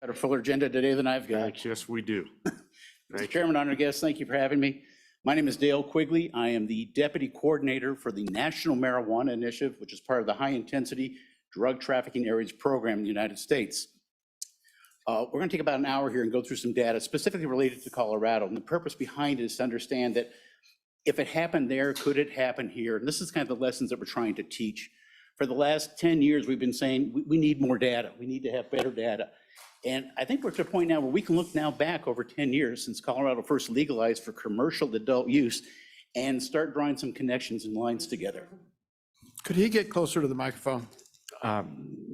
Got a fuller agenda today than I've got. Thanks. Yes, we do. Mr. Chairman, honored guests, thank you for having me. My name is Dale Quigley. I am the Deputy Coordinator for the National Marijuana Initiative, which is part of the High Intensity Drug Trafficking Areas Program in the United States. We're going to take about an hour here and go through some data specifically related to Colorado. And the purpose behind it is to understand that if it happened there, could it happen here? And this is kind of the lessons that we're trying to teach. For the last 10 years, we've been saying we need more data. We need to have better data. And I think we're to a point now where we can look now back over 10 years since Colorado first legalized for commercial adult use and start drawing some connections and lines together. Could he get closer to the microphone?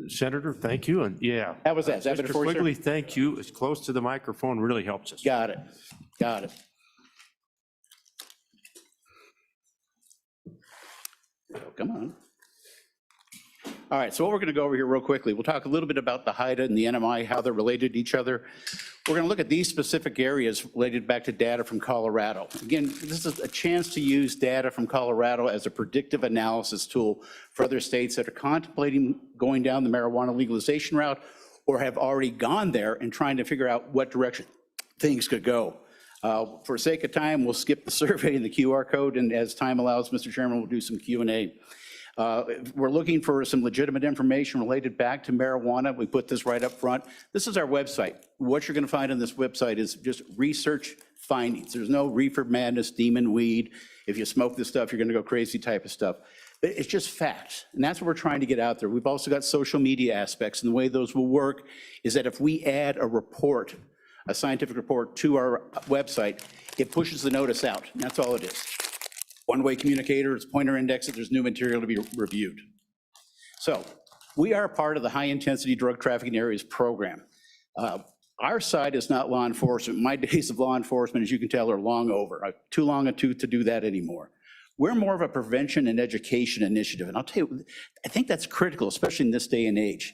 Senator, thank you. And yeah. How was that? Is that better Mr. for you, sir? Quigley, thank you. As close to the microphone really helps us. Got it. Got it. Oh, come on. All right, so what we're going to go over here real quickly, we'll talk a little bit about the HIDA and the NMI, how they're related to each other. We're going to look at these specific areas related back to data from Colorado. Again, this is a chance to use data from Colorado as a predictive analysis tool for other states that are contemplating going down the marijuana legalization route or have already gone there and trying to figure out what direction things could go. For sake of time, we'll skip the survey and the QR code, and as time allows, Mr. Chairman, we'll do some Q&A. We're looking for some legitimate information related back to marijuana. We put this right up front. This is our website. What you're going to find on this website is just research findings. There's no reefer madness, demon weed. If you smoke this stuff, you're going to go crazy type of stuff. But it's just facts, and that's what we're trying to get out there. We've also got social media aspects, and the way those will work is that if we add a report, a scientific report to our website, it pushes the notice out, and that's all it is. One-way communicator, it's pointer indexed, there's new material to be reviewed. So we are part of the High Intensity Drug Trafficking Areas Program. Our side is not law enforcement. My days of law enforcement, as you can tell, are long over. Too long a tooth to do that anymore. We're more of a prevention and education initiative, and I'll tell you, I think that's critical, especially in this day and age.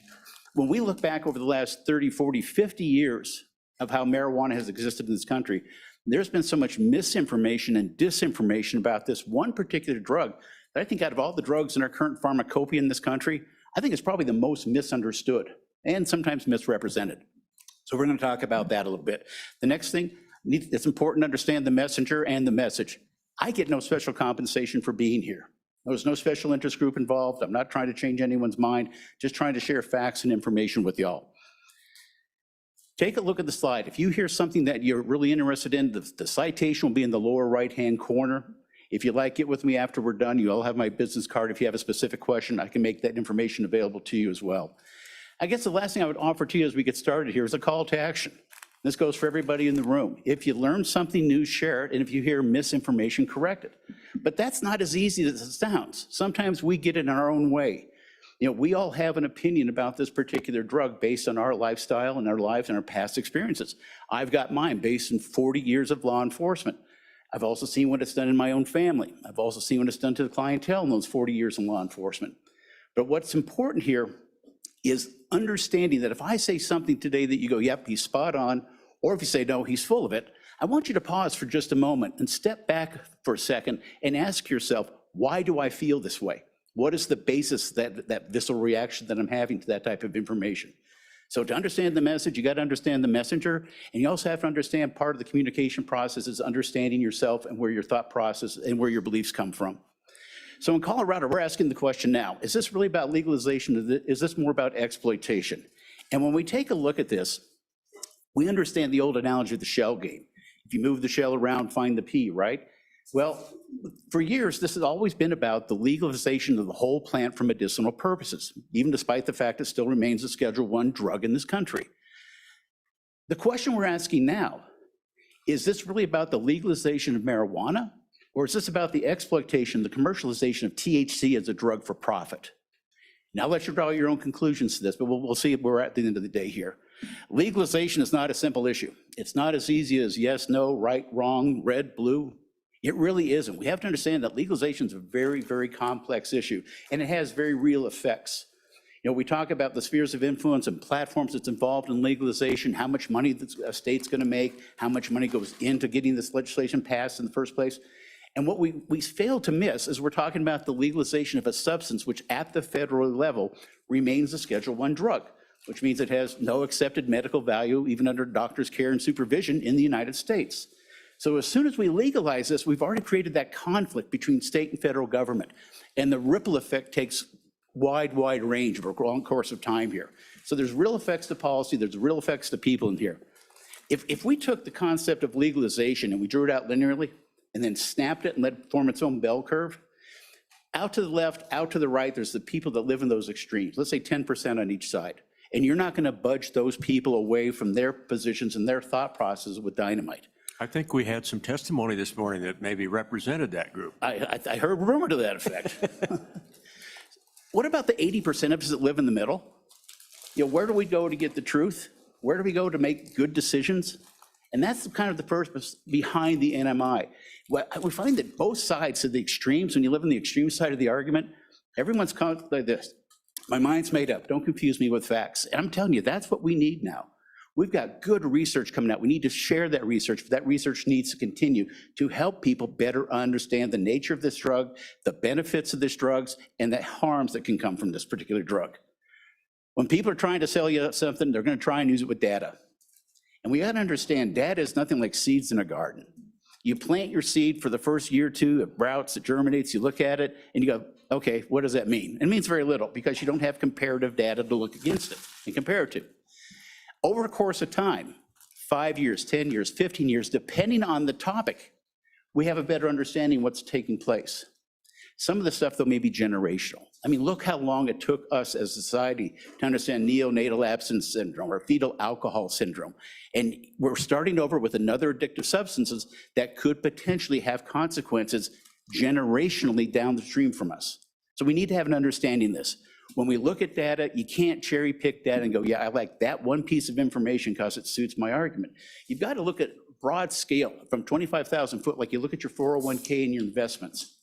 When we look back over the last 30, 40, 50 years of how marijuana has existed in this country, there's been so much misinformation and disinformation about this one particular drug that I think out of all the drugs in our current pharmacopoeia in this country, I think it's probably the most misunderstood and sometimes misrepresented. So we're going to talk about that a little bit. The next thing, it's important to understand the messenger and the message. I get no special compensation for being here. There's no special interest group involved. I'm not trying to change anyone's mind, just trying to share facts and information with y'all. Take a look at the slide. If you hear something that you're really interested in, the citation will be in the lower right-hand corner. If you'd like, get with me after we're done. You all have my business card. If you have a specific question, I can make that information available to you as well. I guess the last thing I would offer to you as we get started here is a call to action. This goes for everybody in the room. If you learn something new, share it, and if you hear misinformation, correct it. But that's not as easy as it sounds. Sometimes we get in our own way. You know, we all have an opinion about this particular drug based on our lifestyle and our lives and our past experiences. I've got mine based on 40 years of law enforcement. I've also seen what it's done in my own family. I've also seen what it's done to the clientele in those 40 years in law enforcement. But what's important here is understanding that if I say something today that you go, yep, he's spot on, or if you say, no, he's full of it, I want you to pause for just a moment and step back for a second and ask yourself, why do I feel this way? What is the basis that visceral reaction that I'm having to that type of information? So to understand the message, you got to understand the messenger, and you also have to understand part of the communication process is understanding yourself and where your thought process and where your beliefs come from. So in Colorado, we're asking the question now, is this really about legalization? Is this more about exploitation? And when we take a look at this, we understand the old analogy of the shell game. If you move the shell around, find the pea, right? Well, for years, this has always been about the legalization of the whole plant for medicinal purposes, even despite the fact it still remains a Schedule I drug in this country. The question we're asking now, is this really about the legalization of marijuana, or is this about the exploitation, the commercialization of THC as a drug for profit? Now let you draw your own conclusions to this, but we'll see if we're at the end of the day here. Legalization is not a simple issue. It's not as easy as yes, no, right, wrong, red, blue. It really isn't. We have to understand that legalization is a very, very complex issue, and it has very real effects. You know, we talk about the spheres of influence and platforms that's involved in legalization, how much money the state's going to make, how much money goes into getting this legislation passed in the first place. And what we fail to miss is we're talking about the legalization of a substance which at the federal level remains a Schedule I drug. which means it has no accepted medical value, even under doctor's care and supervision in the United States. So as soon as we legalize this, we've already created that conflict between state and federal government. And the ripple effect takes wide range over a long course of time here. So there's real effects to policy, there's real effects to people in here. If we took the concept of legalization and we drew it out linearly and then snapped it and let it form its own bell curve, out to the left, out to the right, there's the people that live in those extremes. Let's say 10% on each side. And you're not going to budge those people away from their positions and their thought processes with dynamite. I think we had some testimony this morning that maybe represented that group. I heard a rumor to that effect. What about the 80% of us that live in the middle? You know, where do we go to get the truth? Where do we go to make good decisions? And that's kind of the purpose behind the NMI. We find that both sides of the extremes, when you live in the extreme side of the argument, everyone's like this. My mind's made up. Don't confuse me with facts. And I'm telling you, that's what we need now. We've got good research coming out. We need to share that research, but that research needs to continue to help people better understand the nature of this drug, the benefits of this drugs, and the harms that can come from this particular drug. When people are trying to sell you something, they're going to try and use it with data. And we got to understand data is nothing like seeds in a garden. You plant your seed for the first year or two, it sprouts, it germinates, you look at it, and you go, okay, what does that mean? It means very little because you don't have comparative data to look against it and compare it to. Over the course of time, 5 years, 10 years, 15 years, depending on the topic, we have a better understanding of what's taking place. Some of the stuff, though, may be generational. I mean, look how long it took us as a society to understand neonatal abstinence syndrome or fetal alcohol syndrome. And we're starting over with another addictive substances that could potentially have consequences generationally down the stream from us. So we need to have an understanding of this. When we look at data, you can't cherry pick data and go, yeah, I like that one piece of information because it suits my argument. You've got to look at broad scale from 25,000 foot, like you look at your 401k and your investments.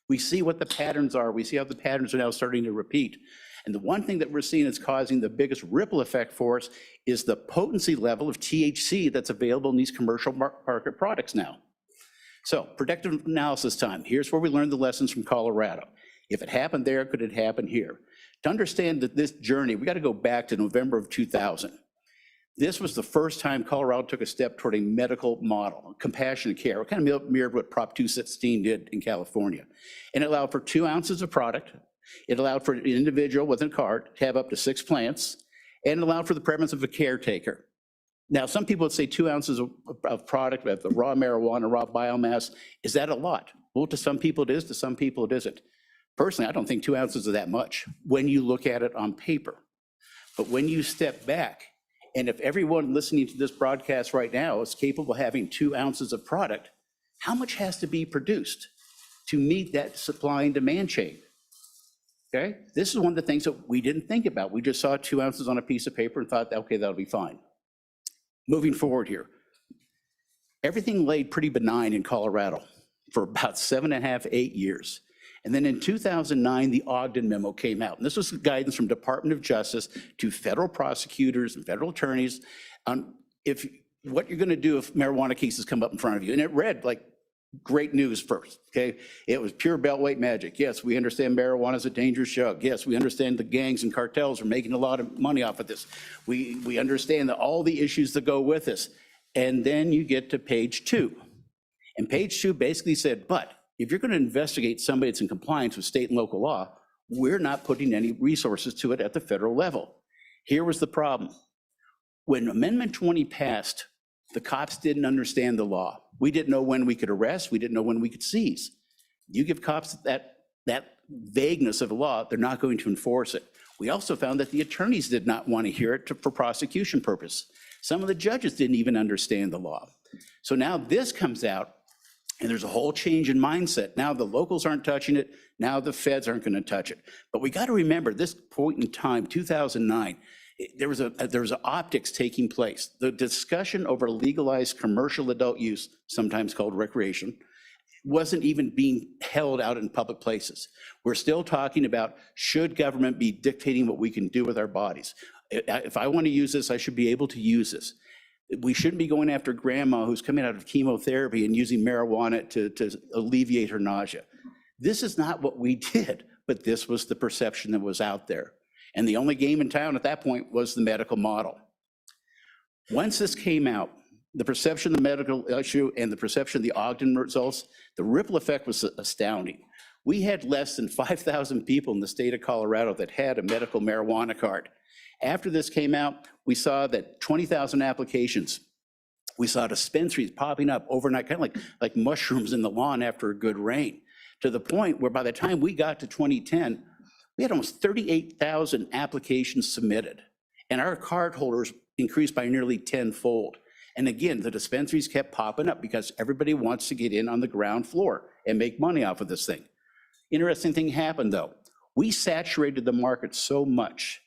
We see what the patterns are. We see how the patterns are now starting to repeat. And the one thing that we're seeing is causing the biggest ripple effect for us is the potency level of THC that's available in these commercial market products now. So predictive analysis time. Here's where we learned the lessons from Colorado. If it happened there, could it happen here? To understand that this journey, we got to go back to November of 2000. This was the first time Colorado took a step toward a medical model, compassionate care. It kind of mirrored what Prop 216 did in California. And it allowed for 2 ounces of product. It allowed for an individual with a card to have up to 6 plants, and it allowed for the presence of a caretaker. Now, some people would say 2 ounces of product, of the raw marijuana, raw biomass, is that a lot? Well, to some people it is, to some people it isn't. Personally, I don't think 2 ounces is that much when you look at it on paper. But when you step back, and if everyone listening to this broadcast right now is capable of having 2 ounces of product, how much has to be produced to meet that supply and demand chain? Okay, this is one of the things that we didn't think about. We just saw 2 ounces on a piece of paper and thought, okay, that'll be fine. Moving forward here, everything laid pretty benign in Colorado for about 7.5, 8 years. And then in 2009, the Ogden memo came out. And this was guidance from Department of Justice to federal prosecutors and federal attorneys on what you're going to do if marijuana cases come up in front of you. And it read like great news first, okay? It was pure beltway magic. Yes, we understand marijuana is a dangerous drug. Yes, we understand the gangs and cartels are making a lot of money off of this. We understand that all the issues that go with this. And then you get to page 2. And page 2 basically said, but if you're going to investigate somebody that's in compliance with state and local law, we're not putting any resources to it at the federal level. Here was the problem. When Amendment 20 passed, the cops didn't understand the law. We didn't know when we could arrest. We didn't know when we could seize. You give cops that vagueness of the law, they're not going to enforce it. We also found that the attorneys did not want to hear it for prosecution purpose. Some of the judges didn't even understand the law. So now this comes out, and there's a whole change in mindset. Now the locals aren't touching it. Now the feds aren't going to touch it. But we got to remember this point in time, 2009, there was optics taking place. The discussion over legalized commercial adult use, sometimes called recreation, wasn't even being held out in public places. We're still talking about, should government be dictating what we can do with our bodies? If I want to use this, I should be able to use this. We shouldn't be going after grandma who's coming out of chemotherapy and using marijuana to alleviate her nausea. This is not what we did, but this was the perception that was out there. And the only game in town at that point was the medical model. Once this came out, the perception of the medical issue and the perception of the Ogden results, the ripple effect was astounding. We had less than 5,000 people in the state of Colorado that had a medical marijuana card. After this came out, we saw that 20,000 applications. We saw dispensaries popping up overnight, kind of like mushrooms in the lawn after a good rain, to the point where by the time we got to 2010, we had almost 38,000 applications submitted, and our card holders increased by nearly tenfold. And again, the dispensaries kept popping up because everybody wants to get in on the ground floor and make money off of this thing. Interesting thing happened though. We saturated the market so much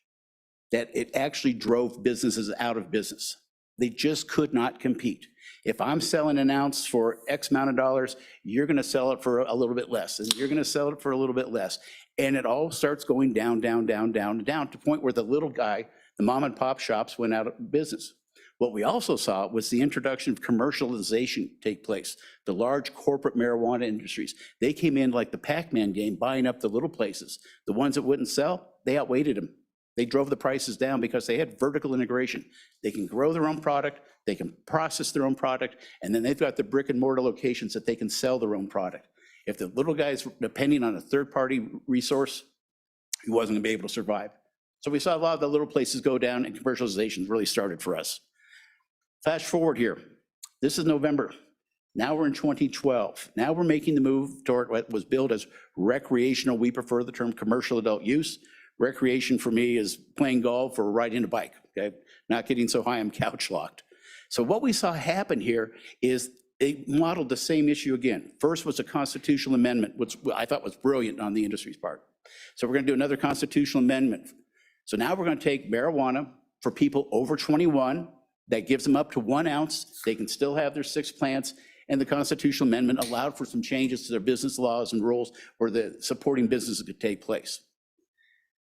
that it actually drove businesses out of business. They just could not compete. If I'm selling an ounce for X amount of dollars, you're gonna sell it for a little bit less, and you're gonna sell it for a little bit less. And it all starts going down, down, down, down, down, to the point where the little guy, the mom and pop shops went out of business. What we also saw was the introduction of commercialization take place. The large corporate marijuana industries, they came in like the Pac-Man game, buying up the little places. The ones that wouldn't sell, they outweighed them. They drove the prices down because they had vertical integration. They can grow their own product, they can process their own product, and then they've got the brick and mortar locations that they can sell their own product. If the little guy's depending on a third-party resource, he wasn't gonna be able to survive. So we saw a lot of the little places go down, and commercialization really started for us. Fast forward here, this is November. Now we're in 2012. Now we're making the move toward what was billed as recreational. We prefer the term commercial adult use. Recreation for me is playing golf or riding a bike, okay? Not getting so high I'm couch locked. So what we saw happen here is they modeled the same issue again. First was a constitutional amendment, which I thought was brilliant on the industry's part. So we're gonna do another constitutional amendment. So now we're gonna take marijuana for people over 21, that gives them up to 1 ounce. They can still have their 6 plants, and the constitutional amendment allowed for some changes to their business laws and rules where the supporting businesses could take place.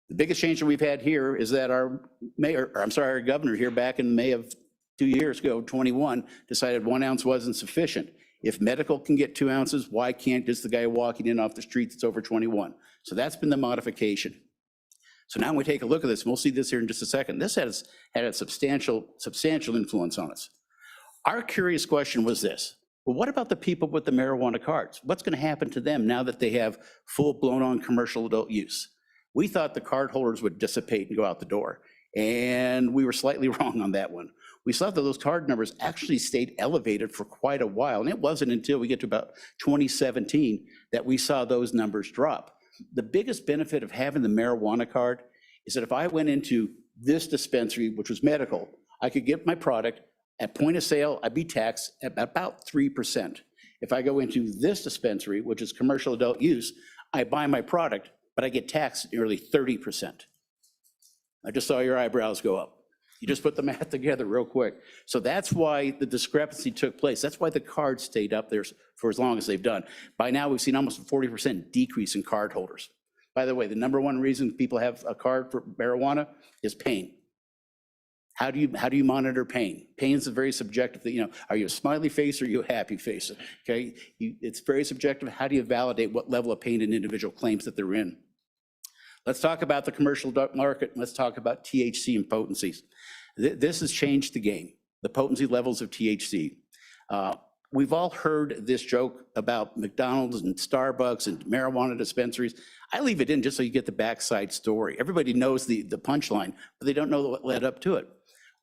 The biggest change that we've had here is that our governor here back in May of 2 years ago, 21, decided 1 ounce wasn't sufficient. If medical can get 2 ounces, why can't just the guy walking in off the street that's over 21? So that's been the modification. So now when we take a look at this, and we'll see this here in just a second, this has had a substantial influence on us. Our curious question was this: well, what about the people with the marijuana cards? What's gonna happen to them now that they have full blown on commercial adult use? We thought the card holders would dissipate and go out the door, and we were slightly wrong on that one. We saw that those card numbers actually stayed elevated for quite a while, and it wasn't until we get to about 2017 that we saw those numbers drop. The biggest benefit of having the marijuana card is that if I went into this dispensary, which was medical, I could get my product at point of sale, I'd be taxed at about 3%. If I go into this dispensary, which is commercial adult use, I buy my product, but I get taxed at nearly 30%. I just saw your eyebrows go up. You just put the math together real quick. So that's why the discrepancy took place. That's why the cards stayed up there for as long as they've done. By now, we've seen almost a 40% decrease in card holders. By the way, the #1 reason people have a card for marijuana is pain. How do you monitor pain? Pain is a very subjective thing. Are you a smiley face or are you a happy face? Okay, it's very subjective. How do you validate what level of pain an individual claims that they're in? Let's talk about the commercial market. Let's talk about THC and potencies. This has changed the game, the potency levels of THC. We've all heard this joke about McDonald's and Starbucks and marijuana dispensaries. I leave it in just so you get the backside story. Everybody knows the punchline, but they don't know what led up to it.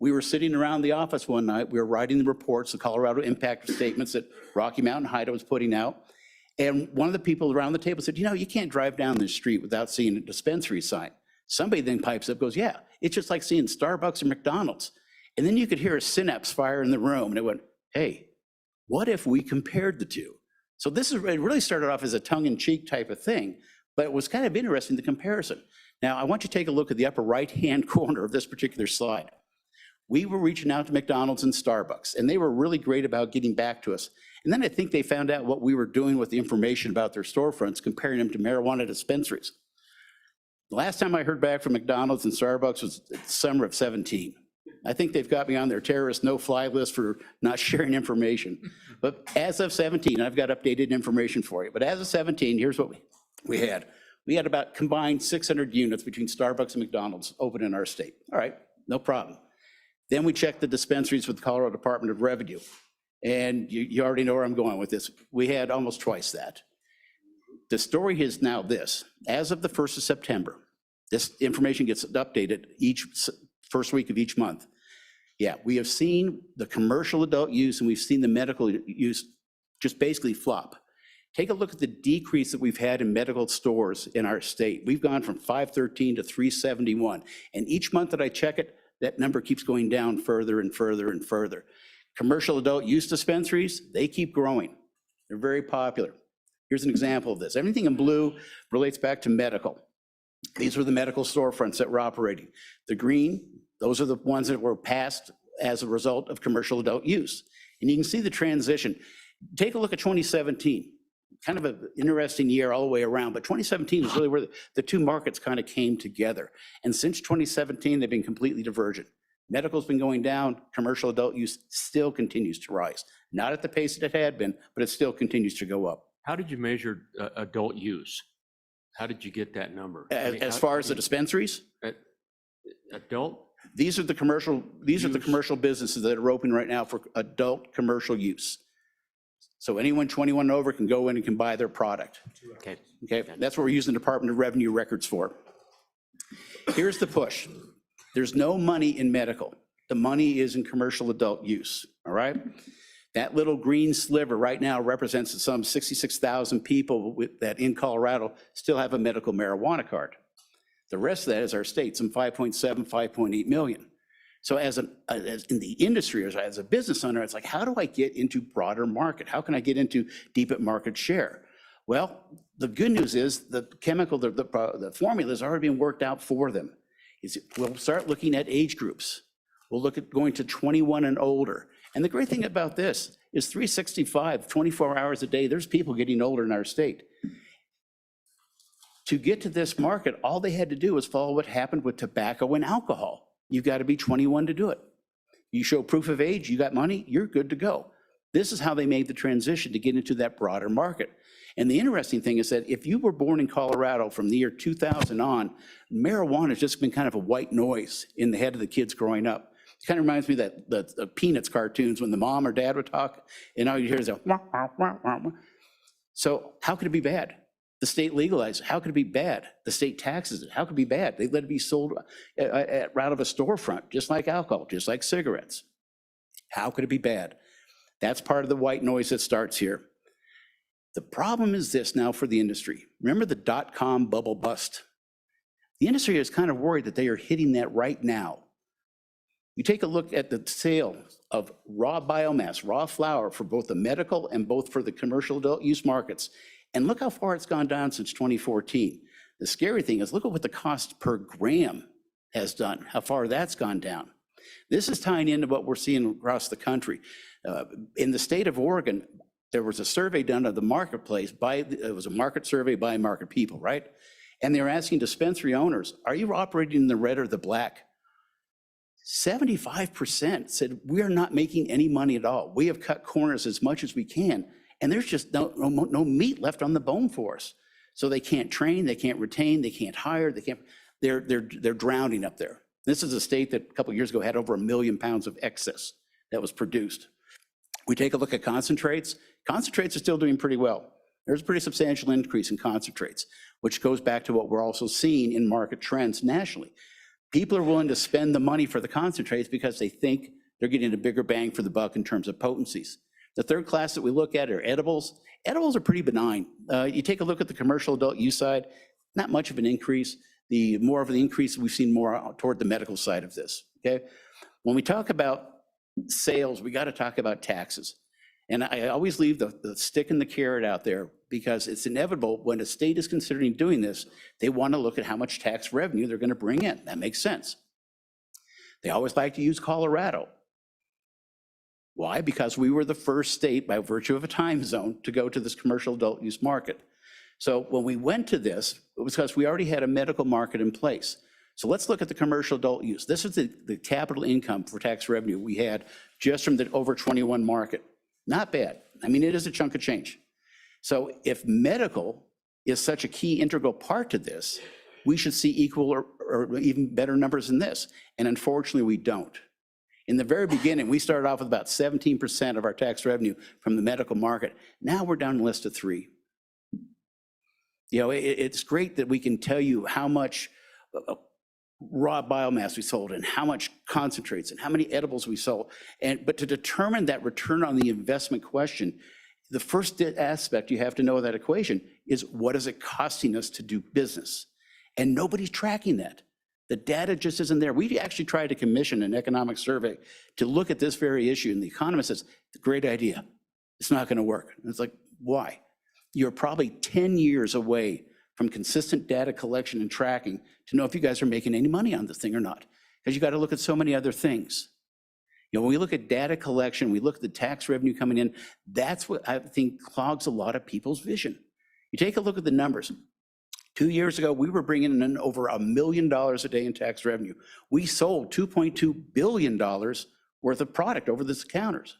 We were sitting around the office one night. We were writing the reports, the Colorado impact statements that Rocky Mountain Hydro was putting out. And one of the people around the table said, you can't drive down this street without seeing a dispensary sign. Somebody then pipes up, goes, yeah, it's just like seeing Starbucks or McDonald's. And then you could hear a synapse fire in the room, and it went, hey, what if we compared the two? So it really started off as a tongue-in-cheek type of thing, but it was kind of interesting, the comparison. Now, I want you to take a look at the upper right-hand corner of this particular slide. We were reaching out to McDonald's and Starbucks, and they were really great about getting back to us. And then I think they found out what we were doing with the information about their storefronts, comparing them to marijuana dispensaries. The last time I heard back from McDonald's and Starbucks was the summer of 17. I think they've got me on their terrorist no-fly list for not sharing information. But as of 17, I've got updated information for you, but as of 17, here's what we had. We had about combined 600 units between Starbucks and McDonald's open in our state. All right, no problem. Then we checked the dispensaries with the Colorado Department of Revenue. And you already know where I'm going with this. We had almost twice that. The story is now this: as of the 1st of September, this information gets updated each first week of each month. Yeah, we have seen the commercial adult use and we've seen the medical use just basically flop. Take a look at the decrease that we've had in medical stores in our state. We've gone from 513 to 371. And each month that I check it, that number keeps going down further and further and further. Commercial adult use dispensaries, they keep growing. They're very popular. Here's an example of this. Everything in blue relates back to medical. These were the medical storefronts that were operating. The green, those are the ones that were passed as a result of commercial adult use. And you can see the transition. Take a look at 2017. Kind of an interesting year all the way around, but 2017 is really where the two markets kind of came together. And since 2017, they've been completely divergent. Medical's been going down, commercial adult use still continues to rise. Not at the pace that it had been, but it still continues to go up. How did you measure adult use? How did you get that number? As far as the dispensaries? Adult? These are the commercial businesses that are open right now for adult commercial use. So anyone 21 and over can go in and can buy their product. Okay. Okay, that's what we're using the Department of Revenue records for. Here's the push. There's no money in medical. The money is in commercial adult use, all right? That little green sliver right now represents some 66,000 people that in Colorado still have a medical marijuana card. The rest of that is our state, some 5.7, 5.8 million. So as in the industry, as a business owner, it's like, how do I get into broader market? How can I get into deeper market share? Well, the good news is the chemical, the formula has already been worked out for them. We'll start looking at age groups. We'll look at going to 21 and older. And the great thing about this is 365, 24 hours a day, there's people getting older in our state. To get to this market, all they had to do was follow what happened with tobacco and alcohol. You've got to be 21 to do it. You show proof of age, you got money, you're good to go. This is how they made the transition to get into that broader market. And the interesting thing is that if you were born in Colorado from the year 2000 on, marijuana has just been kind of a white noise in the head of the kids growing up. It kind of reminds me of the Peanuts cartoons when the mom or dad would talk, and all you hear is a wah, wah, wah, wah, wah. So how could it be bad? The state legalized it. How could it be bad? The state taxes it. How could it be bad? They let it be sold out of a storefront, just like alcohol, just like cigarettes. How could it be bad? That's part of the white noise that starts here. The problem is this now for the industry. Remember the dot-com bubble bust? The industry is kind of worried that they are hitting that right now. You take a look at the sale of raw biomass, raw flour for both the medical and both for the commercial adult use markets, and look how far it's gone down since 2014. The scary thing is look at what the cost per gram has done, how far that's gone down. This is tying into what we're seeing across the country. In the state of Oregon, there was a survey done of the marketplace it was a market survey by market people, right? And they were asking dispensary owners, are you operating in the red or the black? 75% said, we are not making any money at all. We have cut corners as much as we can, and there's just no meat left on the bone for us. So they can't train, they can't retain, they can't hire, they're drowning up there. This is a state that a couple of years ago had over 1 million pounds of excess that was produced. We take a look at concentrates. Concentrates are still doing pretty well. There's a pretty substantial increase in concentrates, which goes back to what we're also seeing in market trends nationally. People are willing to spend the money for the concentrates because they think they're getting a bigger bang for the buck in terms of potencies. The third class that we look at are edibles. Edibles are pretty benign. You take a look at the commercial adult use side, not much of an increase. The more of the increase we've seen more toward the medical side of this, okay? When we talk about sales, we got to talk about taxes. And I always leave the stick and the carrot out there because it's inevitable when a state is considering doing this, they want to look at how much tax revenue they're going to bring in. That makes sense. They always like to use Colorado. Why? Because we were the first state by virtue of a time zone to go to this commercial adult use market. So when we went to this, it was because we already had a medical market in place. So let's look at the commercial adult use. This is the capital income for tax revenue we had just from the over 21 market. Not bad. I mean, it is a chunk of change. So if medical is such a key integral part to this, we should see equal or even better numbers than this. And unfortunately, we don't. In the very beginning, we started off with about 17% of our tax revenue from the medical market. Now we're down less to 3%. You know, it's great that we can tell you how much raw biomass we sold and how much concentrates and how many edibles we sold. But to determine that return on the investment question, the first aspect you have to know of that equation is what is it costing us to do business? And nobody's tracking that. The data just isn't there. We actually tried to commission an economic survey to look at this very issue, and the economist says, great idea. It's not going to work. And it's like, why? You're probably 10 years away from consistent data collection and tracking to know if you guys are making any money on this thing or not, because you got to look at so many other things. You know, when we look at data collection, we look at the tax revenue coming in, that's what I think clogs a lot of people's vision. You take a look at the numbers. 2 years ago, we were bringing in over $1 million a day in tax revenue. We sold $2.2 billion worth of product over the counters.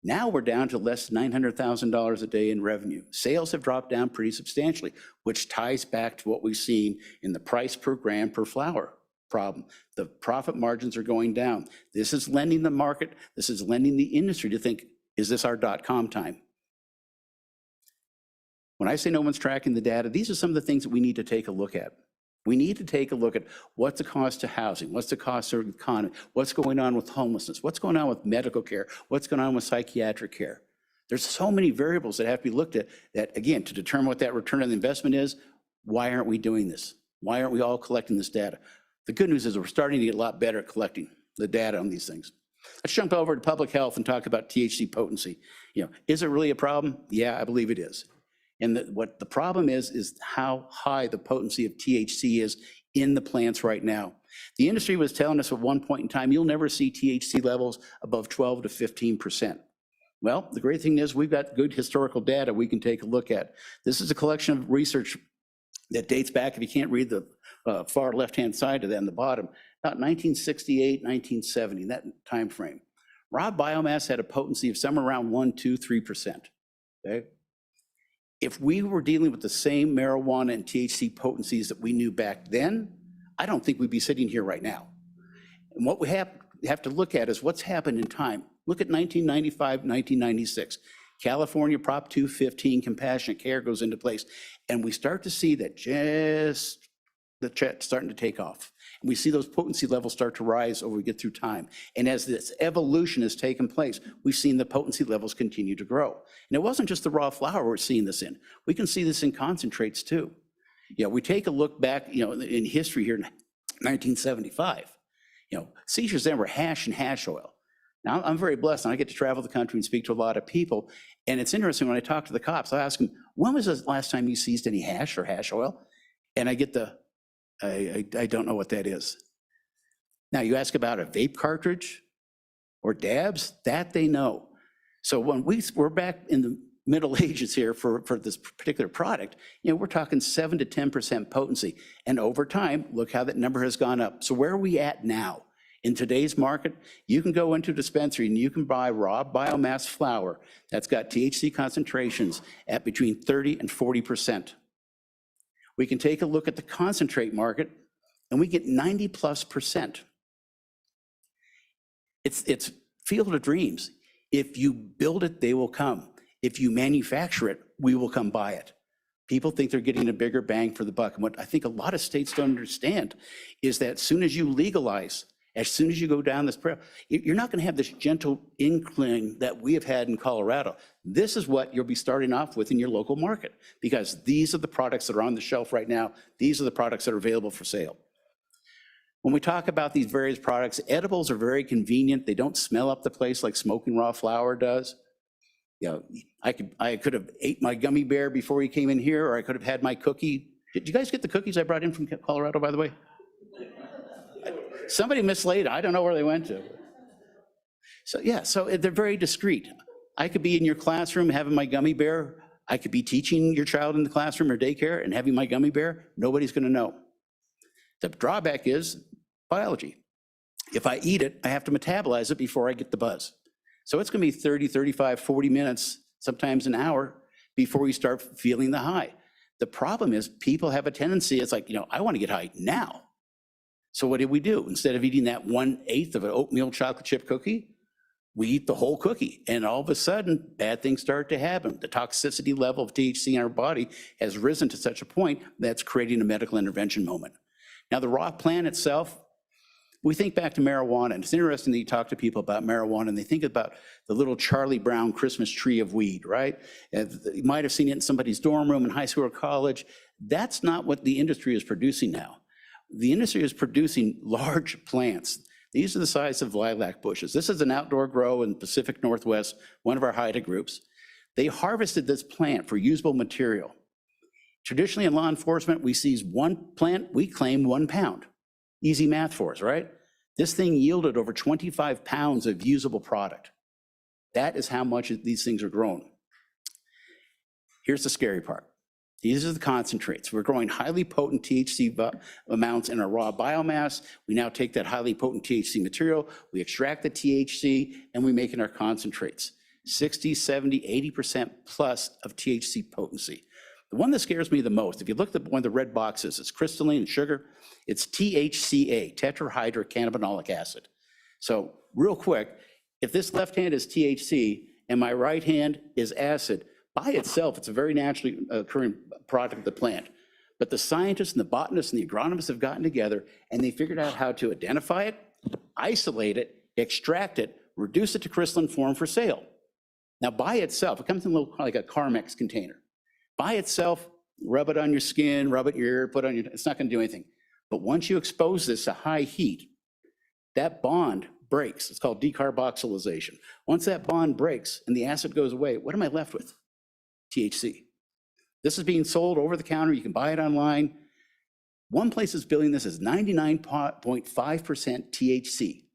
Now we're down to less than $900,000 a day in revenue. Sales have dropped down pretty substantially, which ties back to what we've seen in the price per gram per flower problem. The profit margins are going down. This is lending the market, this is lending the industry to think, is this our .com time? When I say no one's tracking the data, these are some of the things that we need to take a look at. We need to take a look at what's the cost to housing, what's the cost to the economy, what's going on with homelessness, what's going on with medical care, what's going on with psychiatric care. There's so many variables that have to be looked at that, again, to determine what that return on the investment is, why aren't we doing this? Why aren't we all collecting this data? The good news is we're starting to get a lot better at collecting the data on these things. Let's jump over to public health and talk about THC potency. You know, is it really a problem? Yeah, I believe it is. And what the problem is how high the potency of THC is in the plants right now. The industry was telling us at one point in time, you'll never see THC levels above 12 to 15%. Well, the great thing is we've got good historical data we can take a look at. This is a collection of research that dates back, if you can't read the far left-hand side of that on the bottom, about 1968, 1970, that time frame. Raw biomass had a potency of somewhere around 1, 2, 3%. Okay? If we were dealing with the same marijuana and THC potencies that we knew back then, I don't think we'd be sitting here right now. And what we have to look at is what's happened in time. Look at 1995, 1996. California Prop 215, compassionate care goes into place. And we start to see that just the chat starting to take off. And we see those potency levels start to rise over we get through time. And as this evolution has taken place, we've seen the potency levels continue to grow. And it wasn't just the raw flower we're seeing this in. We can see this in concentrates too. You know, we take a look back, you know, in history here in 1975, you know, seizures then were hash and hash oil. Now I'm very blessed and I get to travel the country and speak to a lot of people. And it's interesting when I talk to the cops, I ask them, when was the last time you seized any hash or hash oil? And I get the, I don't know what that is. Now you ask about a vape cartridge or dabs, that they know. So when we're back in the Middle Ages here for this particular product, you know, we're talking 7 to 10% potency. And over time, look how that number has gone up. So where are we at now? In today's market, you can go into a dispensary and you can buy raw biomass flower that's got THC concentrations at between 30 and 40%. We can take a look at the concentrate market and we get 90+%. It's field of dreams. If you build it, they will come. If you manufacture it, we will come buy it. People think they're getting a bigger bang for the buck. And what I think a lot of states don't understand is that as soon as you legalize, as soon as you go down this path, you're not going to have this gentle incline that we have had in Colorado. This is what you'll be starting off with in your local market, because these are the products that are on the shelf right now. These are the products that are available for sale. When we talk about these various products, edibles are very convenient. They don't smell up the place like smoking raw flower does. You know, I could have ate my gummy bear before you came in here, or I could have had my cookie. Did you guys get the cookies I brought in from Colorado, by the way? Somebody mislaid. I don't know where they went to. So yeah, so they're very discreet. I could be in your classroom having my gummy bear. I could be teaching your child in the classroom or daycare and having my gummy bear. Nobody's going to know. The drawback is biology. If I eat it, I have to metabolize it before I get the buzz. So it's going to be 30, 35, 40 minutes, sometimes an hour before you start feeling the high. The problem is people have a tendency, it's like, I want to get high now. So what did we do? Instead of eating that 1/8 of an oatmeal chocolate chip cookie, we eat the whole cookie. And all of a sudden, bad things start to happen. The toxicity level of THC in our body has risen to such a point that's creating a medical intervention moment. Now, the raw plant itself, we think back to marijuana, and it's interesting that you talk to people about marijuana and they think about the little Charlie Brown Christmas tree of weed, right? You might have seen it in somebody's dorm room in high school or college. That's not what the industry is producing now. The industry is producing large plants. These are the size of lilac bushes. This is an outdoor grow in the Pacific Northwest, one of our HIDA groups. They harvested this plant for usable material. Traditionally in law enforcement, we seize one plant, we claim 1 pound. Easy math for us, right? This thing yielded over 25 pounds of usable product. That is how much these things are grown. Here's the scary part. These are the concentrates. We're growing highly potent THC amounts in our raw biomass. We now take that highly potent THC material, we extract the THC, and we make it our concentrates. 60, 70, 80% plus of THC potency. The one that scares me the most, if you look at one of the red boxes, it's crystalline and sugar, it's THCA, tetrahydrocannabinolic acid. So real quick, if this left hand is THC and my right hand is acid, by itself, it's a very naturally occurring product of the plant. But the scientists and the botanists and the agronomists have gotten together and they figured out how to identify it, isolate it, extract it, reduce it to crystalline form for sale. Now by itself, it comes in a little like a Carmex container. By itself, rub it on your skin, rub it in your ear, put it on your, it's not gonna do anything. But once you expose this to high heat, that bond breaks. It's called decarboxylation. Once that bond breaks and the acid goes away, what am I left with? THC. This is being sold over the counter. You can buy it online. One place that's billing this is 99.5% THC.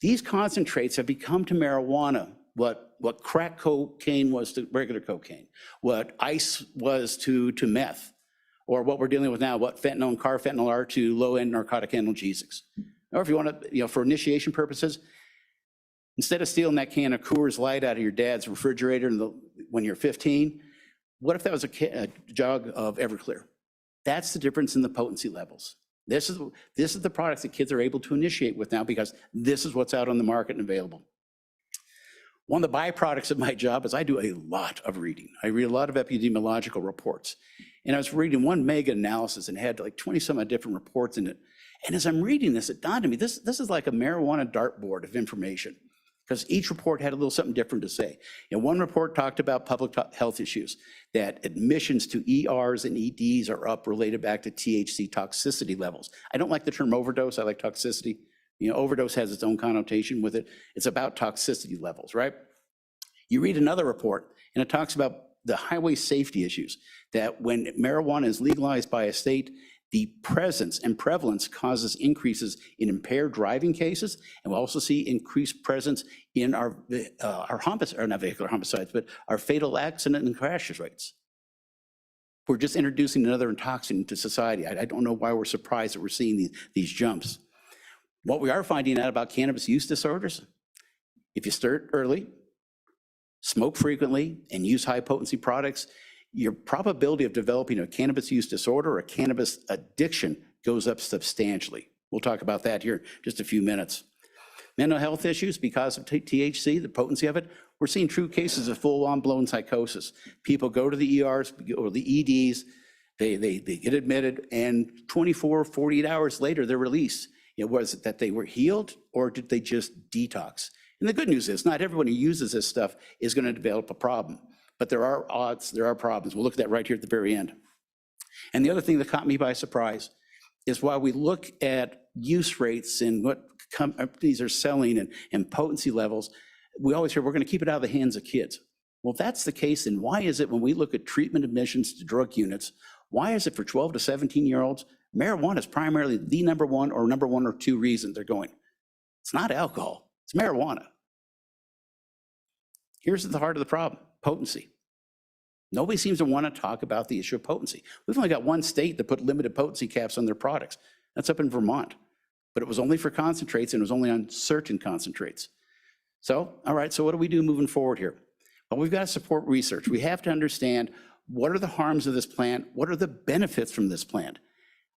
These concentrates have become to marijuana what crack cocaine was to regular cocaine, what ice was to meth, or what we're dealing with now, what fentanyl and carfentanil are to low-end narcotic analgesics. Or if you want to, for initiation purposes, instead of stealing that can of Coors Light out of your dad's refrigerator when you're 15, what if that was a jug of Everclear? That's the difference in the potency levels. This is the products that kids are able to initiate with now because this is what's out on the market and available. One of the byproducts of my job is I do a lot of reading. I read a lot of epidemiological reports. And I was reading one mega analysis and it had like 20 some odd different reports in it. And as I'm reading this, it dawned on me, this is like a marijuana dartboard of information, because each report had a little something different to say. And one report talked about public health issues, that admissions to ERs and EDs are up related back to THC toxicity levels. I don't like the term overdose, I like toxicity. Overdose has its own connotation with it. It's about toxicity levels, right? You read another report and it talks about the highway safety issues, that when marijuana is legalized by a state, the presence and prevalence causes increases in impaired driving cases, and we'll also see increased presence in our homicides, or not vehicular homicides, but our fatal accident and crashes rates. We're just introducing another toxin into society. I don't know why we're surprised that we're seeing these jumps. What we are finding out about cannabis use disorders, if you start early, smoke frequently, and use high potency products, your probability of developing a cannabis use disorder or a cannabis addiction goes up substantially. We'll talk about that here in just a few minutes. Mental health issues because of THC, the potency of it, we're seeing true cases of full-on blown psychosis. People go to the ERs or the EDs, they get admitted, and 24, 48 hours later, they're released. Was it that they were healed or did they just detox? And the good news is not everyone who uses this stuff is going to develop a problem. But there are odds, there are problems. We'll look at that right here at the very end. And the other thing that caught me by surprise is while we look at use rates and what companies are selling and potency levels, we always hear we're going to keep it out of the hands of kids. Well, if that's the case, then why is it when we look at treatment admissions to drug units, why is it for 12 to 17-year-olds, marijuana is primarily the number one or two reason they're going? It's not alcohol, it's marijuana. Here's the heart of the problem. Potency. Nobody seems to want to talk about the issue of potency. We've only got one state that put limited potency caps on their products. That's up in Vermont. But it was only for concentrates and it was only on certain concentrates. So, all right, so what do we do moving forward here? Well, we've got to support research. We have to understand What are the harms of this plant? What are the benefits from this plant?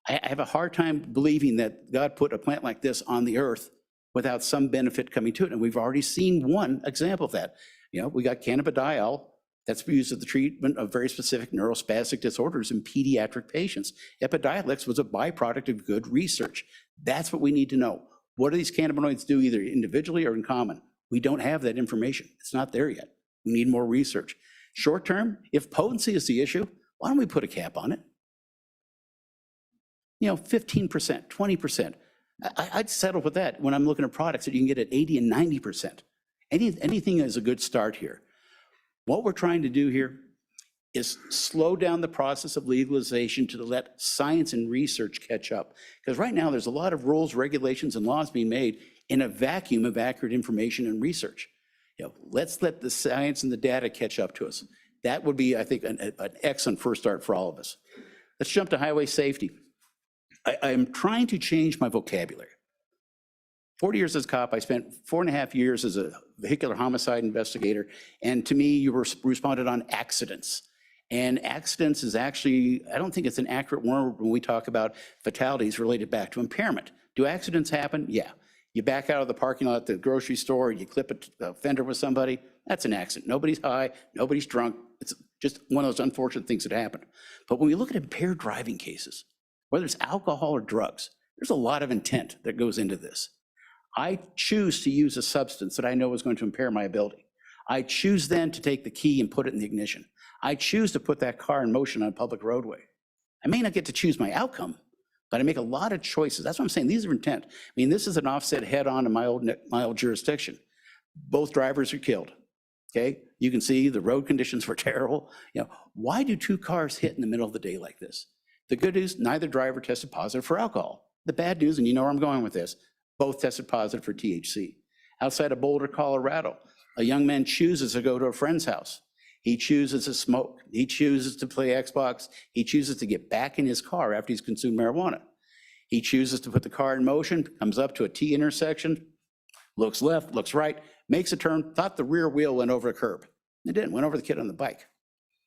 I have a hard time believing that God put a plant like this on the earth without some benefit coming to it. And we've already seen one example of that. You know, we got cannabidiol that's used in the treatment of very specific neurospastic disorders in pediatric patients. Epidiolex was a byproduct of good research. That's what we need to know. What do these cannabinoids do either individually or in common? We don't have that information. It's not there yet. We need more research. Short term, if potency is the issue, why don't we put a cap on it? 15%, 20%. I'd settle with that when I'm looking at products that you can get at 80 and 90%. Anything is a good start here. What we're trying to do here is slow down the process of legalization to let science and research catch up. Because right now there's a lot of rules, regulations, and laws being made in a vacuum of accurate information and research. Let's let the science and the data catch up to us. That would be, I think, an excellent first start for all of us. Let's jump to highway safety. I am trying to change my vocabulary. 40 years as a cop, I spent 4.5 years as a vehicular homicide investigator. And to me, you responded on accidents. And accidents is actually, I don't think it's an accurate word when we talk about fatalities related back to impairment. Do accidents happen? Yeah. You back out of the parking lot at the grocery store, you clip a fender with somebody, that's an accident. Nobody's high, nobody's drunk. It's just one of those unfortunate things that happen. But when we look at impaired driving cases, whether it's alcohol or drugs, there's a lot of intent that goes into this. I choose to use a substance that I know is going to impair my ability. I choose then to take the key and put it in the ignition. I choose to put that car in motion on a public roadway. I may not get to choose my outcome, but I make a lot of choices. That's what I'm saying. These are intent. I mean, this is an offset head-on in my old jurisdiction. Both drivers are killed. Okay, you can see the road conditions were terrible. Why do two cars hit in the middle of the day like this? The good news, neither driver tested positive for alcohol. The bad news, and you know where I'm going with this, both tested positive for THC. Outside of Boulder, Colorado, a young man chooses to go to a friend's house. He chooses to smoke. He chooses to play Xbox. He chooses to get back in his car after he's consumed marijuana. He chooses to put the car in motion, comes up to a T intersection, looks left, looks right, makes a turn, thought the rear wheel went over a curb. It didn't, went over the kid on the bike.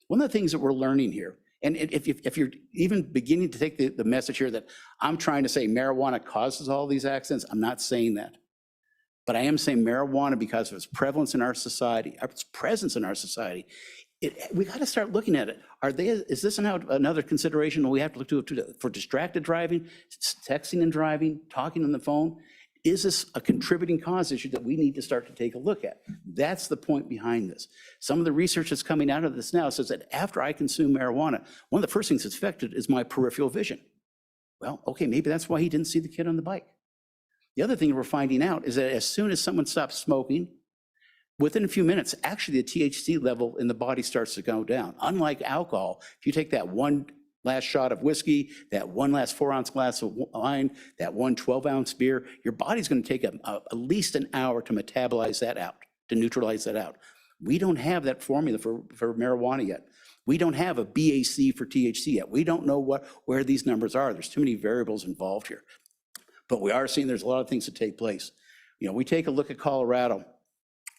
One of the things that we're learning here, and if you're even beginning to take the message here that I'm trying to say marijuana causes all these accidents, I'm not saying that. But I am saying marijuana, because of its prevalence in our society, its presence in our society, we got to start looking at it. Is this another consideration we have to look to for distracted driving, texting and driving, talking on the phone? Is this a contributing cause issue that we need to start to take a look at? That's the point behind this. Some of the research that's coming out of this now says that after I consume marijuana, one of the first things that's affected is my peripheral vision. Well, okay, maybe that's why he didn't see the kid on the bike. The other thing we're finding out is that as soon as someone stops smoking, within a few minutes, actually the THC level in the body starts to go down. Unlike alcohol, if you take that one last shot of whiskey, that one last 4-ounce glass of wine, that one 12-ounce beer, your body's going to take at least an hour to metabolize that out, to neutralize that out. We don't have that formula for marijuana yet. We don't have a BAC for THC yet. We don't know where these numbers are. There's too many variables involved here. But we are seeing there's a lot of things that take place. We take a look at Colorado.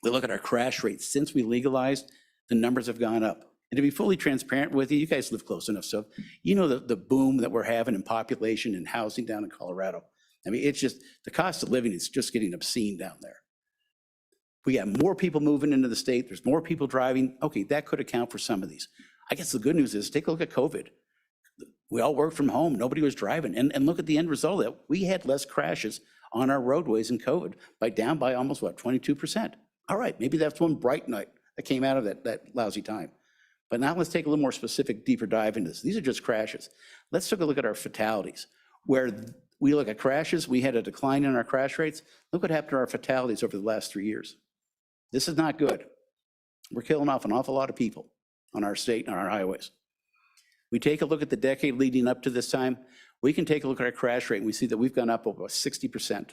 We look at our crash rates. Since we legalized, the numbers have gone up. And to be fully transparent with you, you guys live close enough, so you know the boom that we're having in population and housing down in Colorado. I mean, it's just, the cost of living is just getting obscene down there. We got more people moving into the state. There's more people driving. Okay, that could account for some of these. I guess the good news is, take a look at COVID. We all worked from home. Nobody was driving. And look at the end result of that. We had less crashes on our roadways in COVID, down by almost, 22%. All right, maybe that's one bright night that came out of that lousy time. But now let's take a little more specific, deeper dive into this. These are just crashes. Let's take a look at our fatalities. Where we look at crashes, we had a decline in our crash rates. Look what happened to our fatalities over the last 3 years. This is not good. We're killing off an awful lot of people on our state and on our highways. We take a look at the decade leading up to this time, we can take a look at our crash rate and we see that we've gone up over 60%.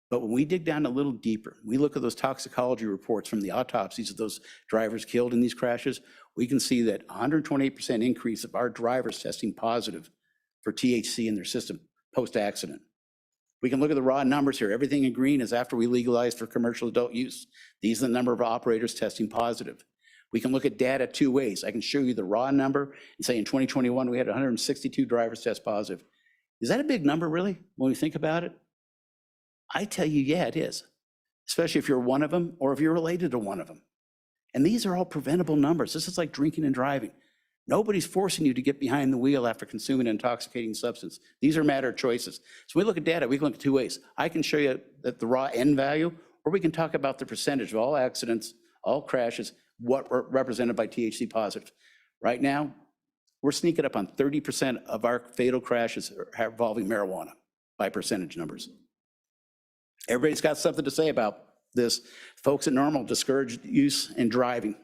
But when we dig down a little deeper, we look at those toxicology reports from the autopsies of those drivers killed in these crashes, we can see that 128% increase of our drivers testing positive for THC in their system post-accident. We can look at the raw numbers here. Everything in green is after we legalized for commercial adult use. These are the number of operators testing positive. We can look at data two ways. I can show you the raw number and say in 2021, we had 162 drivers test positive. Is that a big number, really, when we think about it? I tell you, yeah, it is, especially if you're one of them or if you're related to one of them. And these are all preventable numbers. This is like drinking and driving. Nobody's forcing you to get behind the wheel after consuming an intoxicating substance. These are matter of choices. So when we look at data, we can look at two ways. I can show you that the raw N value, or we can talk about the percentage of all accidents, all crashes, what are represented by THC positive. Right now, we're sneaking up on 30% of our fatal crashes are involving marijuana by percentage numbers. Everybody's got something to say about this. Folks at NORML discourage use and driving.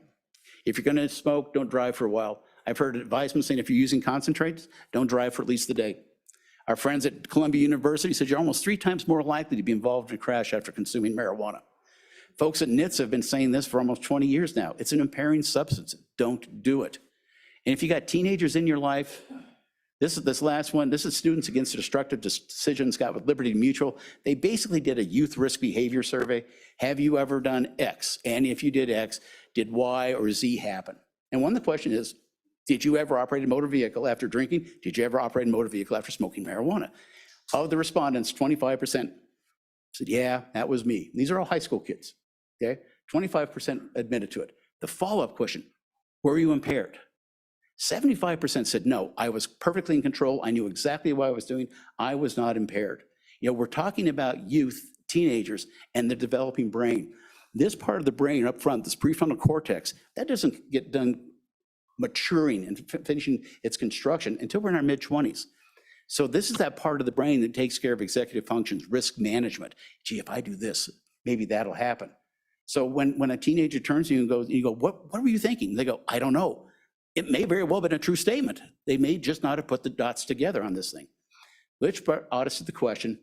If you're gonna smoke, don't drive for a while. I've heard advisement saying if you're using concentrates, don't drive for at least a day. Our friends at Columbia University said you're almost 3 times more likely to be involved in a crash after consuming marijuana. Folks at NITS have been saying this for almost 20 years now. It's an impairing substance. Don't do it. And if you got teenagers in your life, this last one, this is Students Against Destructive Decisions, got with Liberty Mutual. They basically did a youth risk behavior survey. Have you ever done X? And if you did X, did Y or Z happen? And one of the questions is, did you ever operate a motor vehicle after drinking? Did you ever operate a motor vehicle after smoking marijuana? Of the respondents, 25% said, yeah, that was me. These are all high school kids, okay? 25% admitted to it. The follow-up question, were you impaired? 75% said, no, I was perfectly in control. I knew exactly what I was doing. I was not impaired. You know, we're talking about youth, teenagers, and the developing brain. This part of the brain up front, this prefrontal cortex, that doesn't get done maturing and finishing its construction until we're in our mid-20s. So this is that part of the brain that takes care of executive functions, risk management. Gee, if I do this, maybe that'll happen. So when a teenager turns to you and you go, what were you thinking? They go, I don't know. It may very well have been a true statement. They may just not have put the dots together on this thing. Which brought us to the question,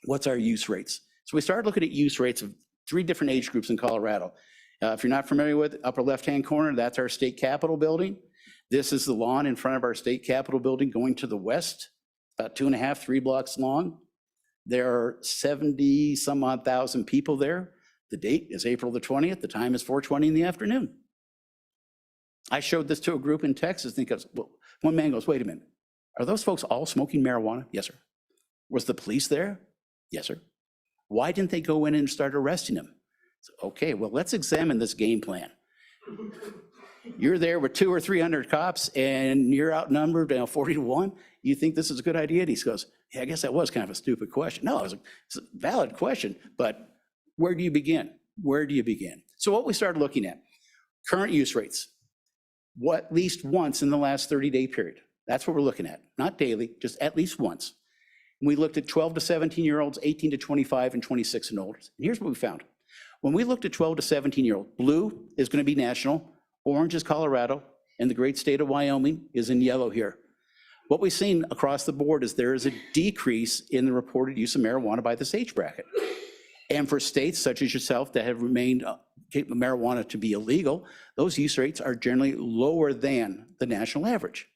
what's our use rates? So we started looking at use rates of 3 different age groups in Colorado. If you're not familiar with it, upper left-hand corner, that's our state capitol building. This is the lawn in front of our state capitol building going to the west, about 2.5, 3 blocks long. There are 70 some odd thousand people there. The date is April the 20th. The time is 4:20 in the afternoon. I showed this to a group in Texas, and well, one man goes, wait a minute, are those folks all smoking marijuana? Yes, sir. Was the police there? Yes, sir. Why didn't they go in and start arresting them? So, okay, well, let's examine this game plan. You're there with 200 or 300 cops and you're outnumbered 40-1. You think this is a good idea? And he goes, yeah, I guess that was kind of a stupid question. No, it's a valid question, but where do you begin? Where do you begin? So what we started looking at, current use rates. At least once in the last 30-day period. That's what we're looking at. Not daily, just at least once. And we looked at 12 to 17-year-olds, 18 to 25, and 26 and older. And here's what we found. When we looked at 12 to 17-year-old, blue is going to be national, orange is Colorado, and the great state of Wyoming is in yellow here. What we've seen across the board is there is a decrease in the reported use of marijuana by this age bracket. And for states such as yourself that have remained marijuana to be illegal, those use rates are generally lower than the national average.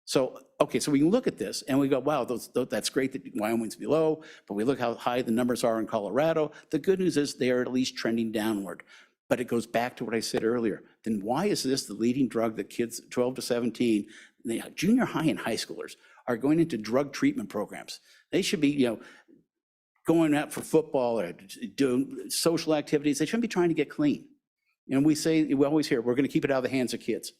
So, okay, so we can look at this and we go, wow, that's great that Wyoming's below, but we look how high the numbers are in Colorado. The good news is they are at least trending downward. But it goes back to what I said earlier. Then why is this the leading drug that kids 12 to 17, junior high and high schoolers are going into drug treatment programs? They should be, going out for football or doing social activities. They shouldn't be trying to get clean. And we always hear, we're going to keep it out of the hands of kids.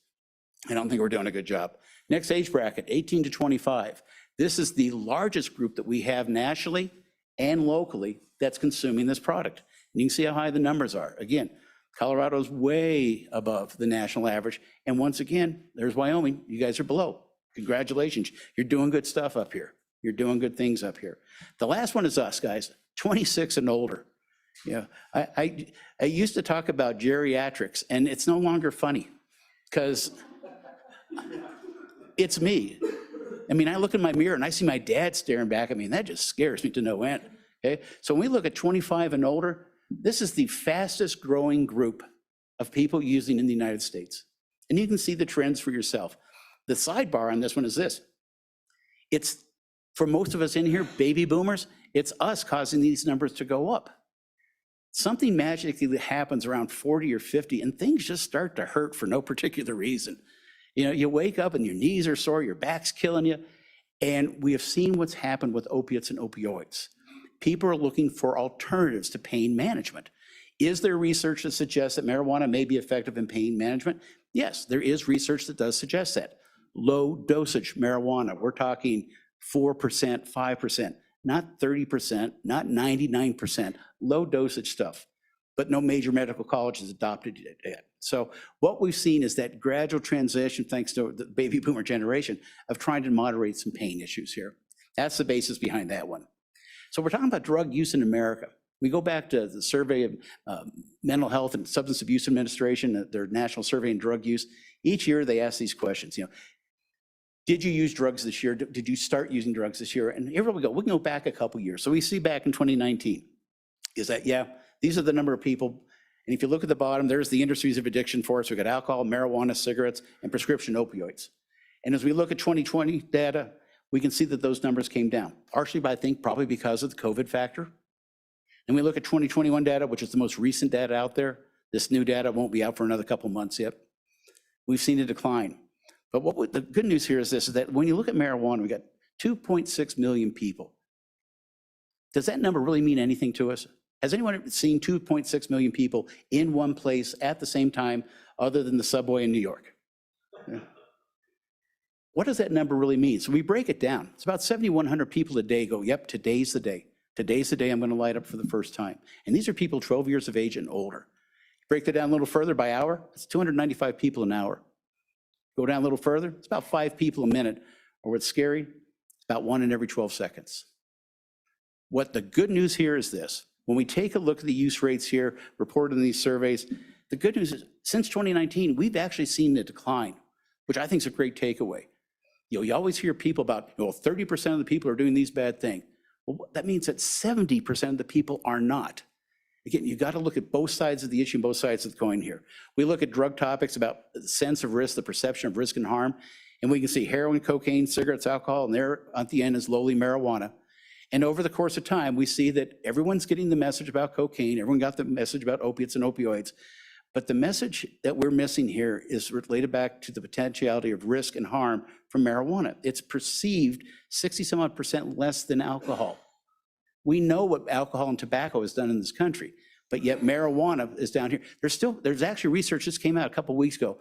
I don't think we're doing a good job. Next age bracket, 18 to 25. This is the largest group that we have nationally and locally that's consuming this product. And you can see how high the numbers are. Again, Colorado's way above the national average. And once again, there's Wyoming. You guys are below. Congratulations. You're doing good stuff up here. You're doing good things up here. The last one is us, guys, 26 and older. I used to talk about geriatrics, and it's no longer funny because it's me. I mean, I look in my mirror and I see my dad staring back at me, and that just scares me to no end. Okay, so when we look at 25 and older, this is the fastest growing group of people using in the United States. And you can see the trends for yourself. The sidebar on this one is this. It's, for most of us in here, baby boomers, it's us causing these numbers to go up. something magically happens around 40 or 50 and things just start to hurt for no particular reason. You know, you wake up and your knees are sore, your back's killing you. And we have seen what's happened with opiates and opioids. People are looking for alternatives to pain management. Is there research that suggests that marijuana may be effective in pain management? Yes, there is research that does suggest that. Low dosage marijuana, we're talking 4%, 5%, not 30%, not 99%, low dosage stuff, but no major medical college has adopted it yet. So what we've seen is that gradual transition, thanks to the baby boomer generation, of trying to moderate some pain issues here. That's the basis behind that one. So we're talking about drug use in America. We go back to the survey of Mental Health and Substance Abuse Administration, their national survey on drug use. Each year they ask these questions, you know, did you use drugs this year? Did you start using drugs this year? And here we go, we can go back a couple years. So we see back in 2019, is that, yeah, these are the number of people. And if you look at the bottom, there's the industries of addiction for us. We've got alcohol, marijuana, cigarettes, and prescription opioids. And as we look at 2020 data, we can see that those numbers came down, partially by, I think, probably because of the COVID factor. And we look at 2021 data, which is the most recent data out there. This new data won't be out for another couple months yet. We've seen a decline. But the good news here is this, is that when you look at marijuana, we got 2.6 million people. Does that number really mean anything to us? Has anyone seen 2.6 million people in one place at the same time other than the subway in New York? Yeah. What does that number really mean? So we break it down. It's about 7,100 people a day go, yep, today's the day. Today's the day I'm going to light up for the first time. And these are people 12 years of age and older. Break that down a little further by hour, it's 295 people an hour. Go down a little further, it's about 5 people a minute. Or what's scary, it's about 1 in every 12 seconds. What the good news here is this. When we take a look at the use rates here reported in these surveys, the good news is since 2019, we've actually seen a decline, which I think is a great takeaway. You know, you always hear people about, well, 30% of the people are doing these bad things. Well, that means that 70% of the people are not. Again, you got to look at both sides of the issue, both sides of the coin here. We look at drug topics about the sense of risk, the perception of risk and harm, and we can see heroin, cocaine, cigarettes, alcohol, and there at the end is lowly marijuana. And over the course of time, we see that everyone's getting the message about cocaine, everyone got the message about opiates and opioids, but the message that we're missing here is related back to the potentiality of risk and harm from marijuana. It's perceived 60-some-odd% less than alcohol. We know what alcohol and tobacco has done in this country, but yet marijuana is down here. There's actually research just came out a couple of weeks ago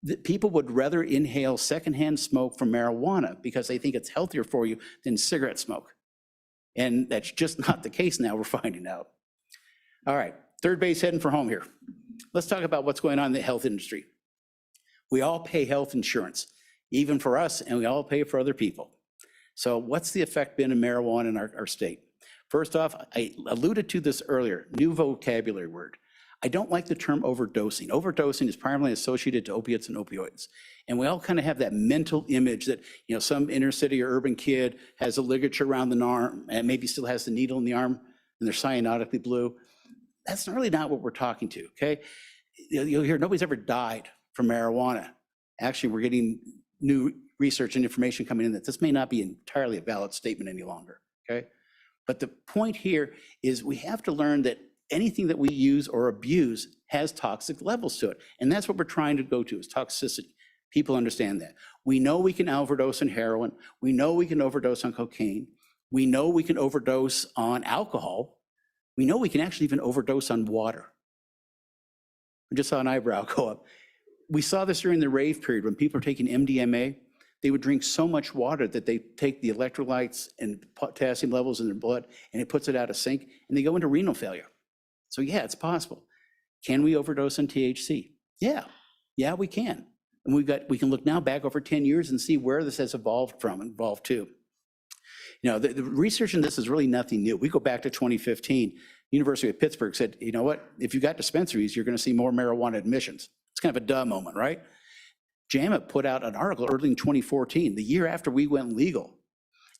that people would rather inhale secondhand smoke from marijuana because they think it's healthier for you than cigarette smoke. And that's just not the case now, we're finding out. All right, third base heading for home here. Let's talk about what's going on in the health industry. We all pay health insurance, even for us, and we all pay for other people. So what's the effect been of marijuana in our state? First off, I alluded to this earlier, new vocabulary word. I don't like the term overdosing. Overdosing is primarily associated to opiates and opioids. And we all kind of have that mental image that, you know, some inner city or urban kid has a ligature around the arm and maybe still has the needle in the arm and they're cyanotically blue. That's really not what we're talking to, okay? You'll hear nobody's ever died from marijuana. Actually, we're getting new research and information coming in that this may not be entirely a valid statement any longer, okay? But the point here is we have to learn that anything that we use or abuse has toxic levels to it. And that's what we're trying to go to, is toxicity. People understand that. We know we can overdose on heroin. We know we can overdose on cocaine. We know we can overdose on alcohol. We know we can actually even overdose on water. I just saw an eyebrow go up. We saw this during the rave period when people are taking MDMA. They would drink so much water that they take the electrolytes and potassium levels in their blood and it puts it out of sync and they go into renal failure. So yeah, it's possible. Can we overdose on THC? Yeah, we can. And we can look now back over 10 years and see where this has evolved from and evolved to. You know, the research in this is really nothing new. We go back to 2015. University of Pittsburgh said, you know what, if you got dispensaries, you're gonna see more marijuana admissions. It's kind of a duh moment, right? JAMA put out an article early in 2014, the year after we went legal,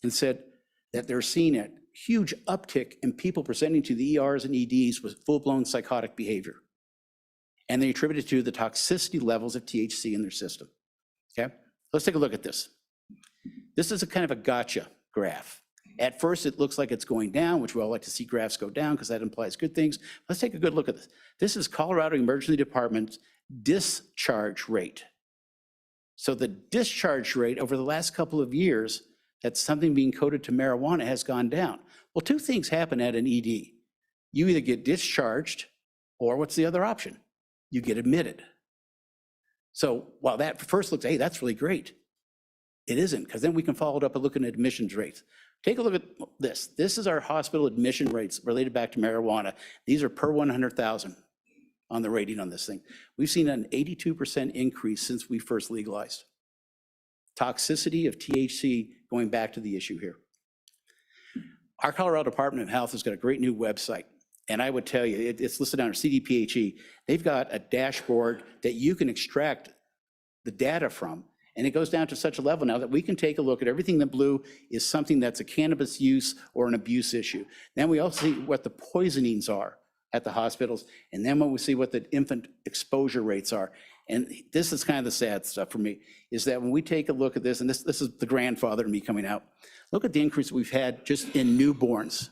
and said that they're seeing a huge uptick in people presenting to the ERs and EDs with full-blown psychotic behavior. And they attributed to the toxicity levels of THC in their system, okay? Let's take a look at this. This is a kind of a gotcha graph. At first, it looks like it's going down, which we all like to see graphs go down because that implies good things. Let's take a good look at this. This is Colorado Emergency Department's discharge rate. So the discharge rate over the last couple of years, that's something being coded to marijuana, has gone down. Well, two things happen at an ED. You either get discharged, or what's the other option? You get admitted. So while that first looks, hey, that's really great, it isn't, because then we can follow it up by looking at admissions rates. Take a look at this. This is our hospital admission rates related back to marijuana. These are per 100,000 on the rating on this thing. We've seen an 82% increase since we first legalized. Toxicity of THC, going back to the issue here. Our Colorado Department of Health has got a great new website. And I would tell you, it's listed under CDPHE. They've got a dashboard that you can extract the data from. And it goes down to such a level now that we can take a look at everything in blue is something that's a cannabis use or an abuse issue. Then we also see what the poisonings are at the hospitals. And then when we see what the infant exposure rates are. And this is kind of the sad stuff for me, is that when we take a look at this, and this is the grandfather in me coming out, look at the increase we've had just in newborns.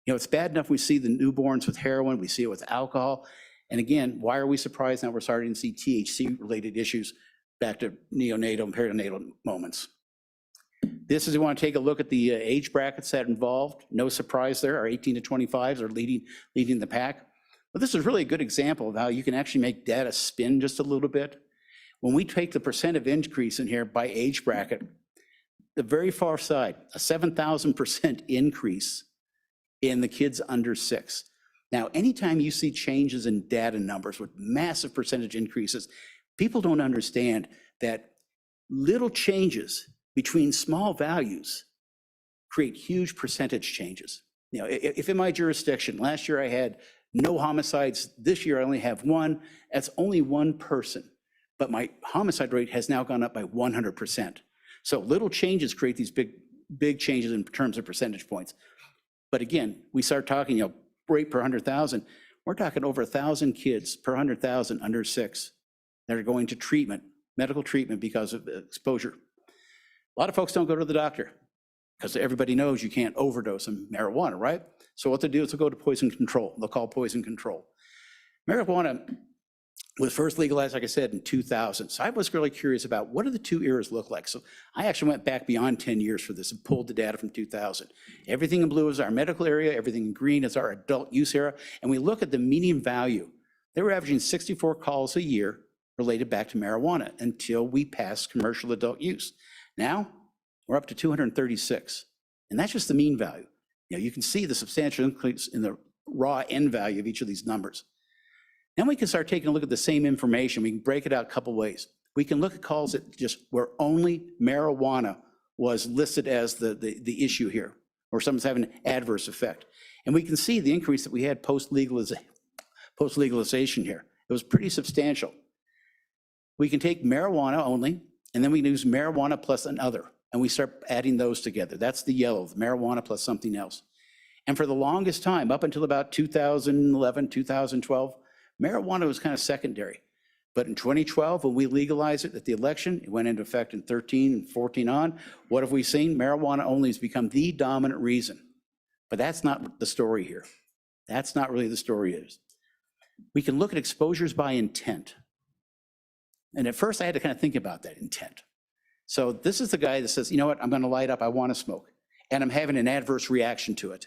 You know, it's bad enough we see the newborns with heroin, we see it with alcohol. And again, why are we surprised now we're starting to see THC-related issues back to neonatal and perinatal moments? This is, we want to take a look at the age brackets that are involved. No surprise there, our 18 to 25s are leading the pack. But this is really a good example of how you can actually make data spin just a little bit. When we take the percent of increase in here by age bracket, the very far side, a 7,000% increase in the kids under 6. Now, anytime you see changes in data numbers with massive percentage increases, people don't understand that little changes between small values create huge percentage changes. You know, if in my jurisdiction, last year I had no homicides, this year I only have one, that's only one person. But my homicide rate has now gone up by 100%. So little changes create these big changes in terms of percentage points. But again, we start talking, you know, rate per 100,000, we're talking over 1,000 kids per 100,000 under 6 that are going to treatment, medical treatment because of exposure. A lot of folks don't go to the doctor because everybody knows you can't overdose on marijuana, right? So what they do is they'll go to poison control. They'll call poison control. Marijuana was first legalized, like I said, in 2000. So I was really curious about what do the two eras look like? So I actually went back beyond 10 years for this and pulled the data from 2000. Everything in blue is our medical area, everything in green is our adult use era. And we look at the median value. They were averaging 64 calls a year related back to marijuana until we passed commercial adult use. Now we're up to 236. And that's just the mean value. You know, you can see the substantial increase in the raw end value of each of these numbers. Then we can start taking a look at the same information. We can break it out a couple ways. We can look at calls that just where only marijuana was listed as the issue here, or someone's having an adverse effect. And we can see the increase that we had post-legalization here. It was pretty substantial. We can take marijuana only, and then we can use marijuana plus another, and we start adding those together. That's the yellow, the marijuana plus something else. And for the longest time, up until about 2011, 2012, marijuana was kind of secondary. But in 2012, when we legalized it at the election, it went into effect in 13 and 14 on. What have we seen? Marijuana only has become the dominant reason. But that's not the story here. That's not really the story is. We can look at exposures by intent. And at first I had to kind of think about that intent. So this is the guy that says, you know what, I'm going to light up, I want to smoke. And I'm having an adverse reaction to it.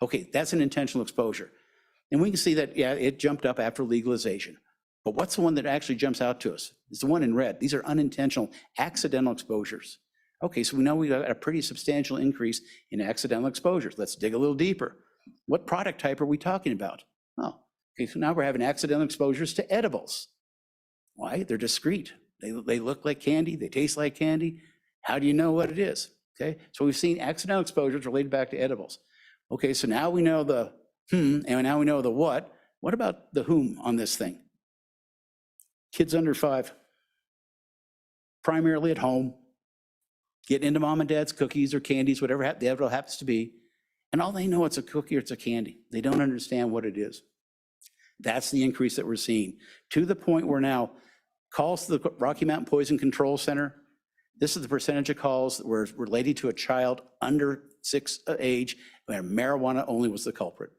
Okay, that's an intentional exposure. And we can see that, yeah, it jumped up after legalization. But what's the one that actually jumps out to us? It's the one in red. These are unintentional, accidental exposures. Okay, so we know we got a pretty substantial increase in accidental exposures. Let's dig a little deeper. What product type are we talking about? Oh, okay, so now we're having accidental exposures to edibles. Why? They're discrete. They look like candy, they taste like candy. How do you know what it is? Okay, so we've seen accidental exposures related back to edibles. Okay, so now we know the and now we know the what. What about the whom on this thing? Kids under 5, primarily at home, getting into mom and dad's cookies or candies, whatever it happens to be, and all they know it's a cookie or it's a candy. They don't understand what it is. That's the increase that we're seeing, to the point where now calls to the Rocky Mountain Poison Control Center, This is the percentage of calls that were related to a child under 6 age, where marijuana only was the culprit.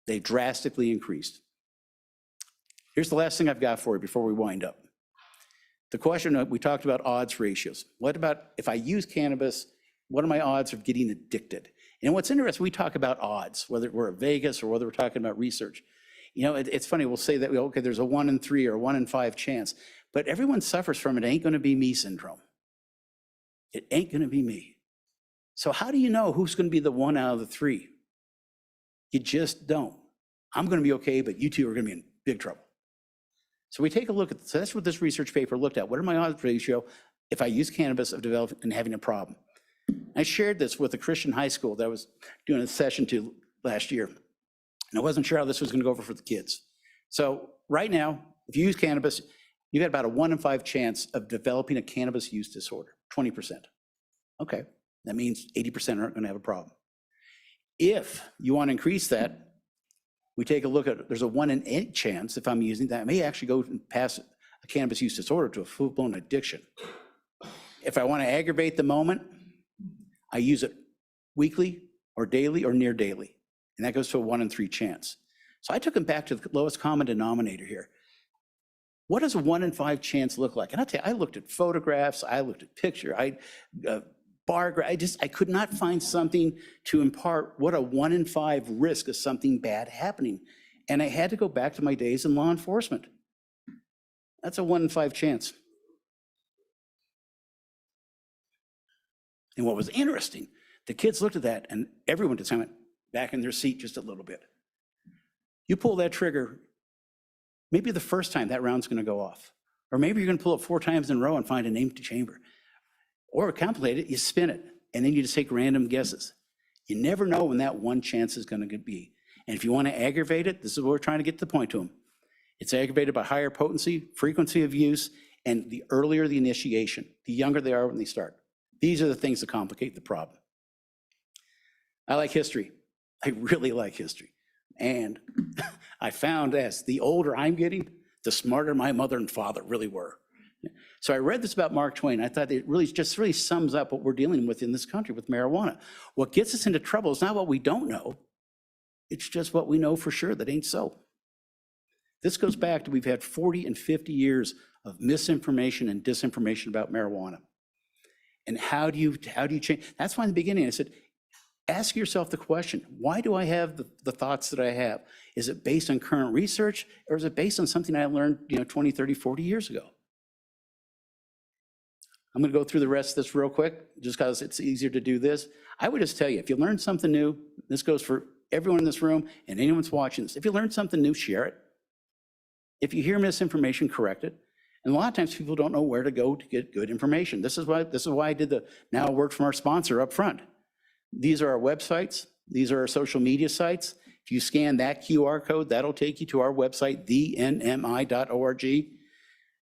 They drastically increased. Here's the last thing I've got for you before we wind up. The question we talked about odds ratios. What about if I use cannabis, what are my odds of getting addicted? And what's interesting, we talk about odds, whether we're at Vegas or whether we're talking about research. You know, it's funny, we'll say that, okay, there's a 1 in 3 or 1 in 5 chance, but everyone suffers from it. It ain't gonna be me syndrome. It ain't gonna be me. So how do you know who's gonna be the 1 out of the 3? You just don't. I'm gonna be okay, but you two are gonna be in big trouble. So we take a look at, so that's what this research paper looked at. What are my odds ratio if I use cannabis of developing and having a problem? I shared this with a Christian high school that I was doing a session to last year. And I wasn't sure how this was gonna go over for the kids. So right now, if you use cannabis, you got about a 1 in 5 chance of developing a cannabis use disorder, 20%. Okay, that means 80% aren't gonna have a problem. If you wanna increase that, we take a look at, there's a 1 in 8 chance if I'm using that, I may actually go and pass a cannabis use disorder to a full-blown addiction. If I wanna aggravate the moment, I use it weekly or daily or near daily. And that goes to a 1 in 3 chance. So I took them back to the lowest common denominator here. What does a 1 in 5 chance look like? And I'll tell you, I looked at photographs, I looked at picture, bar graph, I could not find something to impart what a 1 in 5 risk of something bad happening. And I had to go back to my days in law enforcement. That's a 1 in 5 chance. And what was interesting, the kids looked at that and everyone just went back in their seat just a little bit. You pull that trigger, maybe the first time that round's gonna go off. Or maybe you're gonna pull it 4 times in a row and find an empty chamber. Or complicate it, you spin it, and then you just take random guesses. You never know when that one chance is gonna be. And if you wanna aggravate it, this is what we're trying to get to the point to them. It's aggravated by higher potency, frequency of use, and the earlier the initiation, the younger they are when they start. These are the things that complicate the problem. I like history. I really like history. And I found as the older I'm getting, the smarter my mother and father really were. So I read this about Mark Twain. I thought it really sums up what we're dealing with in this country with marijuana. What gets us into trouble is not what we don't know. It's just what we know for sure that ain't so. This goes back to we've had 40 and 50 years of misinformation and disinformation about marijuana. And how do you change? That's why in the beginning I said, ask yourself the question, why do I have the thoughts that I have? Is it based on current research or is it based on something I learned 20, 30, 40 years ago? I'm gonna go through the rest of this real quick, just because it's easier to do this. I would just tell you, if you learn something new, this goes for everyone in this room and anyone's watching this. If you learn something new, share it. If you hear misinformation, correct it. And a lot of times people don't know where to go to get good information. This is why I did the now work from our sponsor up front. These are our websites. These are our social media sites. If you scan that QR code, that'll take you to our website, thenmi.org.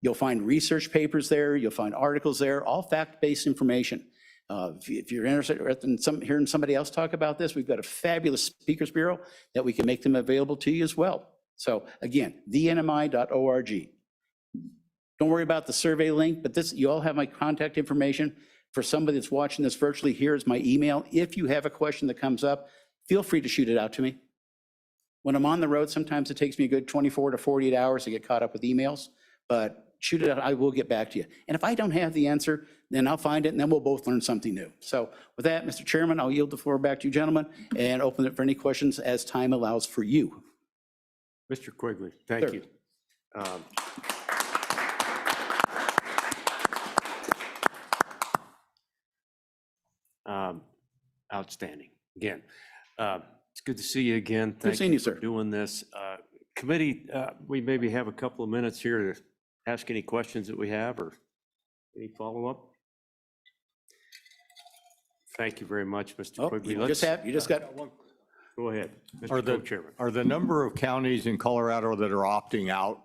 You'll find research papers there. You'll find articles there, all fact-based information. If you're interested in hearing somebody else talk about this, we've got a fabulous speakers bureau that we can make them available to you as well. So again, thenmi.org. Don't worry about the survey link, but this, you all have my contact information. For somebody that's watching this virtually, here's my email. If you have a question that comes up, feel free to shoot it out to me. When I'm on the road, sometimes it takes me a good 24 to 48 hours to get caught up with emails, but shoot it out, I will get back to you. And if I don't have the answer, then I'll find it and then we'll both learn something new. So with that, Mr. Chairman, I'll yield the floor back to you gentlemen and open it for any questions as time allows for you. Mr. Quigley, thank Sir. you. Outstanding. Again, it's good to see you again. Good Thank seeing you you, for sir. doing this. Committee, we maybe have a couple of minutes here to ask any questions that we have or any follow-up. Thank you very much, Mr. Oh, Quigley. you just got, Go ahead, Are Mr. the, Co-Chairman. are the number of counties in Colorado that are opting out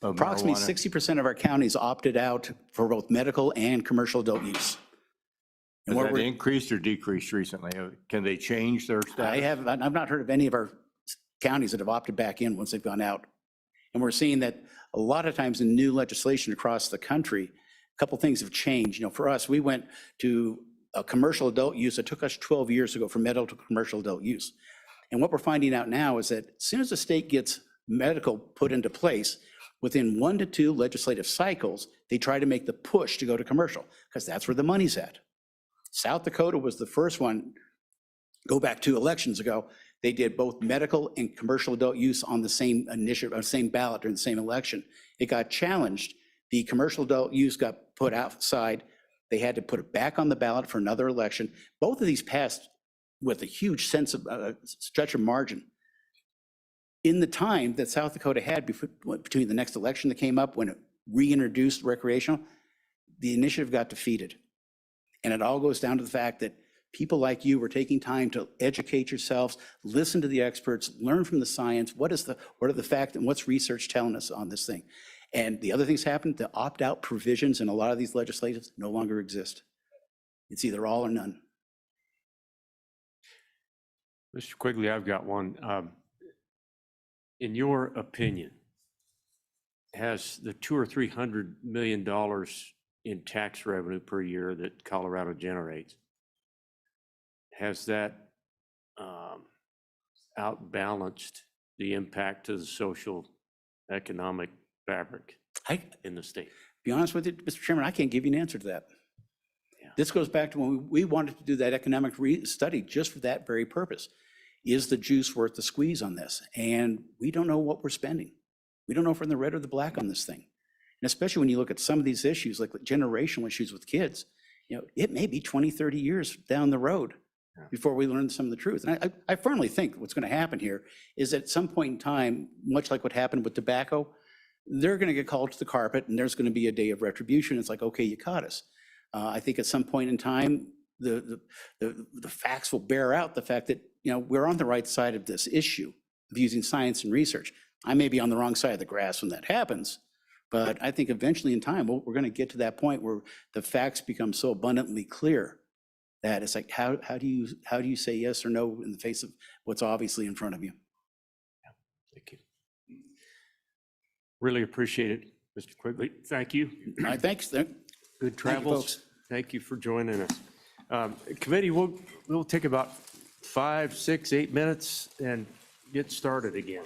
of approximately marijuana? 60% of our counties opted out for both medical and commercial adult use. And Has what that we're, increased or decreased recently? Can they change their status? I've not heard of any of our counties that have opted back in once they've gone out. And we're seeing that a lot of times in new legislation across the country, a couple things have changed. You know, for us, we went to a commercial adult use. It took us 12 years to go from medical to commercial adult use. And what we're finding out now is that as soon as the state gets medical put into place, within 1 to 2 legislative cycles, they try to make the push to go to commercial because that's where the money's at. South Dakota was the first one, go back 2 elections ago, they did both medical and commercial adult use on the same initiative, same ballot during the same election. It got challenged. The commercial adult use got put outside. They had to put it back on the ballot for another election. Both of these passed with a huge sense of stretch of margin. In the time that South Dakota had between the next election that came up when it reintroduced recreational, the initiative got defeated. And it all goes down to the fact that people like you were taking time to educate yourselves, listen to the experts, learn from the science. What are the facts and what's research telling us on this thing? And the other things happened, the opt-out provisions in a lot of these legislations no longer exist. It's either all or none. Mr. Quigley, I've got one. In your opinion, has the $200 or $300 million in tax revenue per year that Colorado generates, has that outbalanced the impact to the social economic fabric in the state? Be honest with you, Mr. Chairman, I can't give you an answer to that. Yeah. This goes back to when we wanted to do that economic study just for that very purpose. Is the juice worth the squeeze on this? And we don't know what we're spending. We don't know if we're in the red or the black on this thing. And especially when you look at some of these issues, like the generational issues with kids, you know, it may be 20, 30 years down the road before we learn some of the truth. And I firmly think what's going to happen here is at some point in time, much like what happened with tobacco, they're going to get called to the carpet and there's going to be a day of retribution. It's like, okay, you caught us. I think at some point in time, the facts will bear out the fact that, you know, we're on the right side of this issue of using science and research. I may be on the wrong side of the grass when that happens, but I think eventually in time, we're going to get to that point where the facts become so abundantly clear that it's like, how do you say yes or no in the face of what's obviously in front of you? Thank you. Really appreciate it, Mr. Quigley. Thank you. All right, thanks. Good Thank you, travels. folks. Thank you for joining us. Committee, we'll take about 5, 6, 8 minutes and get started again.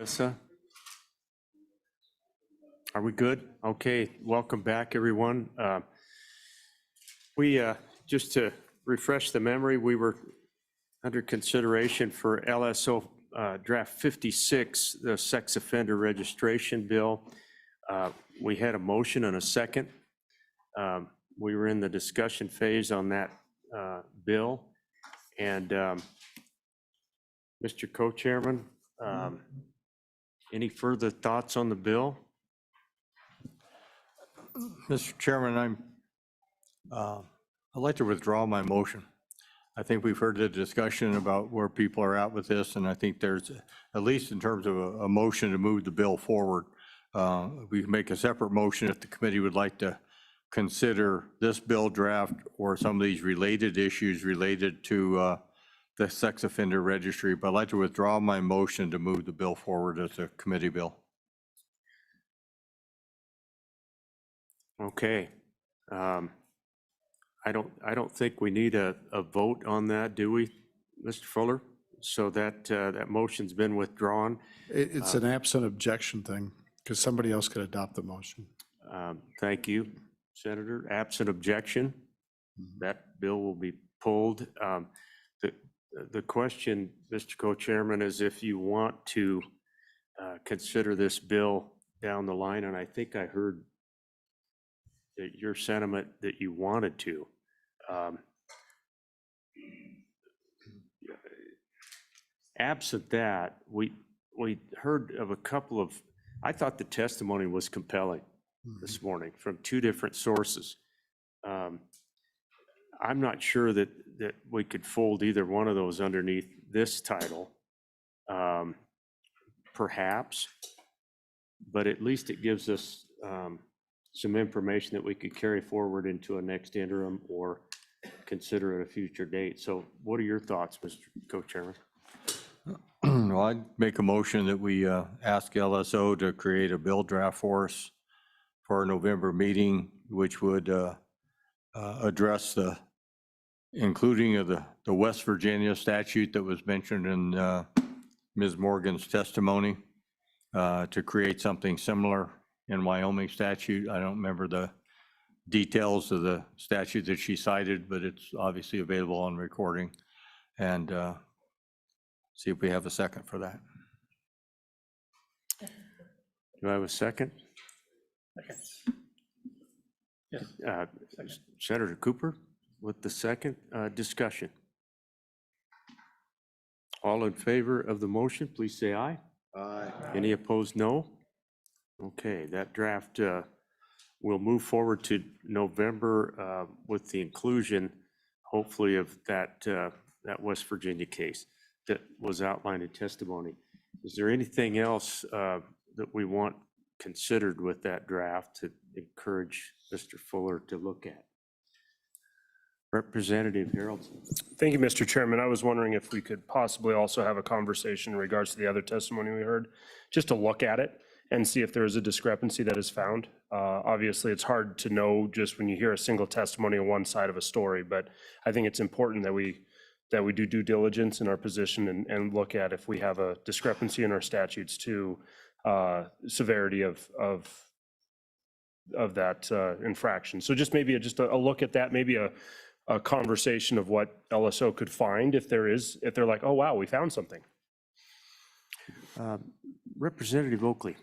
Melissa? Are we good? Okay, welcome back, everyone. Just to refresh the memory, we were under consideration for LSO Draft 56, the sex offender registration bill. We had a motion and a second. We were in the discussion phase on that bill. And Mr. Co-Chairman, any further thoughts on the bill? Mr. Chairman, I'd like to withdraw my motion. I think we've heard the discussion about where people are at with this, and I think there's, at least in terms of a motion to move the bill forward, we can make a separate motion if the committee would like to consider this bill draft or some of these related issues related to the sex offender registry. But I'd like to withdraw my motion to move the bill forward as a committee bill. Okay. I don't think we need a vote on that, do we, Mr. Fuller? So that motion's been withdrawn. It's an absent objection thing, because somebody else could adopt the motion. Thank you, Senator. Absent objection, that bill will be pulled. The question, Mr. Co-Chairman, is if you want to consider this bill down the line, and I think I heard that your sentiment that you wanted to. Absent that, we heard of a couple of, I thought the testimony was compelling this morning from two different sources. I'm not sure that we could fold either one of those underneath this title, perhaps, but at least it gives us some information that we could carry forward into a next interim or consider at a future date. So what are your thoughts, Mr. Co-Chairman? Well, I'd make a motion that we ask LSO to create a bill draft for us for our November meeting, which would address the including of the West Virginia statute that was mentioned in Ms. Morgan's testimony, to create something similar in Wyoming statute. I don't remember the details of the statute that she cited, but it's obviously available on recording. And see if we have a second for that. Do I have a second? Yes. Senator Cooper with the second. Discussion. All in favor of the motion, please say aye. Aye. Any opposed, no? Okay, that draft will move forward to November with the inclusion, hopefully, of that West Virginia case that was outlined in testimony. Is there anything else that we want considered with that draft to encourage Mr. Fuller to look at? Representative Haroldson. Thank you, Mr. Chairman. I was wondering if we could possibly also have a conversation in regards to the other testimony we heard, just to look at it and see if there is a discrepancy that is found. Obviously, it's hard to know just when you hear a single testimony on one side of a story, but I think it's important that we do due diligence in our position and look at if we have a discrepancy in our statutes to severity of that infraction. So just maybe just a look at that, maybe a conversation of what LSO could find if they're like, oh, wow, we found something. Representative Oakley.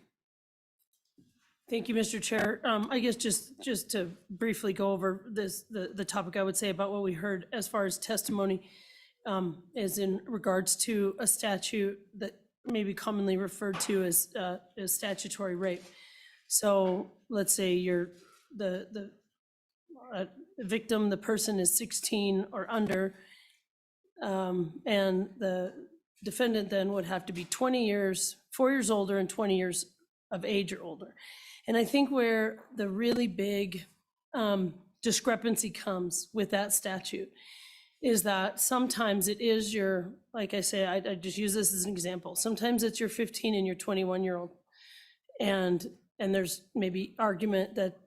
Thank you, Mr. Chair. I guess just to briefly go over the topic I would say about what we heard as far as testimony is in regards to a statute that may be commonly referred to as statutory rape. So let's say you're the victim, the person is 16 or under, and the defendant then would have to be 4 years older and 20 years of age or older. And I think where the really big discrepancy comes with that statute is that sometimes it is your, like I say, I just use this as an example. Sometimes it's your 15 and your 21-year-old. And there's maybe argument that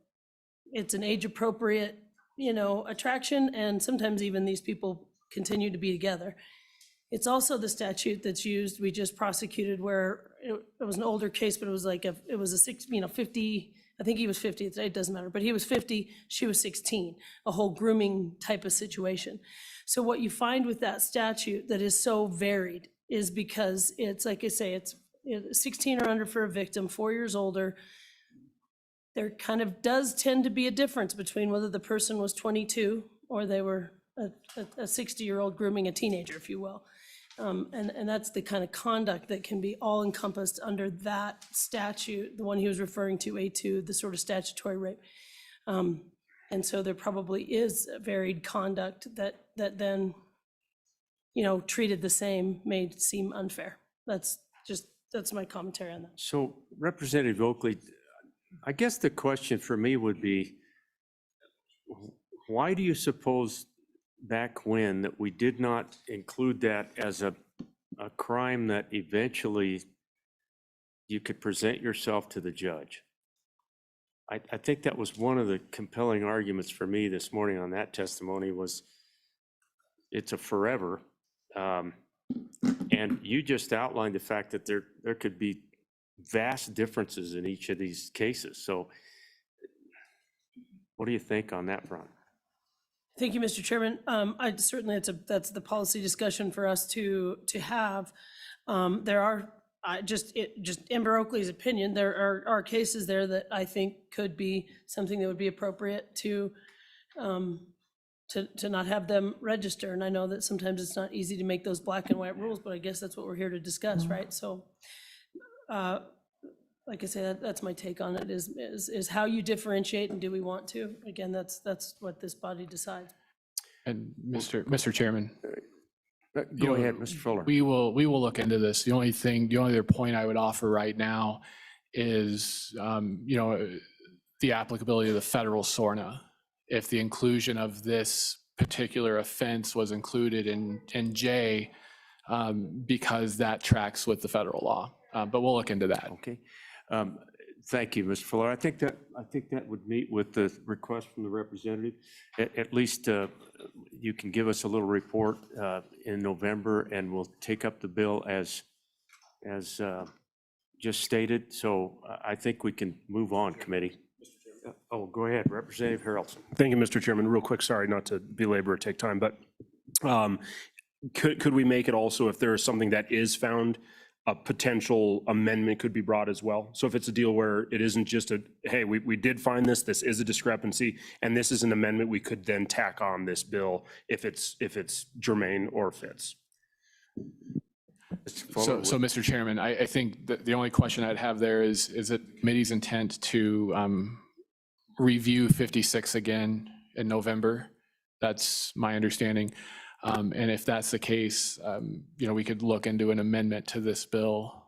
it's an age appropriate, attraction. And sometimes even these people continue to be together. It's also the statute that's used, we just prosecuted where it was an older case, but it was like it was a 50, I think he was 50, it doesn't matter, but he was 50, she was 16, a whole grooming type of situation. So what you find with that statute that is so varied is because it's, like I say, it's 16 or under for a victim, 4 years older. There kind of does tend to be a difference between whether the person was 22 or they were a 60-year-old grooming a teenager, if you will. And that's the kind of conduct that can be all encompassed under that statute, the one he was referring to, A2, the sort of statutory rape. And so there probably is a varied conduct that then, treated the same may seem unfair. That's my commentary on that. So Representative Oakley, I guess the question for me would be, why do you suppose back when that we did not include that as a crime that eventually you could present yourself to the judge? I think that was one of the compelling arguments for me this morning on that testimony was it's a forever. And you just outlined the fact that there could be vast differences in each of these cases. So what do you think on that front? Thank you, Mr. Chairman. I certainly, that's the policy discussion for us to have. There are, just Amber Oakley's opinion, there are cases there that I think could be something that would be appropriate to not have them register. And I know that sometimes it's not easy to make those black and white rules, but I guess that's what we're here to discuss, right? So, like I said, that's my take on it, is how you differentiate and do we want to? Again, that's what this body decides. And Mr. Chairman, Go ahead, Mr. Fuller. we will look into this. The only other point I would offer right now is, the applicability of the federal SORNA. If the inclusion of this particular offense was included in J, because that tracks with the federal law. But we'll look into that. Okay. Thank you, Mr. Fuller. I think that would meet with the request from the representative. At least you can give us a little report in November, and we'll take up the bill as just stated. So I think we can move on, committee. Oh, go ahead, Representative Harrelson. Thank you, Mr. Chairman. Real quick, sorry not to belabor or take time, but could we make it also, if there is something that is found, a potential amendment could be brought as well? So if it's a deal where it isn't just hey, we did find this is a discrepancy, and this is an amendment, we could then tack on this bill if it's germane or fits. So Mr. Chairman, I think that the only question I'd have there is it the committee's intent to review 56 again in November? That's my understanding. And if that's the case, we could look into an amendment to this bill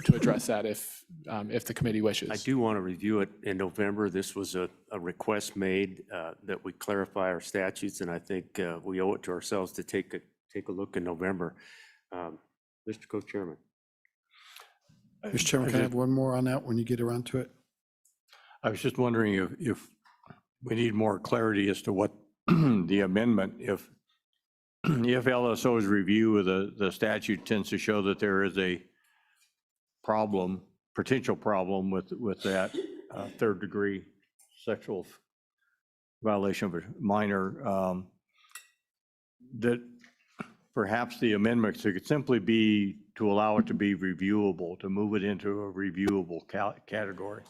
to address that if the committee wishes. I do want to review it in November. This was a request made that we clarify our statutes, and I think we owe it to ourselves to take a look in November. Mr. Co-Chairman. Mr. Chairman, can I have one more on that when you get around to it? I was just wondering if we need more clarity as to what the amendment, if LSO's review of the statute tends to show that there is a potential problem with that third degree sexual violation of a minor, that perhaps the amendments could simply be to allow it to be reviewable, to move it into a reviewable category.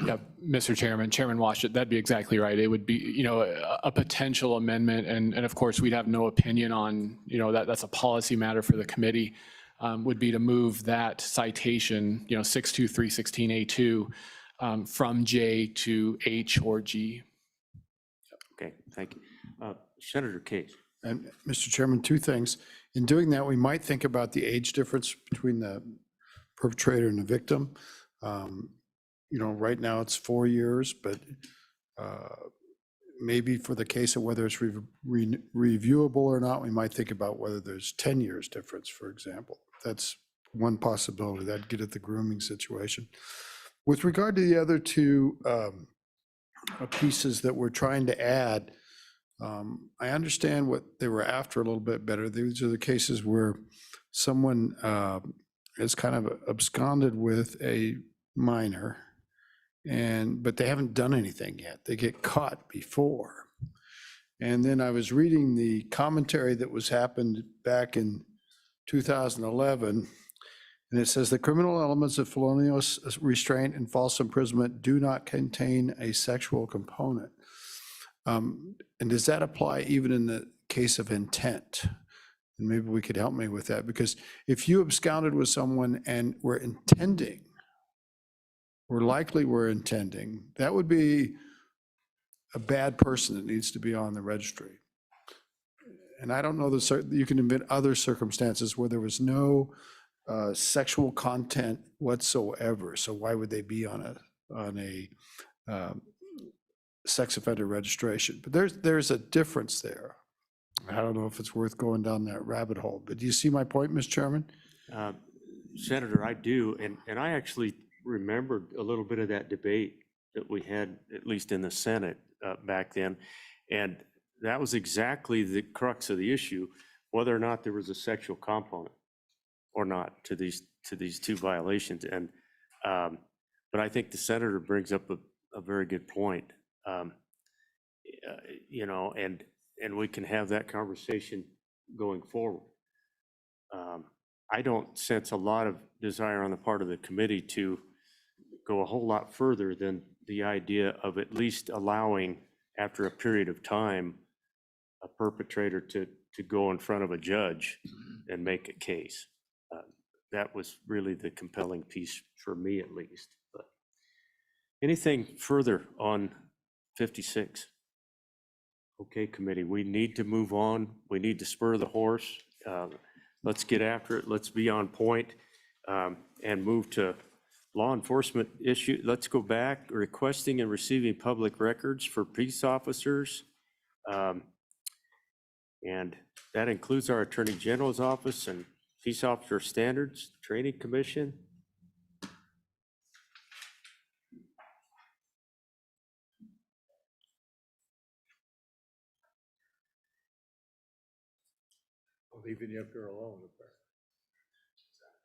Yeah, Mr. Chairman, Chairman Washut, that'd be exactly right. It would be, a potential amendment, and of course, we'd have no opinion on, that's a policy matter for the committee, would be to move that citation, 62316A2 from J to H or G. Okay, thank you. Senator Case. And Mr. Chairman, two things. In doing that, we might think about the age difference between the perpetrator and the victim. Right now it's 4 years, but maybe for the case of whether it's reviewable or not, we might think about whether there's 10 years difference, for example. That's one possibility. That'd get at the grooming situation. With regard to the other two pieces that we're trying to add, I understand what they were after a little bit better. These are the cases where someone is kind of absconded with a minor, but they haven't done anything yet. They get caught before. And then I was reading the commentary that was happened back in 2011, and it says the criminal elements of felonious restraint and false imprisonment do not contain a sexual component. And does that apply even in the case of intent? And maybe we could help me with that, because if you absconded with someone and were intending, or likely were intending, that would be a bad person that needs to be on the registry. And I don't know you can invent other circumstances where there was no sexual content whatsoever. So why would they be on a sex offender registration? But there's a difference there. I don't know if it's worth going down that rabbit hole, but do you see my point, Mr. Chairman? Senator, I do, and I actually remembered a little bit of that debate that we had, at least in the Senate back then, and that was exactly the crux of the issue, whether or not there was a sexual component or not to these two violations. And but I think the senator brings up a very good point. You know, and we can have that conversation going forward. I don't sense a lot of desire on the part of the committee to go a whole lot further than the idea of at least allowing, after a period of time, a perpetrator to go in front of a judge and make a case. That was really the compelling piece for me, at least. But anything further on 56? Okay, committee, we need to move on. We need to spur the horse. Let's get after it. Let's be on point and move to law enforcement issue. Let's go back, requesting and receiving public records for peace officers. And that includes our Attorney General's office and Peace Officer Standards Training Commission. Leaving you up here alone.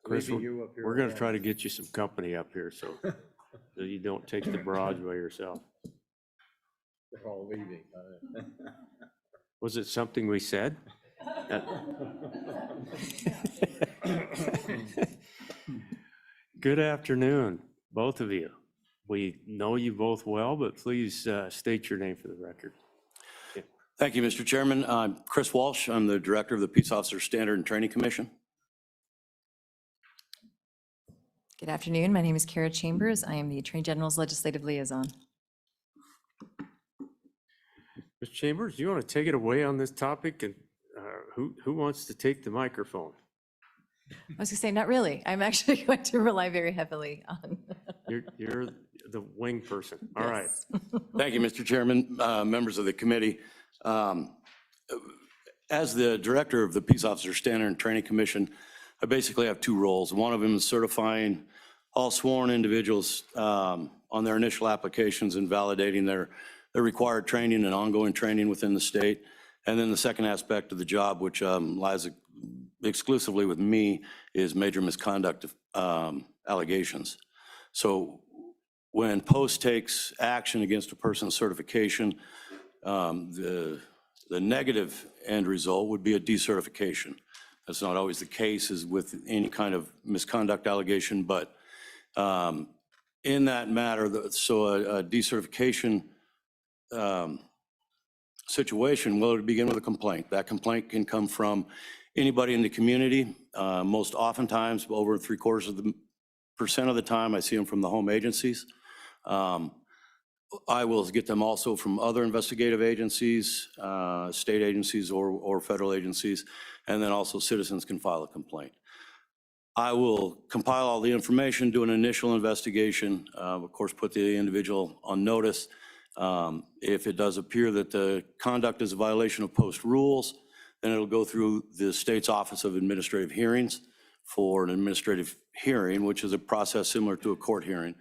Chris, we're going to try to get you some company up here so you don't take the barrage by yourself. They're all leaving. Was it something we said? Good afternoon, both of you. We know you both well, but please state your name for the record. Thank you, Mr. Chairman. I'm Chris Walsh. I'm the Director of the Peace Officer Standard and Training Commission. Good afternoon. My name is Kara Chambers. I am the Attorney General's Legislative Liaison. Ms. Chambers, do you want to take it away on this topic? And who wants to take the microphone? I was going to say, not really. I'm actually going to rely very heavily on. You're the wing person. All right. Thank you, Mr. Chairman, members of the committee. As the Director of the Peace Officer Standard and Training Commission, I basically have two roles. One of them is certifying all sworn individuals on their initial applications and validating their required training and ongoing training within the state. And then the second aspect of the job, which lies exclusively with me, is major misconduct allegations. So when post takes action against a person's certification, the negative end result would be a decertification. That's not always the case as with any kind of misconduct allegation, but in that matter, so a decertification situation, well, it would begin with a complaint. That complaint can come from anybody in the community. Most oftentimes, over 3/4% of the time, I see them from the home agencies. I will get them also from other investigative agencies, state agencies or federal agencies, and then also citizens can file a complaint. I will compile all the information, do an initial investigation, of course, put the individual on notice. If it does appear that the conduct is a violation of post rules, then it'll go through the state's Office of Administrative Hearings for an administrative hearing, which is a process similar to a court hearing.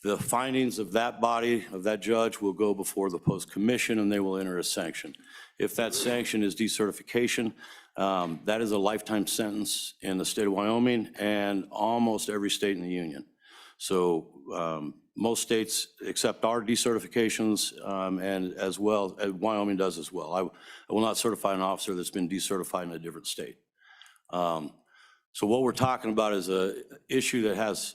The findings of that body, of that judge, will go before the post commission, and they will enter a sanction. If that sanction is decertification, that is a lifetime sentence in the state of Wyoming and almost every state in the union. So most states accept our decertifications, and as well, Wyoming does as well. I will not certify an officer that's been decertified in a different state. So what we're talking about is an issue that has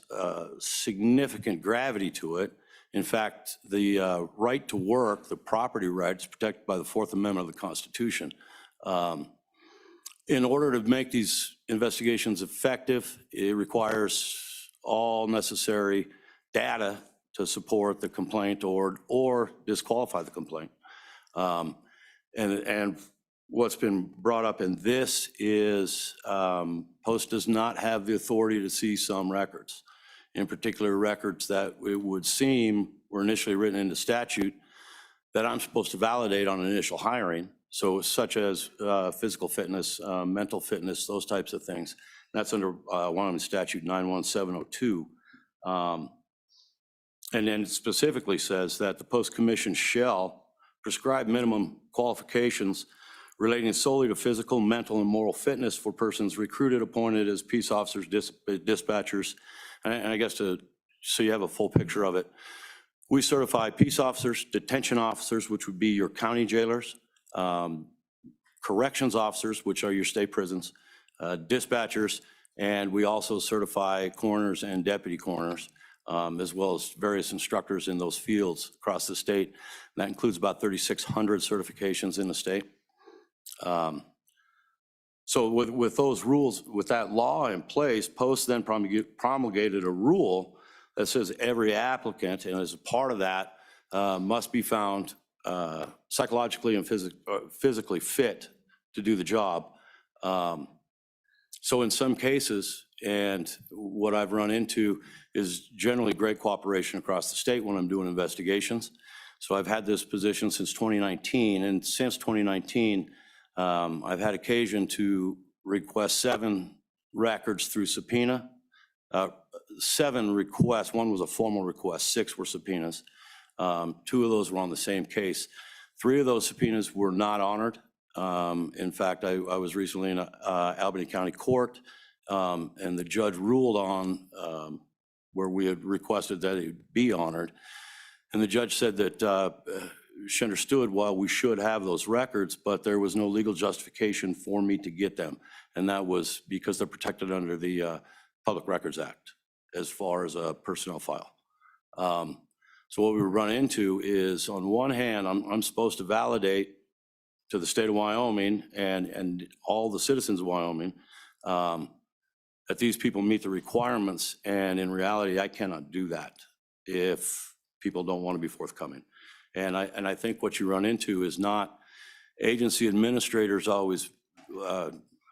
significant gravity to it. In fact, the right to work, the property right, is protected by the Fourth Amendment of the Constitution. In order to make these investigations effective, it requires all necessary data to support the complaint or disqualify the complaint. And what's been brought up in this is Post does not have the authority to seize some records, in particular records that it would seem were initially written into statute that I'm supposed to validate on initial hiring. So such as physical fitness, mental fitness, those types of things. That's under Wyoming Statute 91702. And then it specifically says that the Post Commission shall prescribe minimum qualifications relating solely to physical, mental, and moral fitness for persons recruited, appointed as peace officers, dispatchers. And I guess so you have a full picture of it. We certify peace officers, detention officers, which would be your county jailers, corrections officers, which are your state prisons, dispatchers, and we also certify coroners and deputy coroners, as well as various instructors in those fields across the state. And that includes about 3,600 certifications in the state. So with those rules, with that law in place, Post then promulgated a rule that says every applicant, and as a part of that, must be found psychologically and physically fit to do the job. So in some cases, and what I've run into is generally great cooperation across the state when I'm doing investigations. So I've had this position since 2019, and since 2019, I've had occasion to request 7 records through subpoena. 7 requests, one was a formal request, 6 were subpoenas. 2 of those were on the same case. 3 of those subpoenas were not honored. In fact, I was recently in Albany County Court, and the judge ruled on where we had requested that it be honored. And the judge said that she understood while we should have those records, but there was no legal justification for me to get them. And that was because they're protected under the Public Records Act as far as a personnel file. So what we run into is, on one hand, I'm supposed to validate to the state of Wyoming and all the citizens of Wyoming that these people meet the requirements. And in reality, I cannot do that if people don't want to be forthcoming. And I think what you run into is not agency administrators always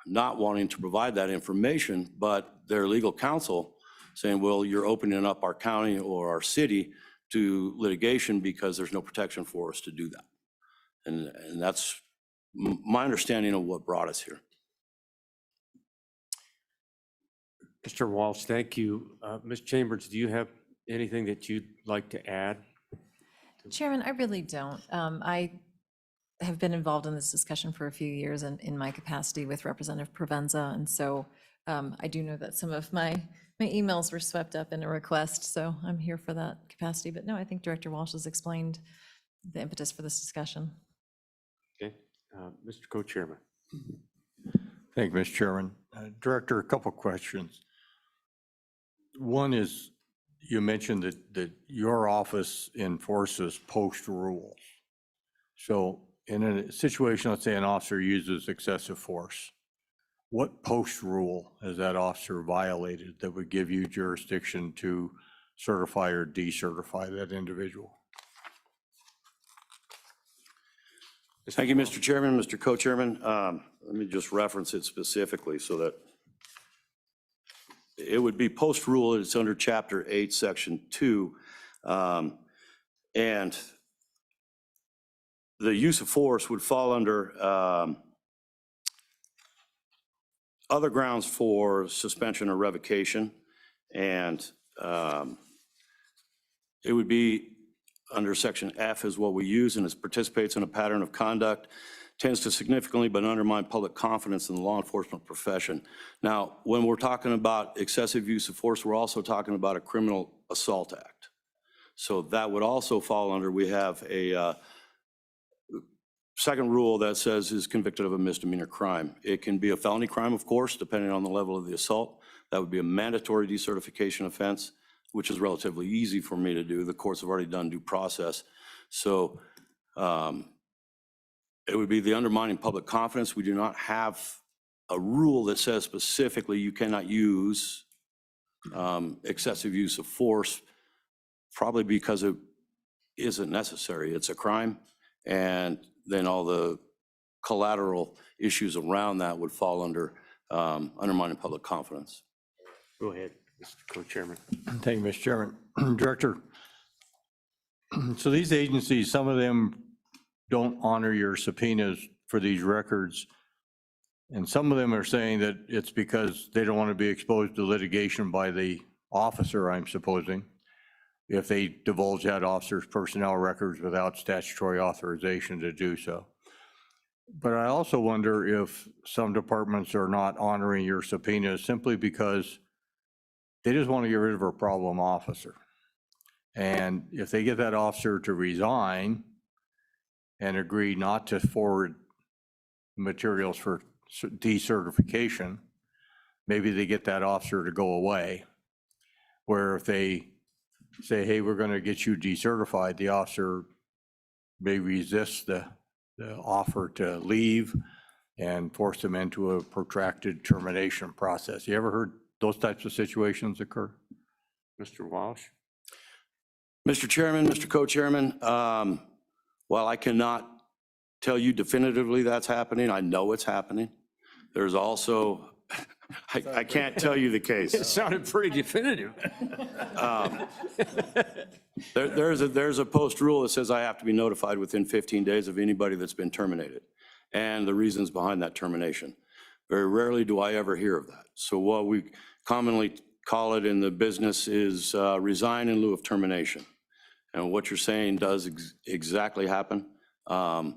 not wanting to provide that information, but their legal counsel saying, well, you're opening up our county or our city to litigation because there's no protection for us to do that. And that's my understanding of what brought us here. Mr. Walsh, thank you. Ms. Chambers, do you have anything that you'd like to add? Chairman, I really don't. I have been involved in this discussion for a few years in my capacity with Representative Provenza. And so I do know that some of my emails were swept up in a request. So I'm here for that capacity. But no, I think Director Walsh has explained the impetus for this discussion. Okay, Mr. Co-Chairman. Thank you, Mr. Chairman. Director, a couple questions. One is, you mentioned that your office enforces post rules. So in a situation, let's say an officer uses excessive force, what post rule has that officer violated that would give you jurisdiction to certify or decertify that individual? Thank you, Mr. Chairman, Mr. Co-Chairman. Let me just reference it specifically so that it would be post rule. It's under Chapter 8, Section 2. And the use of force would fall under other grounds for suspension or revocation. And it would be under section F is what we use, and it participates in a pattern of conduct, tends to significantly but undermine public confidence in the law enforcement profession. Now, when we're talking about excessive use of force, we're also talking about a criminal assault act. So that would also fall under, we have a second rule that says is convicted of a misdemeanor crime. It can be a felony crime, of course, depending on the level of the assault. That would be a mandatory decertification offense, which is relatively easy for me to do. The courts have already done due process. So it would be the undermining public confidence. We do not have a rule that says specifically you cannot use excessive use of force, probably because it isn't necessary. It's a crime, and then all the collateral issues around that would fall under undermining public confidence. Go ahead, Mr. Co-Chairman. Thank you, Mr. Chairman. Director, so these agencies, some of them don't honor your subpoenas for these records, and some of them are saying that it's because they don't want to be exposed to litigation by the officer, I'm supposing, if they divulge that officer's personnel records without statutory authorization to do so. But I also wonder if some departments are not honoring your subpoenas simply because they just want to get rid of a problem officer. And if they get that officer to resign and agree not to forward materials for decertification, maybe they get that officer to go away. Where if they say, hey, we're going to get you decertified, the officer may resist the offer to leave and force them into a protracted termination process. You ever heard those types of situations occur? Mr. Walsh? Mr. Chairman, Mr. Co-Chairman, while I cannot tell you definitively that's happening, I know it's happening. There's also, I can't tell you the case. It sounded pretty definitive. There's a post rule that says I have to be notified within 15 days of anybody that's been terminated and the reasons behind that termination. Very rarely do I ever hear of that. So what we commonly call it in the business is resign in lieu of termination. And what you're saying does exactly happen. I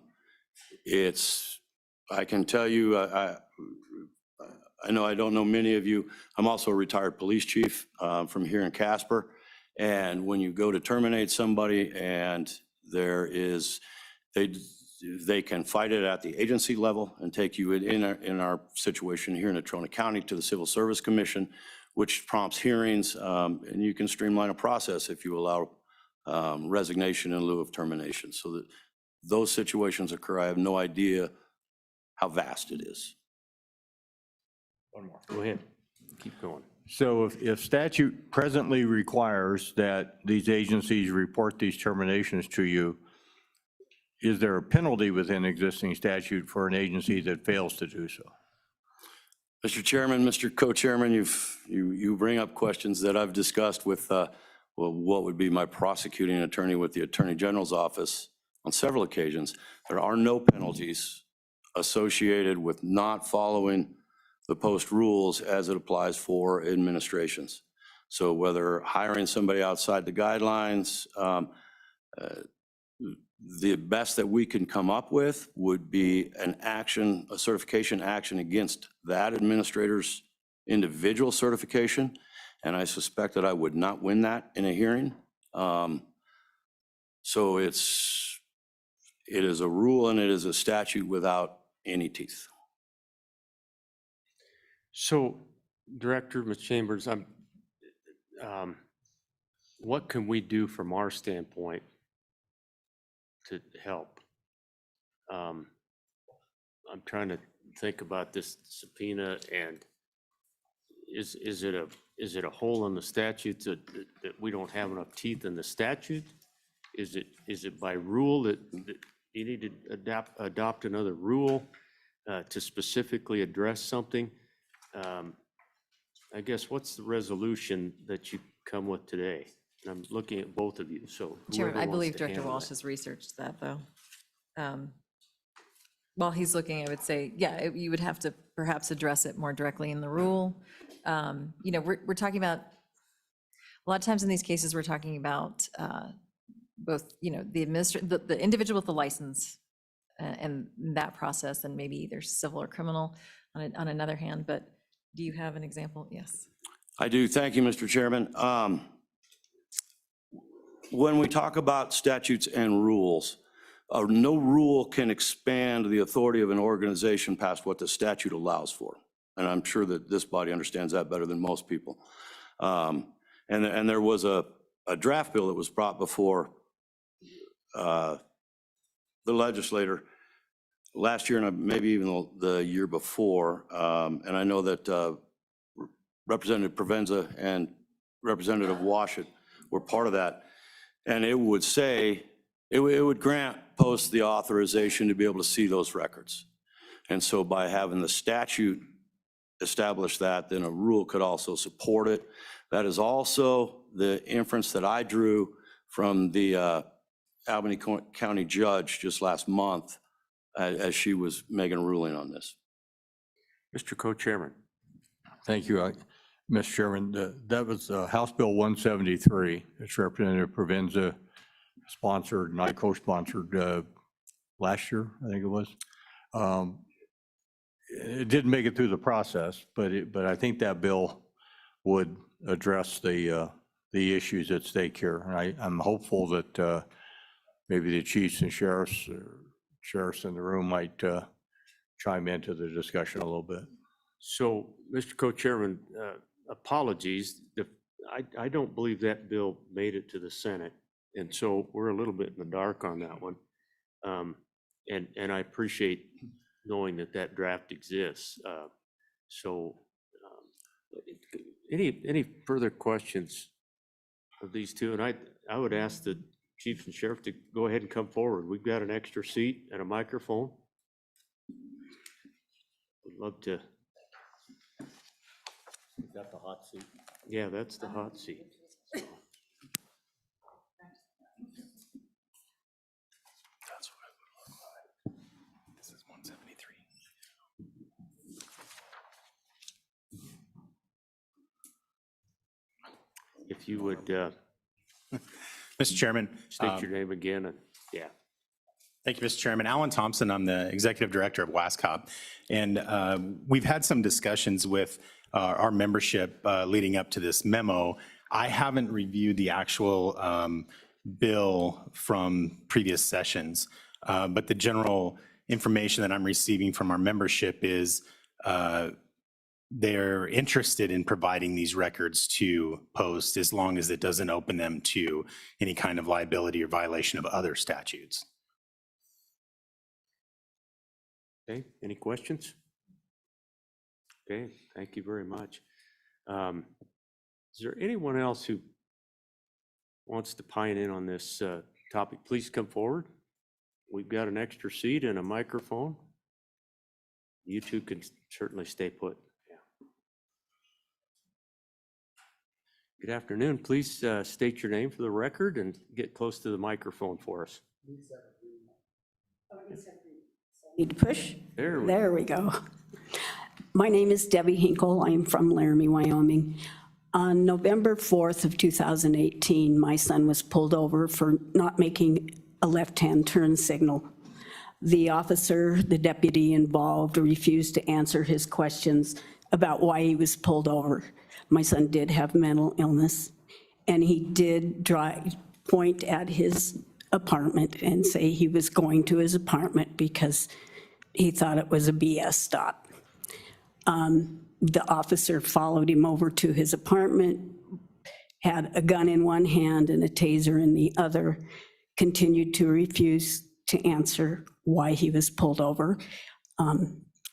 can tell you, I know I don't know many of you. I'm also a retired police chief from here in Casper. And when you go to terminate somebody and they can fight it at the agency level and take you in our situation here in Natrona County to the Civil Service Commission, which prompts hearings, and you can streamline a process if you allow resignation in lieu of termination. So that those situations occur. I have no idea how vast it is. One more. Go ahead. Keep going. So if statute presently requires that these agencies report these terminations to you, is there a penalty within existing statute for an agency that fails to do so? Mr. Chairman, Mr. Co-Chairman, you bring up questions that I've discussed with what would be my prosecuting attorney with the Attorney General's office on several occasions. There are no penalties associated with not following the post rules as it applies for administrations. So whether hiring somebody outside the guidelines, the best that we can come up with would be a certification action against that administrator's individual certification. And I suspect that I would not win that in a hearing. So it is a rule and it is a statute without any teeth. So, Director, Ms. Chambers, what can we do from our standpoint to help? I'm trying to think about this subpoena, and is it a hole in the statute that we don't have enough teeth in the statute? Is it by rule that you need to adopt another rule to specifically address something? I guess what's the resolution that you come with today? And I'm looking at both of you, so. Chairman, I whoever wants believe to Director handle Walsh that. has researched that, though. While he's looking, I would say, yeah, you would have to perhaps address it more directly in the rule. You know, we're talking about A lot of times in these cases, we're talking about both, the individual with the license and that process, and maybe either civil or criminal on another hand. But do you have an example? Yes. I do. Thank you, Mr. Chairman. When we talk about statutes and rules, no rule can expand the authority of an organization past what the statute allows for. And I'm sure that this body understands that better than most people. And there was a draft bill that was brought before the legislator last year and maybe even the year before. And I know that Representative Provenza and Representative Washit were part of that. And it would say, it would grant post the authorization to be able to see those records. And so by having the statute establish that, then a rule could also support it. That is also the inference that I drew from the Albany County judge just last month as she was making a ruling on this. Mr. Co-Chairman. Thank you, Mr. Chairman. That was House Bill 173. It's Representative Provenza sponsored and I co-sponsored last year, I think it was. It didn't make it through the process, but I think that bill would address the issues at stake here. And I'm hopeful that maybe the chiefs and sheriffs in the room might chime into the discussion a little bit. So, Mr. Co-Chairman, apologies. I don't believe that bill made it to the Senate. And so we're a little bit in the dark on that one. And I appreciate knowing that draft exists. Any further questions of these two? And I would ask the chief and sheriff to go ahead and come forward. We've got an extra seat and a microphone. Would love to. Is that the hot seat? Yeah, that's the hot seat. This is 173. If you would Mr. Chairman. state your name again. And yeah. Thank you, Mr. Chairman. Alan Thompson, I'm the Executive Director of WASCOP. And we've had some discussions with our membership leading up to this memo. I haven't reviewed the actual bill from previous sessions, but the general information that I'm receiving from our membership is they're interested in providing these records to Post as long as it doesn't open them to any kind of liability or violation of other statutes. Okay, any questions? Okay, thank you very much. Is there anyone else who wants to pine in on this topic? Please come forward. We've got an extra seat and a microphone. You two can certainly stay put. Yeah. Good afternoon. Please state your name for the record and get close to the microphone for us. Need to push? There we go. My name is Debbie Hinkle. I'm from Laramie, Wyoming. On November 4th of 2018, my son was pulled over for not making a left-hand turn signal. The officer, the deputy involved, refused to answer his questions about why he was pulled over. My son did have mental illness, and he did point at his apartment and say he was going to his apartment because he thought it was a BS stop. The officer followed him over to his apartment, had a gun in one hand and a taser in the other, continued to refuse to answer why he was pulled over.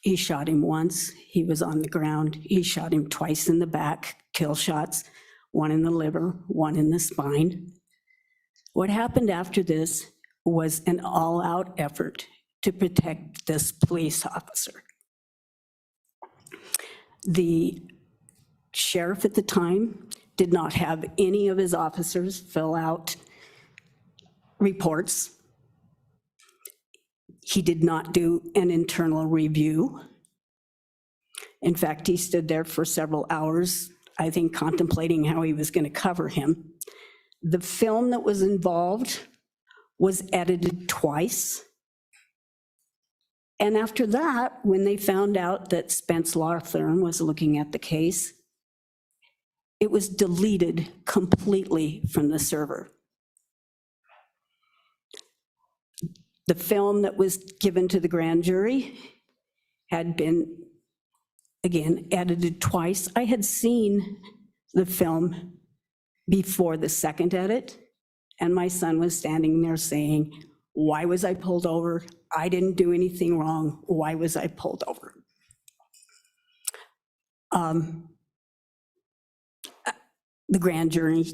He shot him once, he was on the ground. He shot him twice in the back, kill shots, one in the liver, one in the spine. What happened after this was an all-out effort to protect this police officer. The sheriff at the time did not have any of his officers fill out reports. He did not do an internal review. In fact, he stood there for several hours I think, contemplating how he was going to cover him. The film that was involved was edited twice. And after that, when they found out that Spence Law Firm was looking at the case, it was deleted completely from the server. The film that was given to the grand jury had been, again, edited twice. I had seen the film before the second edit, and my son was standing there saying, "Why was I pulled over? I didn't do anything wrong. Why was I pulled over?" The grand jury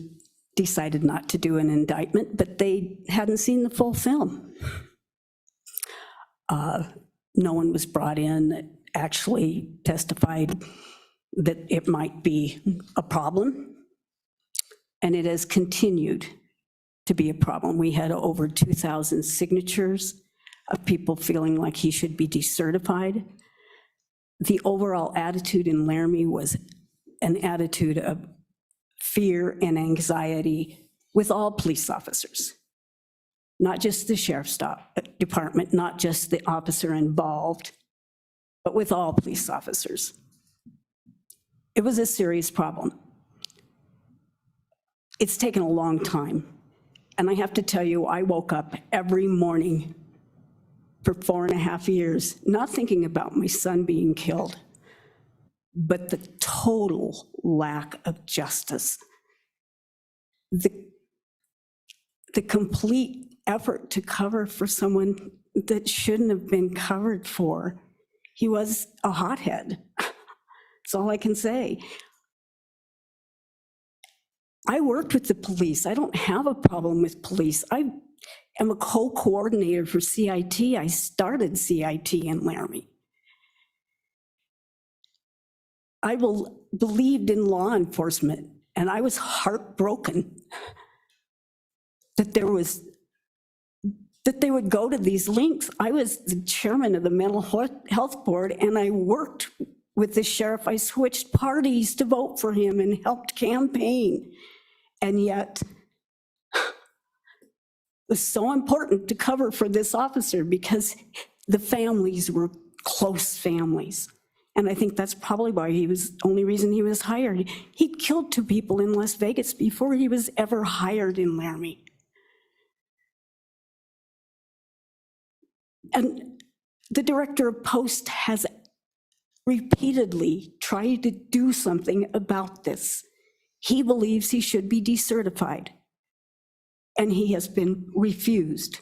decided not to do an indictment, but they hadn't seen the full film. No one was brought in that actually testified that it might be a problem, and it has continued to be a problem. We had over 2,000 signatures of people feeling like he should be decertified. The overall attitude in Laramie was an attitude of fear and anxiety with all police officers, not just the sheriff's department, not just the officer involved, but with all police officers. It was a serious problem. It's taken a long time. And I have to tell you, I woke up every morning for 4.5 years, not thinking about my son being killed, but the total lack of justice. The complete effort to cover for someone that shouldn't have been covered for. He was a hothead. That's all I can say. I worked with the police. I don't have a problem with police. I am a co-coordinator for CIT. I started CIT in Laramie. I believed in law enforcement, and I was heartbroken that they would go to these links. I was the chairman of the mental health board, and I worked with the sheriff. I switched parties to vote for him and helped campaign. And yet, it was so important to cover for this officer because the families were close families. And I think that's probably why the only reason he was hired. He'd killed 2 people in Las Vegas before he was ever hired in Laramie. And the director of post has repeatedly tried to do something about this. He believes he should be decertified, and he has been refused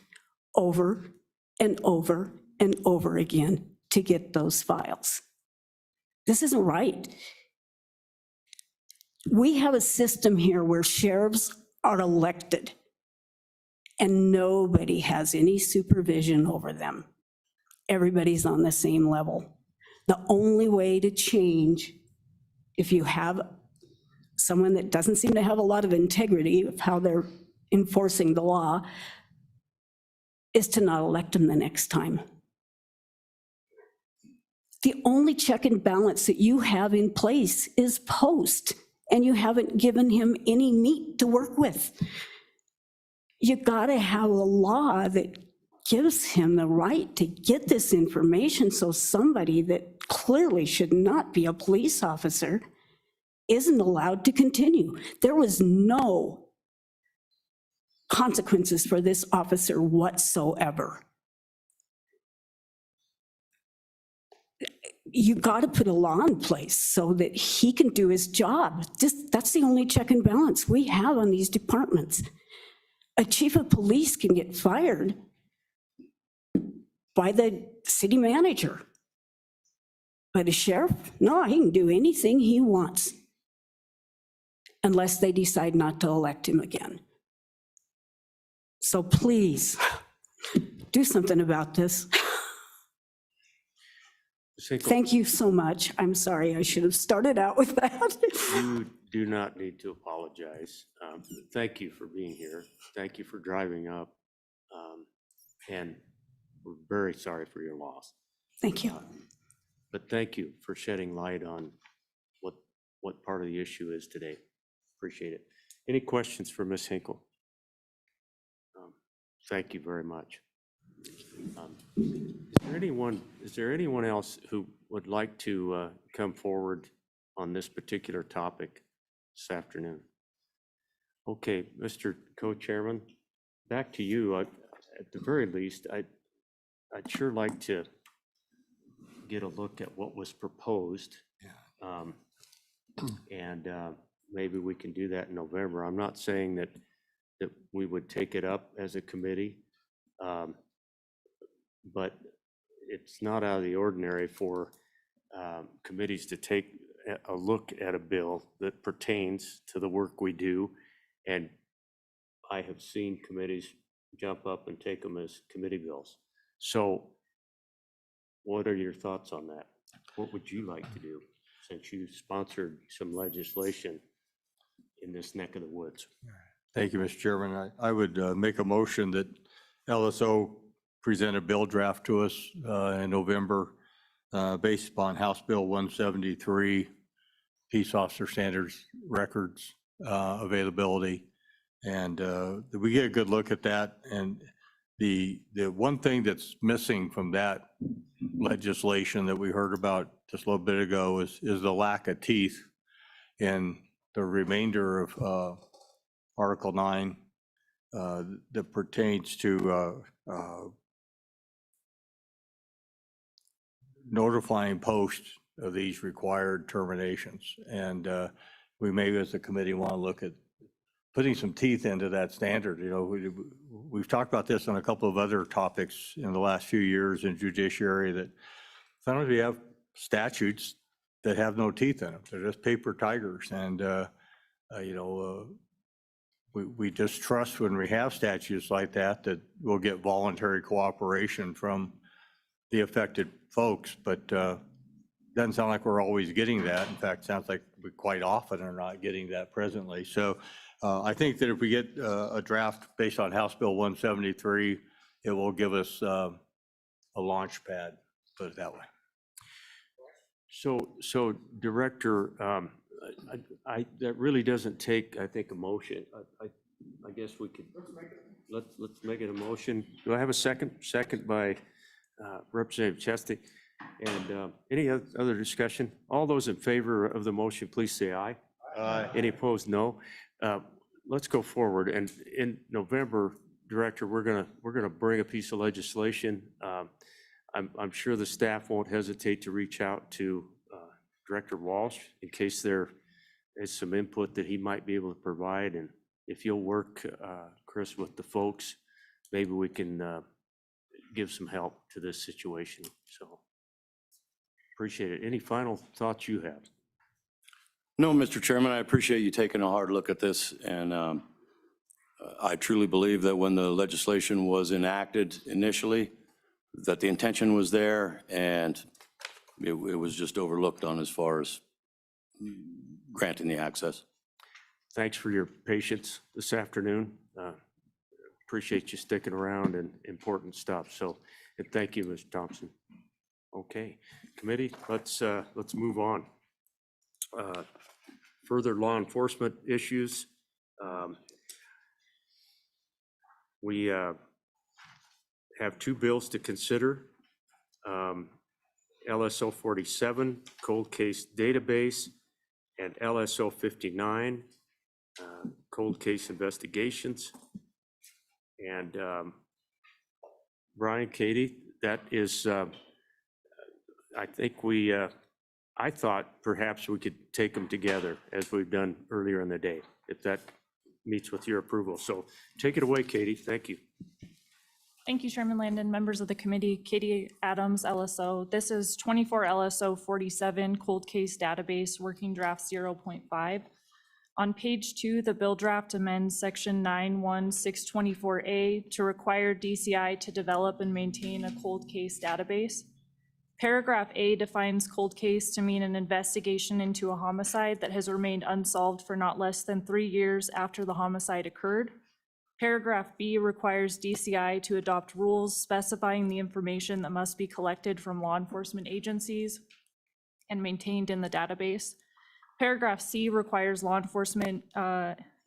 over and over and over again to get those files. This isn't right. We have a system here where sheriffs are elected, and nobody has any supervision over them. Everybody's on the same level. The only way to change, if you have someone that doesn't seem to have a lot of integrity of how they're enforcing the law, is to not elect them the next time. The only check and balance that you have in place is post, and you haven't given him any meat to work with. You gotta have a law that gives him the right to get this information so somebody that clearly should not be a police officer isn't allowed to continue. There was no consequences for this officer whatsoever. You got to put a law in place so that he can do his job. That's the only check and balance we have on these departments. A chief of police can get fired by the city manager. But a sheriff, no, he can do anything he wants unless they decide not to elect him again. So please, do something about this. Thank you so much. I'm sorry, I should have started out with that. You do not need to apologize. Thank you for being here. Thank you for driving up. And we're very sorry for your loss. Thank you. But thank you for shedding light on what part of the issue is today. Appreciate it. Any questions for Ms. Hinkle? Thank you very much. Is there anyone else who would like to come forward on this particular topic this afternoon? Okay, Mr. Co-Chairman, back to you. At the very least, I'd sure like to get a look at what was proposed. And maybe we can do that in November. I'm not saying that we would take it up as a committee, but it's not out of the ordinary for committees to take a look at a bill that pertains to the work we do. And I have seen committees jump up and take them as committee bills. So what are your thoughts on that? What would you like to do, since you sponsored some legislation in this neck of the woods? Thank you, Mr. Chairman. I would make a motion that LSO present a bill draft to us in November based upon House Bill 173, Peace Officer Standards Records availability. And we get a good look at that. And the one thing that's missing from that legislation that we heard about just a little bit ago is the lack of teeth in the remainder of Article 9 that pertains to notifying posts of these required terminations. And we may, as a committee, want to look at putting some teeth into that standard. You know, we've talked about this on a couple of other topics in the last few years in judiciary, that sometimes we have statutes that have no teeth in them. They're just paper tigers. And, you know, we just trust when we have statutes like that we'll get voluntary cooperation from the affected folks, but doesn't sound like we're always getting that. In fact, sounds like we quite often are not getting that presently. So I think that if we get a draft based on House Bill 173, it will give us a launch pad, put it that way. So Director, that really doesn't take, I think, a motion. I guess we could, let's make it a motion. Do I have a second? Second by Representative Chesty. And any other discussion? All those in favor of the motion, please say aye. Aye. Any opposed, no. Let's go forward. And in November, Director, we're gonna bring a piece of legislation. I'm sure the staff won't hesitate to reach out to Director Walsh in case there is some input that he might be able to provide. And if you'll work, Chris, with the folks, maybe we can give some help to this situation. So appreciate it. Any final thoughts you have? No, Mr. Chairman, I appreciate you taking a hard look at this. And I truly believe that when the legislation was enacted initially, that the intention was there, and it was just overlooked on as far as granting the access. Thanks for your patience this afternoon. Appreciate you sticking around and important stuff. So, and thank you, Mr. Thompson. Okay, committee, let's move on. Further law enforcement issues. We have two bills to consider. LSO 47, cold case database, and LSO 59, cold case investigations. And Brian, Katie, that is, I think I thought perhaps we could take them together as we've done earlier in the day, if that meets with your approval. So take it away, Katie. Thank you. Thank you, Chairman Landon, members of the committee. Katie Adams, LSO. This is 24 LSO 47 cold case database working draft 0.5. On page 2, the bill draft amends section 91624A to require DCI to develop and maintain a cold case database. Paragraph A defines cold case to mean an investigation into a homicide that has remained unsolved for not less than 3 years after the homicide occurred. Paragraph B requires DCI to adopt rules specifying the information that must be collected from law enforcement agencies and maintained in the database. Paragraph C requires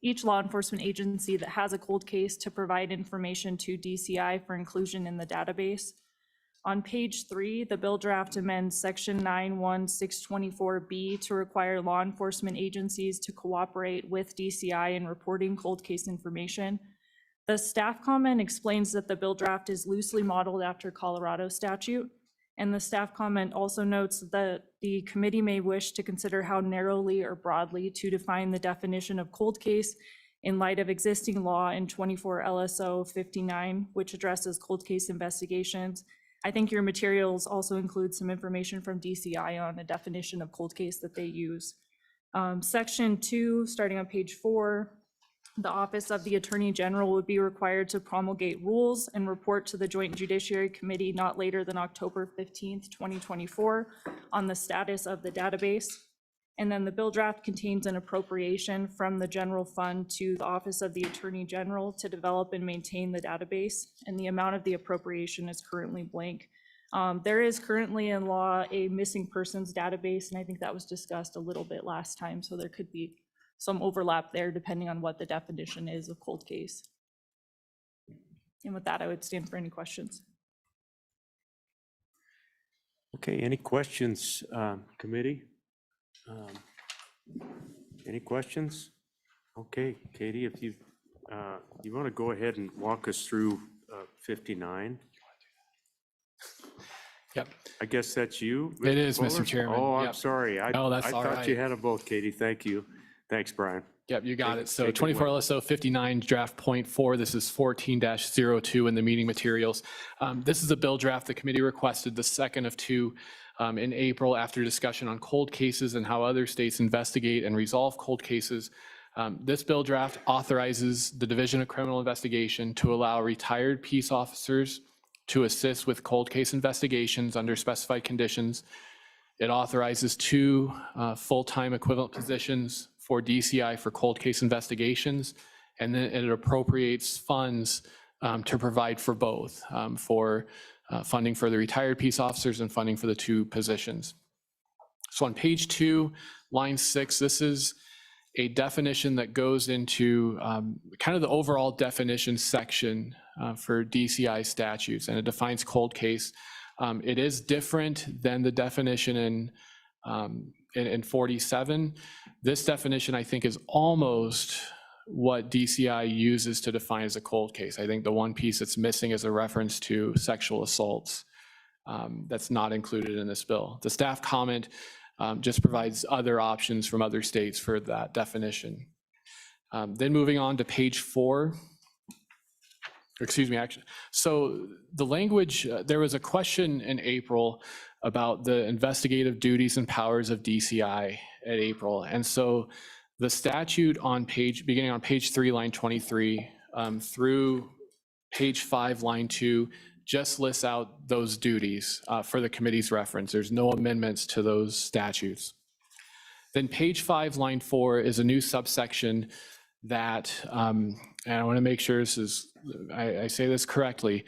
each law enforcement agency that has a cold case to provide information to DCI for inclusion in the database. On page 3, the bill draft amends section 91624B to require law enforcement agencies to cooperate with DCI in reporting cold case information. The staff comment explains that the bill draft is loosely modeled after Colorado statute. And the staff comment also notes that the committee may wish to consider how narrowly or broadly to define the definition of cold case in light of existing law in 24 LSO 59, which addresses cold case investigations. I think your materials also include some information from DCI on a definition of cold case that they use. Section 2, starting on page 4, the Office of the Attorney General would be required to promulgate rules and report to the Joint Judiciary Committee not later than October 15th, 2024 on the status of the database. And then the bill draft contains an appropriation from the general fund to the Office of the Attorney General to develop and maintain the database. And the amount of the appropriation is currently blank. There is currently in law a missing persons database, and I think that was discussed a little bit last time. So there could be some overlap there depending on what the definition is of cold case. And with that, I would stand for any questions. Okay, any questions, committee? Any questions? Okay, Katie, if you want to go ahead and walk us through 59. Yep. I guess that's you. It is, Mr. Fuller? Chairman. Oh, I'm Yep. sorry. I that's all thought you right. had them both, Katie. Thank you. Thanks, Brian. Yep, you got it. So take it 24 away. LSO 59 draft point 4, this is 14-02 in the meeting materials. This is a bill draft the committee requested, the second of two in April after discussion on cold cases and how other states investigate and resolve cold cases. This bill draft authorizes the Division of Criminal Investigation to allow retired peace officers to assist with cold case investigations under specified conditions. It authorizes 2 full-time equivalent positions for DCI for cold case investigations, and then it appropriates funds to provide for both, for funding for the retired peace officers and funding for the 2 positions. So on page 2, line 6, this is a definition that goes into kind of the overall definition section for DCI statutes, and it defines cold case. It is different than the definition in 47. This definition, I think, is almost what DCI uses to define as a cold case. I think the one piece that's missing is a reference to sexual assaults. That's not included in this bill. The staff comment just provides other options from other states for that definition. Then moving on to page 4. Excuse me, actually. So the language, there was a question in April about the investigative duties and powers of DCI at April. And so the statute on beginning on page 3, line 23, through page 5, line 2, just lists out those duties for the committee's reference. There's no amendments to those statutes. Then page 5, line 4 is a new subsection that, and I want to make sure this is, I say this correctly,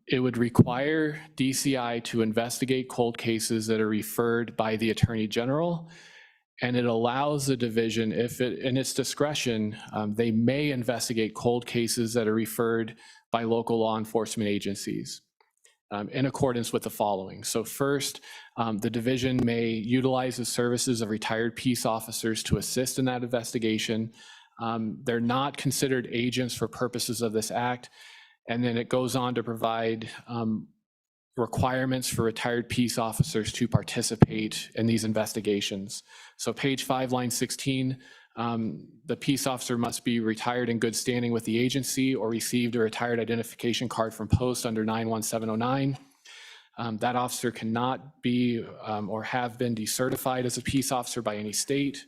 it would require DCI to investigate cold cases that are referred by the Attorney General, and it allows the division, if it, in its discretion, they may investigate cold cases that are referred by local law enforcement agencies in accordance with the following. So first, the division may utilize the services of retired peace officers to assist in that investigation. They're not considered agents for purposes of this act. And then it goes on to provide requirements for retired peace officers to participate in these investigations. So page 5, line 16, the peace officer must be retired in good standing with the agency or received a retired identification card from post under 91709. That officer cannot be or have been decertified as a peace officer by any state.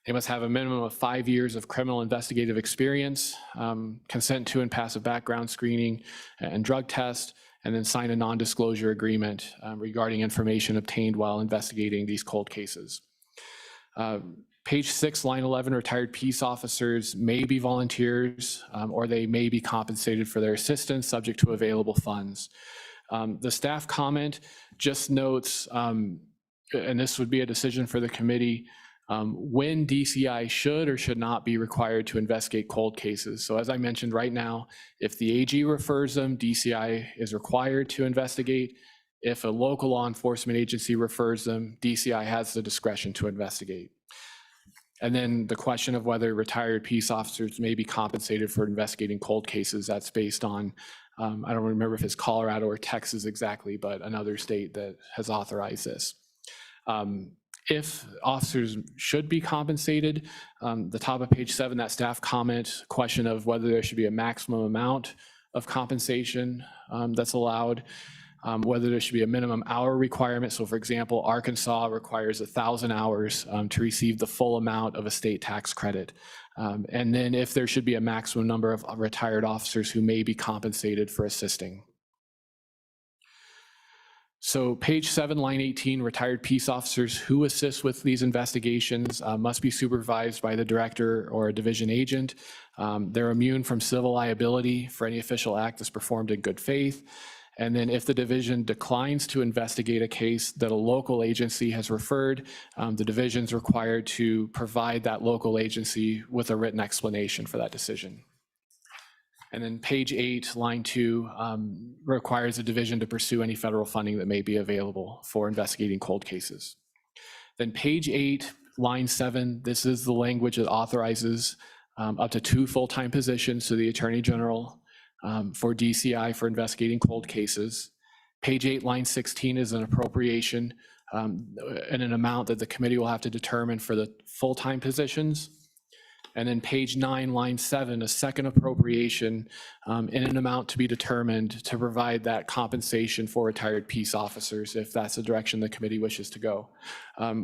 They must have a minimum of 5 years of criminal investigative experience, consent to and pass a background screening and drug test, and then sign a non-disclosure agreement regarding information obtained while investigating these cold cases. Page 6, line 11, retired peace officers may be volunteers or they may be compensated for their assistance subject to available funds. The staff comment just notes and this would be a decision for the committee, when DCI should or should not be required to investigate cold cases. So as I mentioned, right now, if the AG refers them, DCI is required to investigate. If a local law enforcement agency refers them, DCI has the discretion to investigate. And then the question of whether retired peace officers may be compensated for investigating cold cases, that's based on, I don't remember if it's Colorado or Texas exactly, but another state that has authorized this. If officers should be compensated, the top of page 7, that staff comment question of whether there should be a maximum amount of compensation that's allowed, whether there should be a minimum hour requirement. So for example, Arkansas requires 1,000 hours to receive the full amount of a state tax credit. And then if there should be a maximum number of retired officers who may be compensated for assisting. So page 7, line 18, retired peace officers who assist with these investigations must be supervised by the director or a division agent. They're immune from civil liability for any official act that's performed in good faith. And then if the division declines to investigate a case that a local agency has referred, the division's required to provide that local agency with a written explanation for that decision. And then page 8, line 2, requires the division to pursue any federal funding that may be available for investigating cold cases. Then page 8, line 7, this is the language that authorizes up to 2 full-time positions to the Attorney General for DCI for investigating cold cases. Page 8, line 16 is an appropriation and an amount that the committee will have to determine for the full-time positions. And then page 9, line 7, a second appropriation in an amount to be determined to provide that compensation for retired peace officers, if that's the direction the committee wishes to go.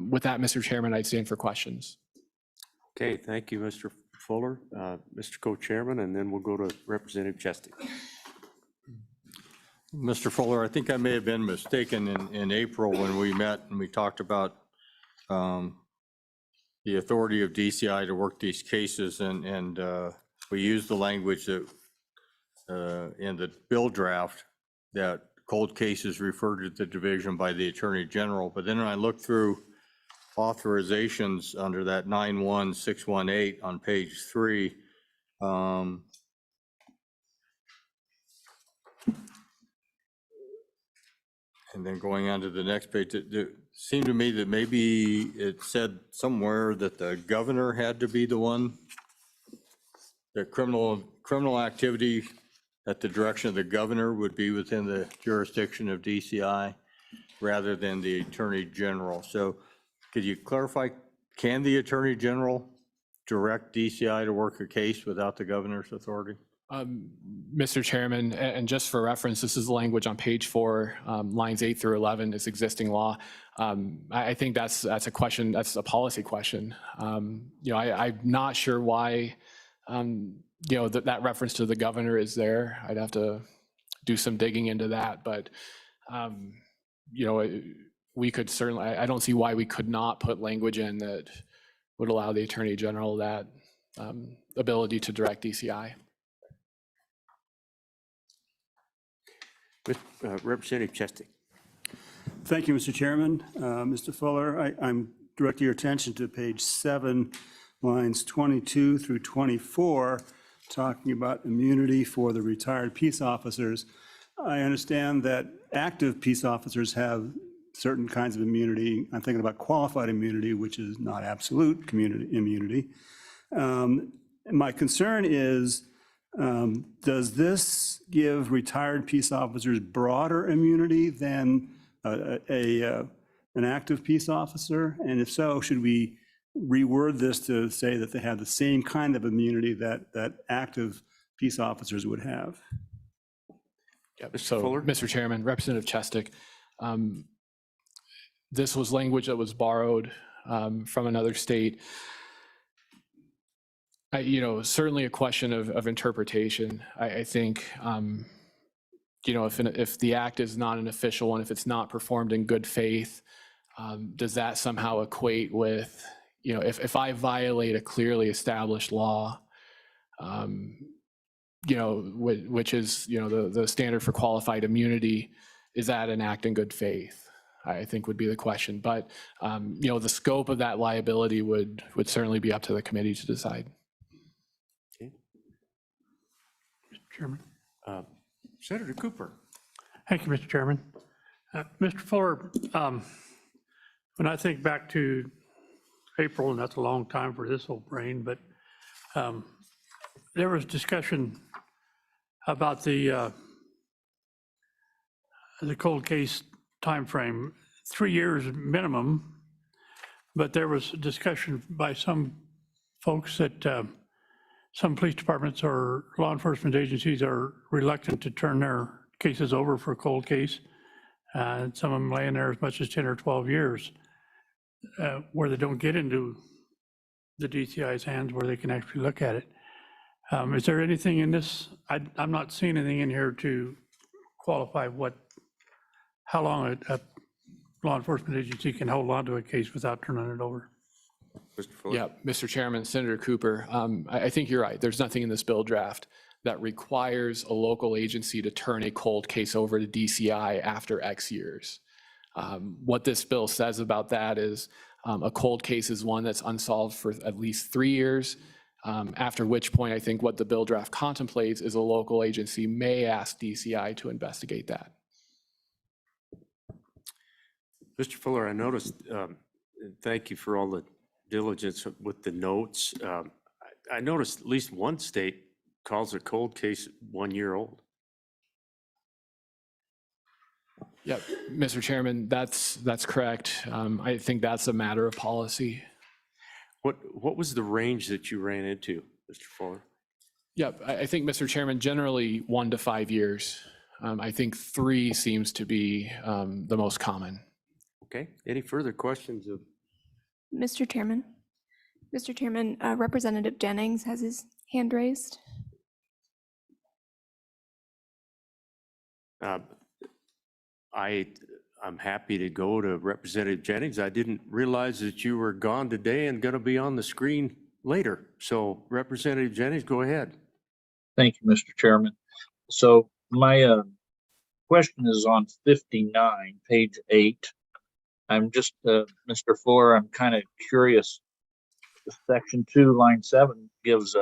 With that, Mr. Chairman, I'd stand for questions. Okay, thank you, Mr. Fuller, Mr. Co-Chairman, and then we'll go to Representative Chesty. Mr. Fuller, I think I may have been mistaken in April when we met and we talked about the authority of DCI to work these cases, and we used the language that in the bill draft that cold cases referred to the division by the Attorney General. But then when I looked through authorizations under that 91618 on page 3, and then going on to the next page, it seemed to me that maybe it said somewhere that the governor had to be the one, that criminal activity at the direction of the governor would be within the jurisdiction of DCI rather than the Attorney General. So could you clarify, can the Attorney General direct DCI to work a case without the governor's authority? Mr. Chairman, and just for reference, this is the language on page 4, lines 8 through 11 is existing law. I think that's a question, that's a policy question. I'm not sure why, that reference to the governor is there. I'd have to do some digging into that, but, we could certainly, I don't see why we could not put language in that would allow the Attorney General that ability to direct DCI. Representative Chesty. Thank you, Mr. Chairman. Mr. Fuller, I'm directing your attention to page 7, lines 22 through 24, talking about immunity for the retired peace officers. I understand that active peace officers have certain kinds of immunity. I'm thinking about qualified immunity, which is not absolute immunity. My concern is, does this give retired peace officers broader immunity than an active peace officer? And if so, should we reword this to say that they have the same kind of immunity that active peace officers would have? Yeah, so, Mr. Chairman, Representative Chestick, this was language that was borrowed from another state. Certainly a question of interpretation. I think, if the act is not an official one, if it's not performed in good faith, does that somehow equate with, if I violate a clearly established law, which is, the standard for qualified immunity, is that an act in good faith? I think would be the question. But, the scope of that liability would certainly be up to the committee to decide. Chairman. Senator Cooper. Thank you, Mr. Chairman. Mr. Fuller, when I think back to April, and that's a long time for this old brain, but there was discussion about the cold case timeframe, 3 years minimum, but there was discussion by some folks that some police departments or law enforcement agencies are reluctant to turn their cases over for a cold case. And some of them laying there as much as 10 or 12 years, where they don't get into the DCI's hands where they can actually look at it. Is there anything in this? I'm not seeing anything in here to qualify how long a law enforcement agency can hold on to a case without turning it over. Mr. Fuller. Yeah, Mr. Chairman, Senator Cooper, I think you're right. There's nothing in this bill draft that requires a local agency to turn a cold case over to DCI after X years. What this bill says about that is a cold case is one that's unsolved for at least 3 years, after which point I think what the bill draft contemplates is a local agency may ask DCI to investigate that. Mr. Fuller, I noticed, thank you for all the diligence with the notes. I noticed at least one state calls a cold case 1 year old. Yeah, Mr. Chairman, that's correct. I think that's a matter of policy. What was the range that you ran into, Mr. Fuller? Yeah, I think, Mr. Chairman, generally 1 to 5 years. I think 3 seems to be the most common. Okay, any further questions of? Mr. Chairman, Representative Jennings has his hand raised. I'm happy to go to Representative Jennings. I didn't realize that you were gone today and going to be on the screen later. So Representative Jennings, go ahead. Thank you, Mr. Chairman. So my question is on 59, page 8. I'm just, Mr. Fuller, I'm kind of curious. Section 2, line 7 gives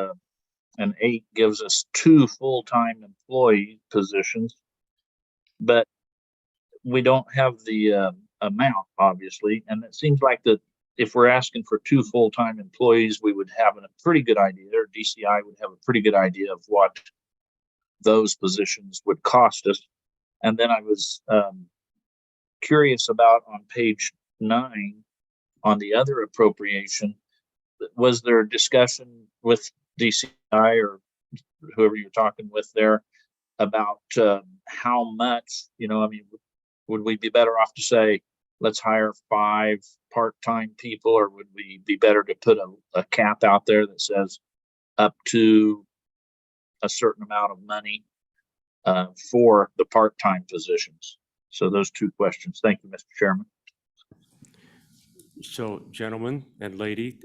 and 8 gives us 2 full-time employee positions, but we don't have the amount, obviously. And it seems like that if we're asking for 2 full-time employees, we would have a pretty good idea, or DCI would have a pretty good idea of what those positions would cost us. And then I was curious about on page 9, on the other appropriation, was there a discussion with DCI or whoever you're talking with there about how much, would we be better off to say, let's hire 5 part-time people, or would we be better to put a cap out there that says up to a certain amount of money for the part-time positions? So those 2 questions. Thank you, Mr. Chairman. So gentlemen and lady,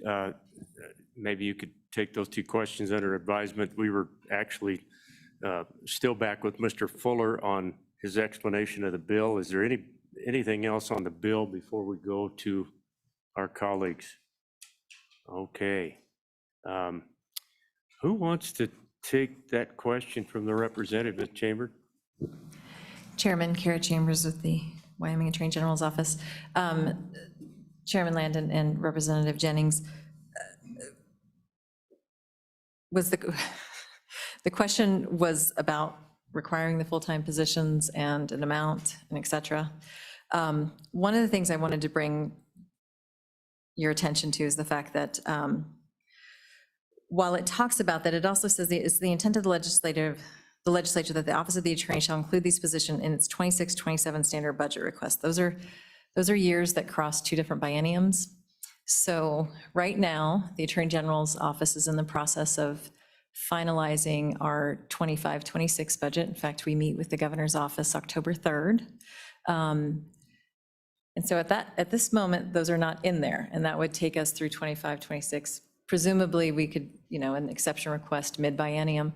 maybe you could take those 2 questions under advisement. We were actually still back with Mr. Fuller on his explanation of the bill. Is there anything else on the bill before we go to our colleagues? Okay. Who wants to take that question from the representative, Ms. Chambers? Chairman Kara Chambers with the Wyoming Attorney General's office. Chairman Landon and Representative Jennings, was the question was about requiring the full-time positions and an amount and et cetera. One of the things I wanted to bring your attention to is the fact that while it talks about that, it also says it's the intent of the legislature that the Office of the Attorney shall include these positions in its 26-27 standard budget request. Those are years that cross 2 different bienniums. So right now, the Attorney General's office is in the process of finalizing our 25-26 budget. In fact, we meet with the governor's office October 3rd. And so at this moment, those are not in there, and that would take us through 25-26. Presumably, we could, an exception request mid-biennium.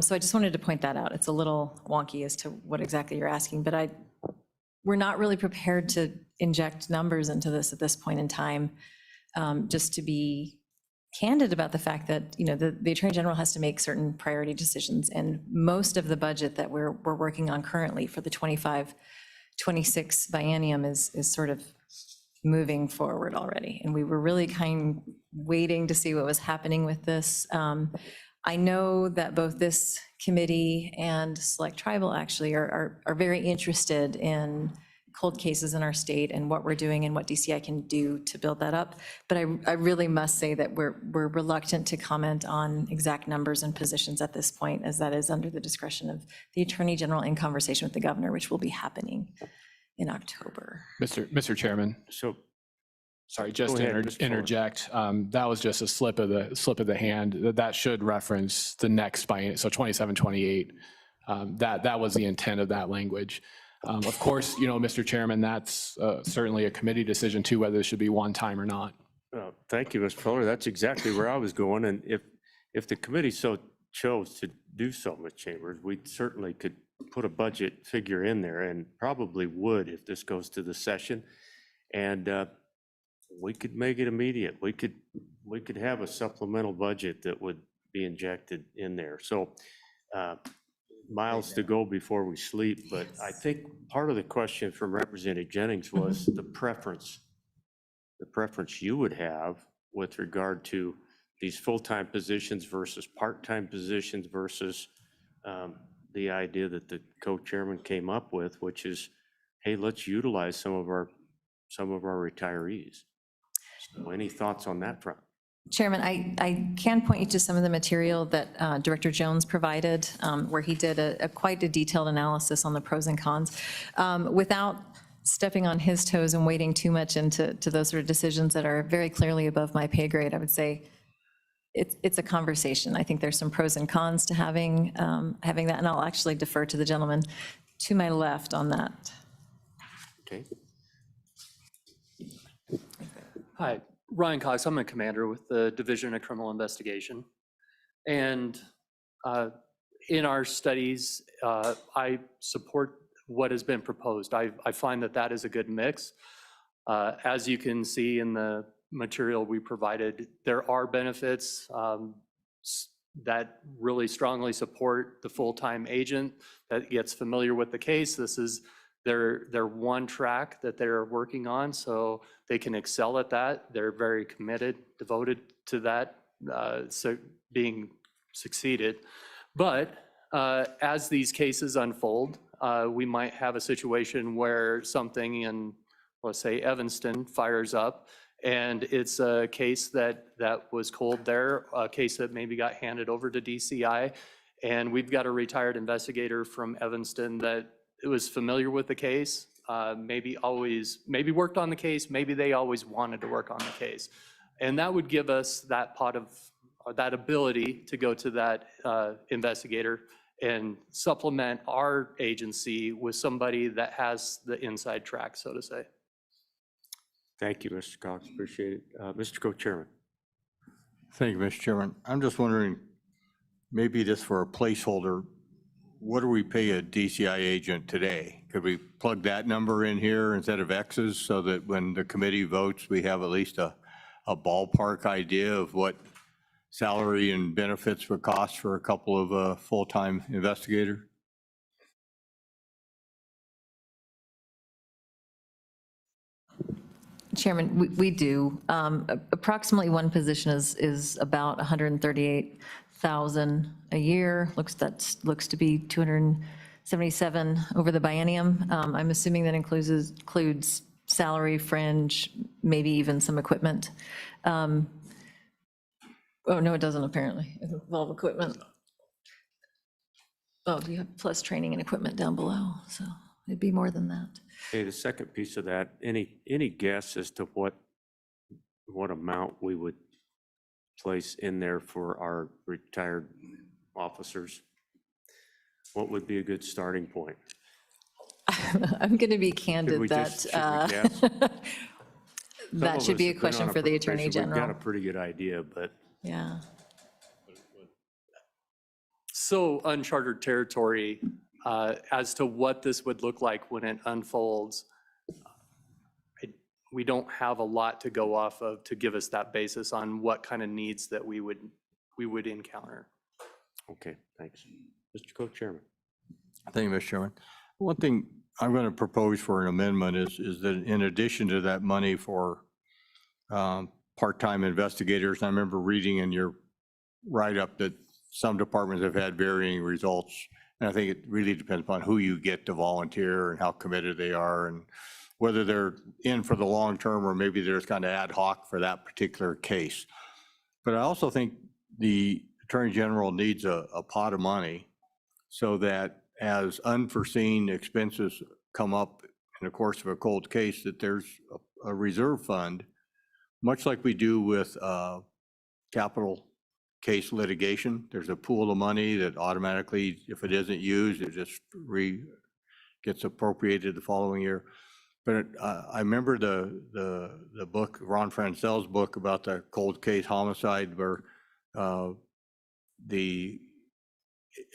So I just wanted to point that out. It's a little wonky as to what exactly you're asking, but we're not really prepared to inject numbers into this at this point in time, just to be candid about the fact that, the Attorney General has to make certain priority decisions, and most of the budget that we're working on currently for the 25-26 biennium is sort of moving forward already. And we were really kind of waiting to see what was happening with this. I know that both this committee and Select Tribal actually are very interested in cold cases in our state and what we're doing and what DCI can do to build that up. But I really must say that we're reluctant to comment on exact numbers and positions at this point, as that is under the discretion of the Attorney General in conversation with the governor, which will be happening in October. Mr. Chairman, sorry, just Go to ahead, Mr. Fuller. interject, that was just a slip of the hand. That should reference the next biennium, so 27, 28. That was the intent of that language. Of course, Mr. Chairman, that's certainly a committee decision too, whether it should be one time or not. Thank you, Mr. Fuller. That's exactly where I was going. And if the committee so chose to do so, Ms. Chambers, we certainly could put a budget figure in there, and probably would if this goes to the session. And we could make it immediate. We could have a supplemental budget that would be injected in there. So miles to go before we sleep, but I think part of the question from Representative Jennings was the preference you would have with regard to these full-time positions versus part-time positions versus the idea that the co-chairman came up with, which is, hey, let's utilize some of our retirees. So any thoughts on that front? Chairman, I can point you to some of the material that Director Jones provided, where he did quite a detailed analysis on the pros and cons. Without stepping on his toes and wading too much into those sort of decisions that are very clearly above my pay grade, I would say it's a conversation. I think there's some pros and cons to having that, and I'll actually defer to the gentleman to my left on that. Okay. Hi, Ryan Cox. I'm a commander with the Division of Criminal Investigation. And in our studies, I support what has been proposed. I find that is a good mix. As you can see in the material we provided, there are benefits that really strongly support the full-time agent that gets familiar with the case. This is their one track that they're working on, so they can excel at that. They're very committed, devoted to that, so being succeeded. But as these cases unfold, we might have a situation where something in, let's say, Evanston fires up, and it's a case that was cold there, a case that maybe got handed over to DCI, and we've got a retired investigator from Evanston that was familiar with the case, maybe worked on the case, maybe they always wanted to work on the case. And that would give us that that ability to go to that investigator and supplement our agency with somebody that has the inside track, so to say. Thank you, Mr. Cox. Appreciate it. Mr. Co-Chairman. Thank you, Mr. Chairman. I'm just wondering, maybe just for a placeholder, what do we pay a DCI agent today? Could we plug that number in here instead of X's so that when the committee votes, we have at least a ballpark idea of what salary and benefits would cost for a couple of full-time investigators? Chairman, we do. Approximately one position is about $138,000 a year. Looks to be $277 over the biennium. I'm assuming that includes salary, fringe, maybe even some equipment. Oh, no, it doesn't apparently. It involves equipment. Oh, you have plus training and equipment down below, so it'd be more than that. Hey, the second piece of that, any guess as to what amount we would place in there for our retired officers? What would be a good starting point? I'm going to be candid that should we guess? that should be a question for the Attorney General. We've got a pretty good idea, but. Yeah. So uncharted territory, as to what this would look like when it unfolds, we don't have a lot to go off of to give us that basis on what kind of needs that we would encounter. Okay, thanks. Mr. Co-Chairman. Thank you, Mr. Chairman. One thing I'm going to propose for an amendment is that in addition to that money for part-time investigators, I remember reading in your write-up that some departments have had varying results. And I think it really depends upon who you get to volunteer and how committed they are and whether they're in for the long term or maybe they're just kind of ad hoc for that particular case. But I also think the Attorney General needs a pot of money so that as unforeseen expenses come up in the course of a cold case, that there's a reserve fund, much like we do with capital case litigation. There's a pool of money that automatically, if it isn't used, it just gets appropriated the following year. But I remember the book, Ron Francel's book about the cold case homicide, where the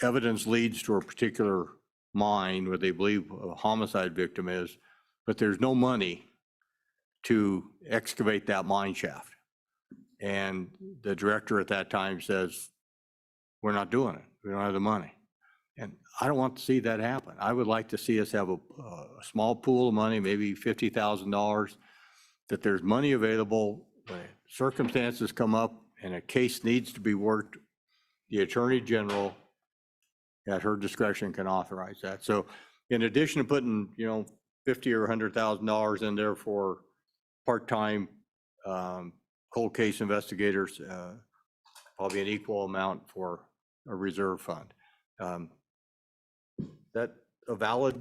evidence leads to a particular mine where they believe a homicide victim is, but there's no money to excavate that mine shaft. And the director at that time says, we're not doing it. We don't have the money. And I don't want to see that happen. I would like to see us have a small pool of money, maybe $50,000, that there's money available when circumstances come up and a case needs to be worked. The Attorney General, at her discretion, can authorize that. So in addition to putting, $50,000 or $100,000 in there for part-time cold case investigators, probably an equal amount for a reserve fund. That a valid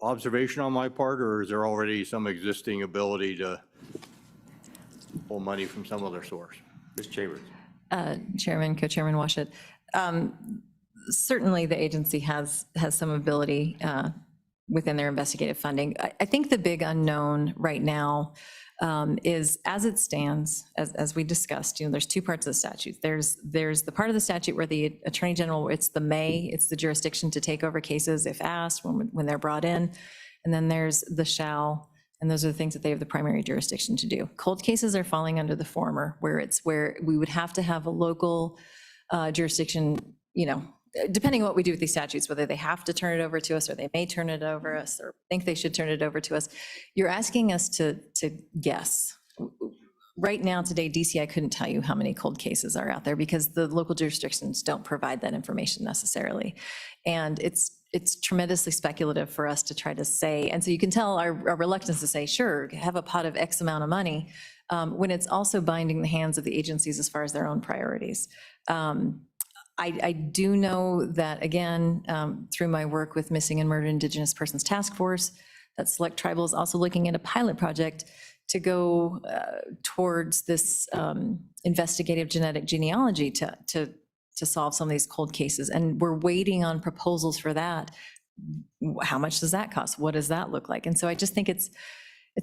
observation on my part, or is there already some existing ability to pull money from some other source? Ms. Chambers. Chairman, Co-Chairman Washut. Certainly the agency has some ability within their investigative funding. I think the big unknown right now is, as it stands, as we discussed, there's two parts of the statute. There's the part of the statute where the Attorney General, it's the jurisdiction to take over cases if asked, when they're brought in. And then there's the shall, and those are the things that they have the primary jurisdiction to do. Cold cases are falling under the former, where we would have to have a local jurisdiction, depending on what we do with these statutes, whether they have to turn it over to us or they may turn it over us or think they should turn it over to us. You're asking us to guess. Right now, today, DCI couldn't tell you how many cold cases are out there because the local jurisdictions don't provide that information necessarily. And it's tremendously speculative for us to try to say, and so you can tell our reluctance to say, sure, have a pot of X amount of money, when it's also binding the hands of the agencies as far as their own priorities. I do know that, again, through my work with Missing and Murdered Indigenous Persons Task Force, that Select Tribal is also looking at a pilot project to go towards this investigative genetic genealogy to solve some of these cold cases. And we're waiting on proposals for that. How much does that cost? What does that look like? And so I just think it's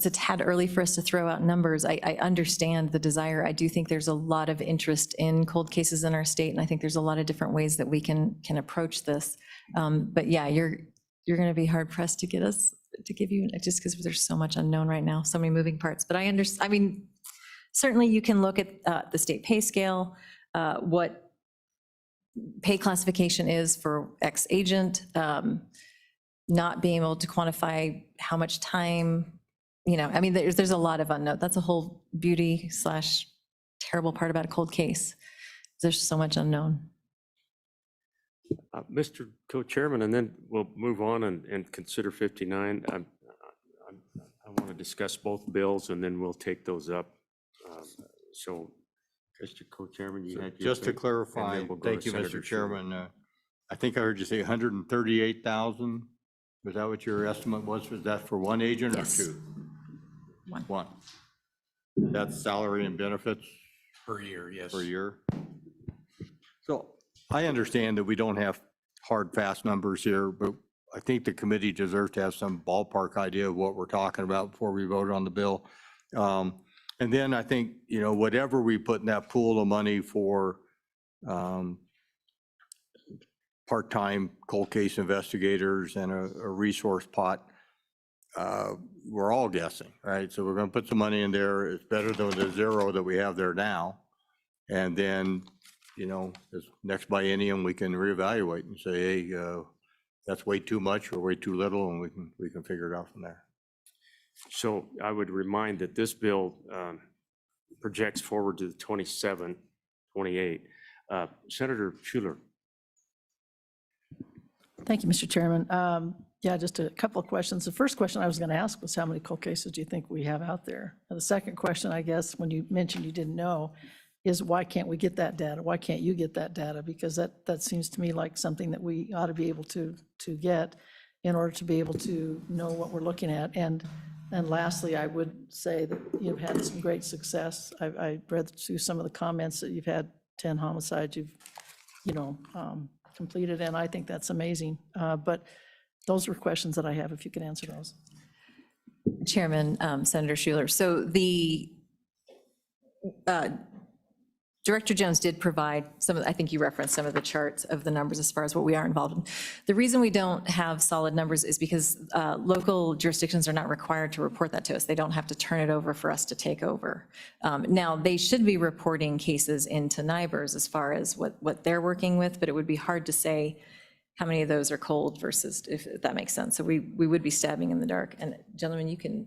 a tad early for us to throw out numbers. I understand the desire. I do think there's a lot of interest in cold cases in our state, and I think there's a lot of different ways that we can approach this. But yeah, you're going to be hard pressed to get us to give you, just because there's so much unknown right now, so many moving parts. But I understand. I mean, certainly you can look at the state pay scale, what pay classification is for X agent, not being able to quantify how much time. I mean, there's a lot of unknown. That's a whole beauty / terrible part about a cold case. There's so much unknown. Mr. Co-Chairman, and then we'll move on and consider 59. I want to discuss both bills and then we'll take those up. So, Mr. Co-Chairman, you had your Just to thing, clarify, and then we'll go thank to you, Senator Mr. Chairman. I think I heard you say 138,000. Was that what your estimate was? Was that for one agent or two? One. That's salary and benefits? Per year, yes. Per year. So I understand that we don't have hard, fast numbers here, but I think the committee deserves to have some ballpark idea of what we're talking about before we vote on the bill. And then I think, whatever we put in that pool of money for part-time cold case investigators and a resource pot, we're all guessing, right? So we're going to put some money in there. It's better than the zero that we have there now. And then, this next biennium, we can reevaluate and say, hey, that's way too much or way too little, and we can figure it out from there. So I would remind that this bill projects forward to the 27, 28. Senator Schuler. Thank you, Mr. Chairman. Yeah, just a couple of questions. The first question I was going to ask was how many cold cases do you think we have out there? And the second question, I guess, when you mentioned you didn't know, is why can't we get that data? Why can't you get that data? Because that seems to me like something that we ought to be able to get in order to be able to know what we're looking at. And lastly, I would say that you've had some great success. I read through some of the comments that you've had 10 homicides you've, completed, and I think that's amazing. But those were questions that I have, if you could answer those. Chairman, Senator Schuler. So the Director Jones did provide I think you referenced some of the charts of the numbers as far as what we are involved in. The reason we don't have solid numbers is because local jurisdictions are not required to report that to us. They don't have to turn it over for us to take over. Now, they should be reporting cases into NIBRS as far as what they're working with, but it would be hard to say how many of those are cold versus, if that makes sense. So we would be stabbing in the dark. And gentlemen, you can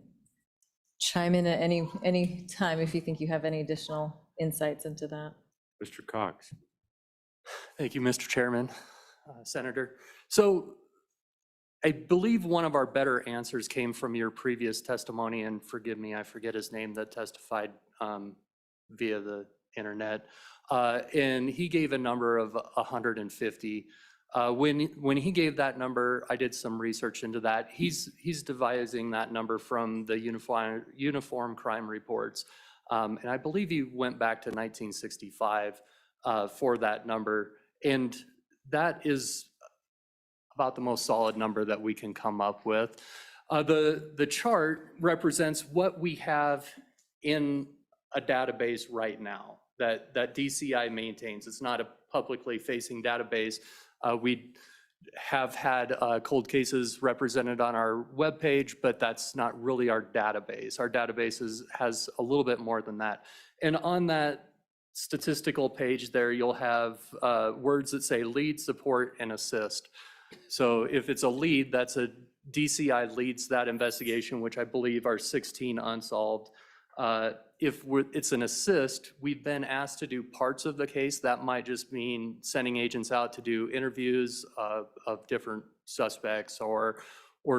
chime in at any time if you think you have any additional insights into that. Mr. Cox. Thank you, Mr. Chairman, Senator. So I believe one of our better answers came from your previous testimony, and forgive me, I forget his name, that testified via the internet. And he gave a number of 150. When he gave that number, I did some research into that. He's devising that number from the uniform crime reports. And I believe he went back to 1965 for that number. And that is about the most solid number that we can come up with. The chart represents what we have in a database right now that DCI maintains. It's not a publicly facing database. We have had cold cases represented on our webpage, but that's not really our database. Our database has a little bit more than that. And on that statistical page there, you'll have words that say lead, support, and assist. So if it's a lead, that's a DCI leads that investigation, which I believe are 16 unsolved. If it's an assist, we've been asked to do parts of the case. That might just mean sending agents out to do interviews of different suspects or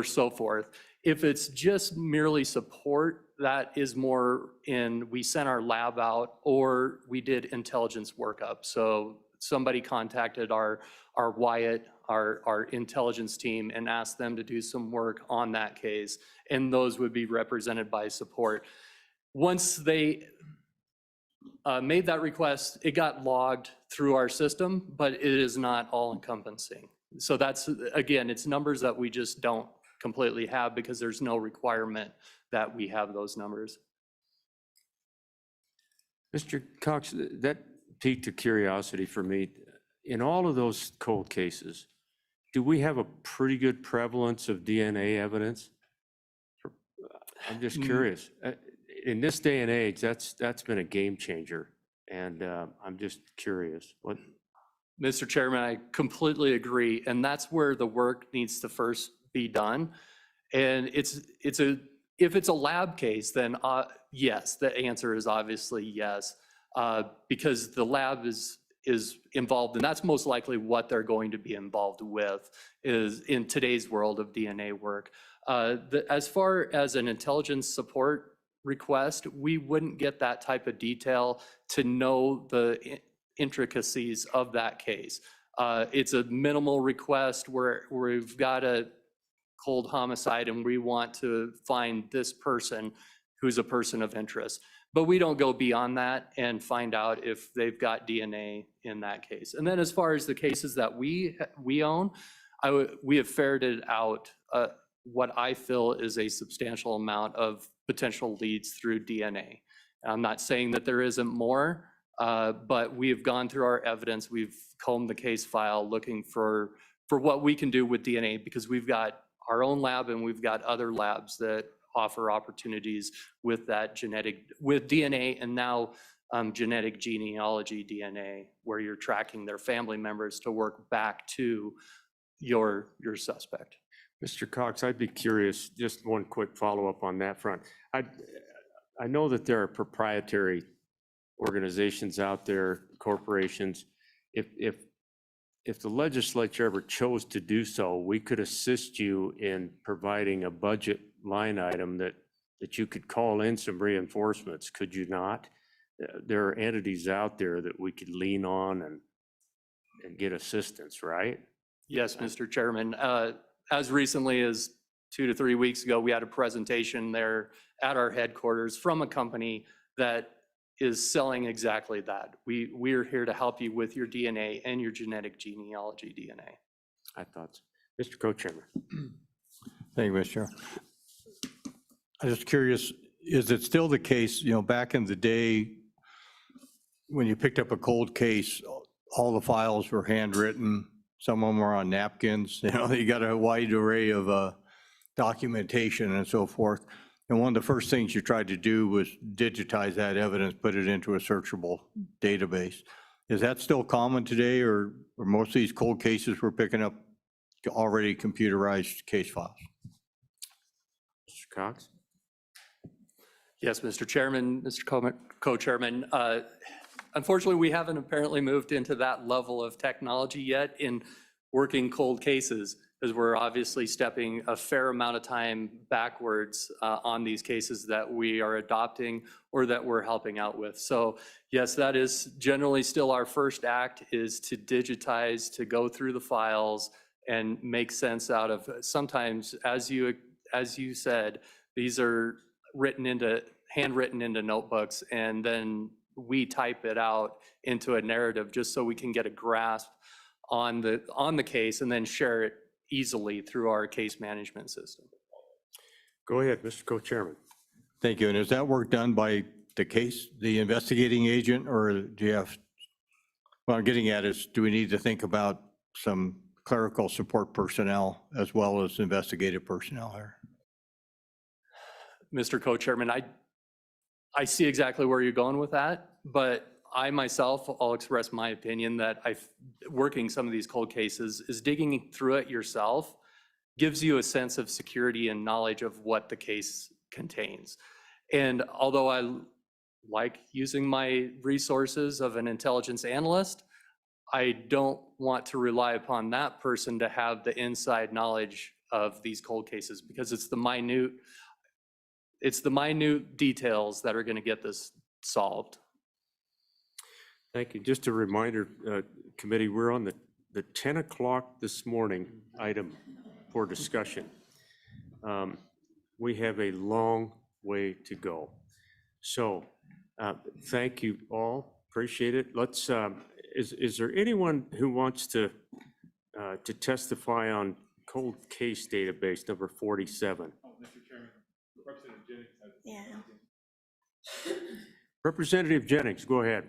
so forth. If it's just merely support, that is more we sent our lab out or we did intelligence workup. So somebody contacted our Wyatt, our intelligence team, and asked them to do some work on that case, and those would be represented by support. Once they made that request, it got logged through our system, but it is not all encompassing. So that's, again, it's numbers that we just don't completely have because there's no requirement that we have those numbers. Mr. Cox, that piqued a curiosity for me. In all of those cold cases, do we have a pretty good prevalence of DNA evidence? I'm just curious. In this day and age, that's been a game changer, and I'm just curious. What? Mr. Chairman, I completely agree, and that's where the work needs to first be done. And if it's a lab case, then yes, the answer is obviously yes, because the lab is involved, and that's most likely what they're going to be involved with is in today's world of DNA work. As far as an intelligence support request, we wouldn't get that type of detail to know the intricacies of that case. It's a minimal request where we've got a cold homicide and we want to find this person who's a person of interest. But we don't go beyond that and find out if they've got DNA in that case. And then as far as the cases that we own, we have ferreted out what I feel is a substantial amount of potential leads through DNA. I'm not saying that there isn't more, But we've gone through our evidence, we've combed the case file looking for what we can do with DNA, because we've got our own lab and we've got other labs that offer opportunities with that with DNA, and now genetic genealogy DNA, where you're tracking their family members to work back to your suspect. Mr. Cox, I'd be curious, just one quick follow-up on that front. I know that there are proprietary organizations out there, corporations. If the legislature ever chose to do so, we could assist you in providing a budget line item that you could call in some reinforcements, could you not? There are entities out there that we could lean on and get assistance, right? Yes, Mr. Chairman. As recently as 2 to 3 weeks ago, we had a presentation there at our headquarters from a company that is selling exactly that. We're here to help you with your DNA and your genetic genealogy DNA. I thought so. Mr. Co-Chairman. Thank you, Mr. Chair. I'm just curious, is it still the case, back in the day, when you picked up a cold case, all the files were handwritten, some of them were on napkins, you got a wide array of documentation and so forth. And one of the first things you tried to do was digitize that evidence, put it into a searchable database. Is that still common today, or most of these cold cases we're picking up already computerized case files? Mr. Cox? Yes, Mr. Chairman, Mr. Co-Chairman. Unfortunately, we haven't apparently moved into that level of technology yet in working cold cases, because we're obviously stepping a fair amount of time backwards on these cases that we are adopting or that we're helping out with. So yes, that is generally still our first act, is to digitize, to go through the files and make sense out of, sometimes, as you said, these are handwritten into notebooks, and then we type it out into a narrative just so we can get a grasp on the case and then share it easily through our case management system. Go ahead, Mr. Co-Chairman. Thank you. And is that work done by the investigating agent, or do you have, what I'm getting at is, do we need to think about some clerical support personnel as well as investigative personnel here? Mr. Co-Chairman, I see exactly where you're going with that, but I myself, I'll express my opinion that working some of these cold cases is digging through it yourself gives you a sense of security and knowledge of what the case contains. And although I like using my resources of an intelligence analyst, I don't want to rely upon that person to have the inside knowledge of these cold cases, because it's the minute details that are going to get this solved. Thank you. Just a reminder, committee, we're on the 10 o'clock this morning item for discussion. We have a long way to go. So thank you all. Appreciate it. Let's, is there anyone who wants to testify on cold case database number 47? Oh, Mr. Chairman, Representative Jennings has. Yeah. Representative Jennings, go ahead.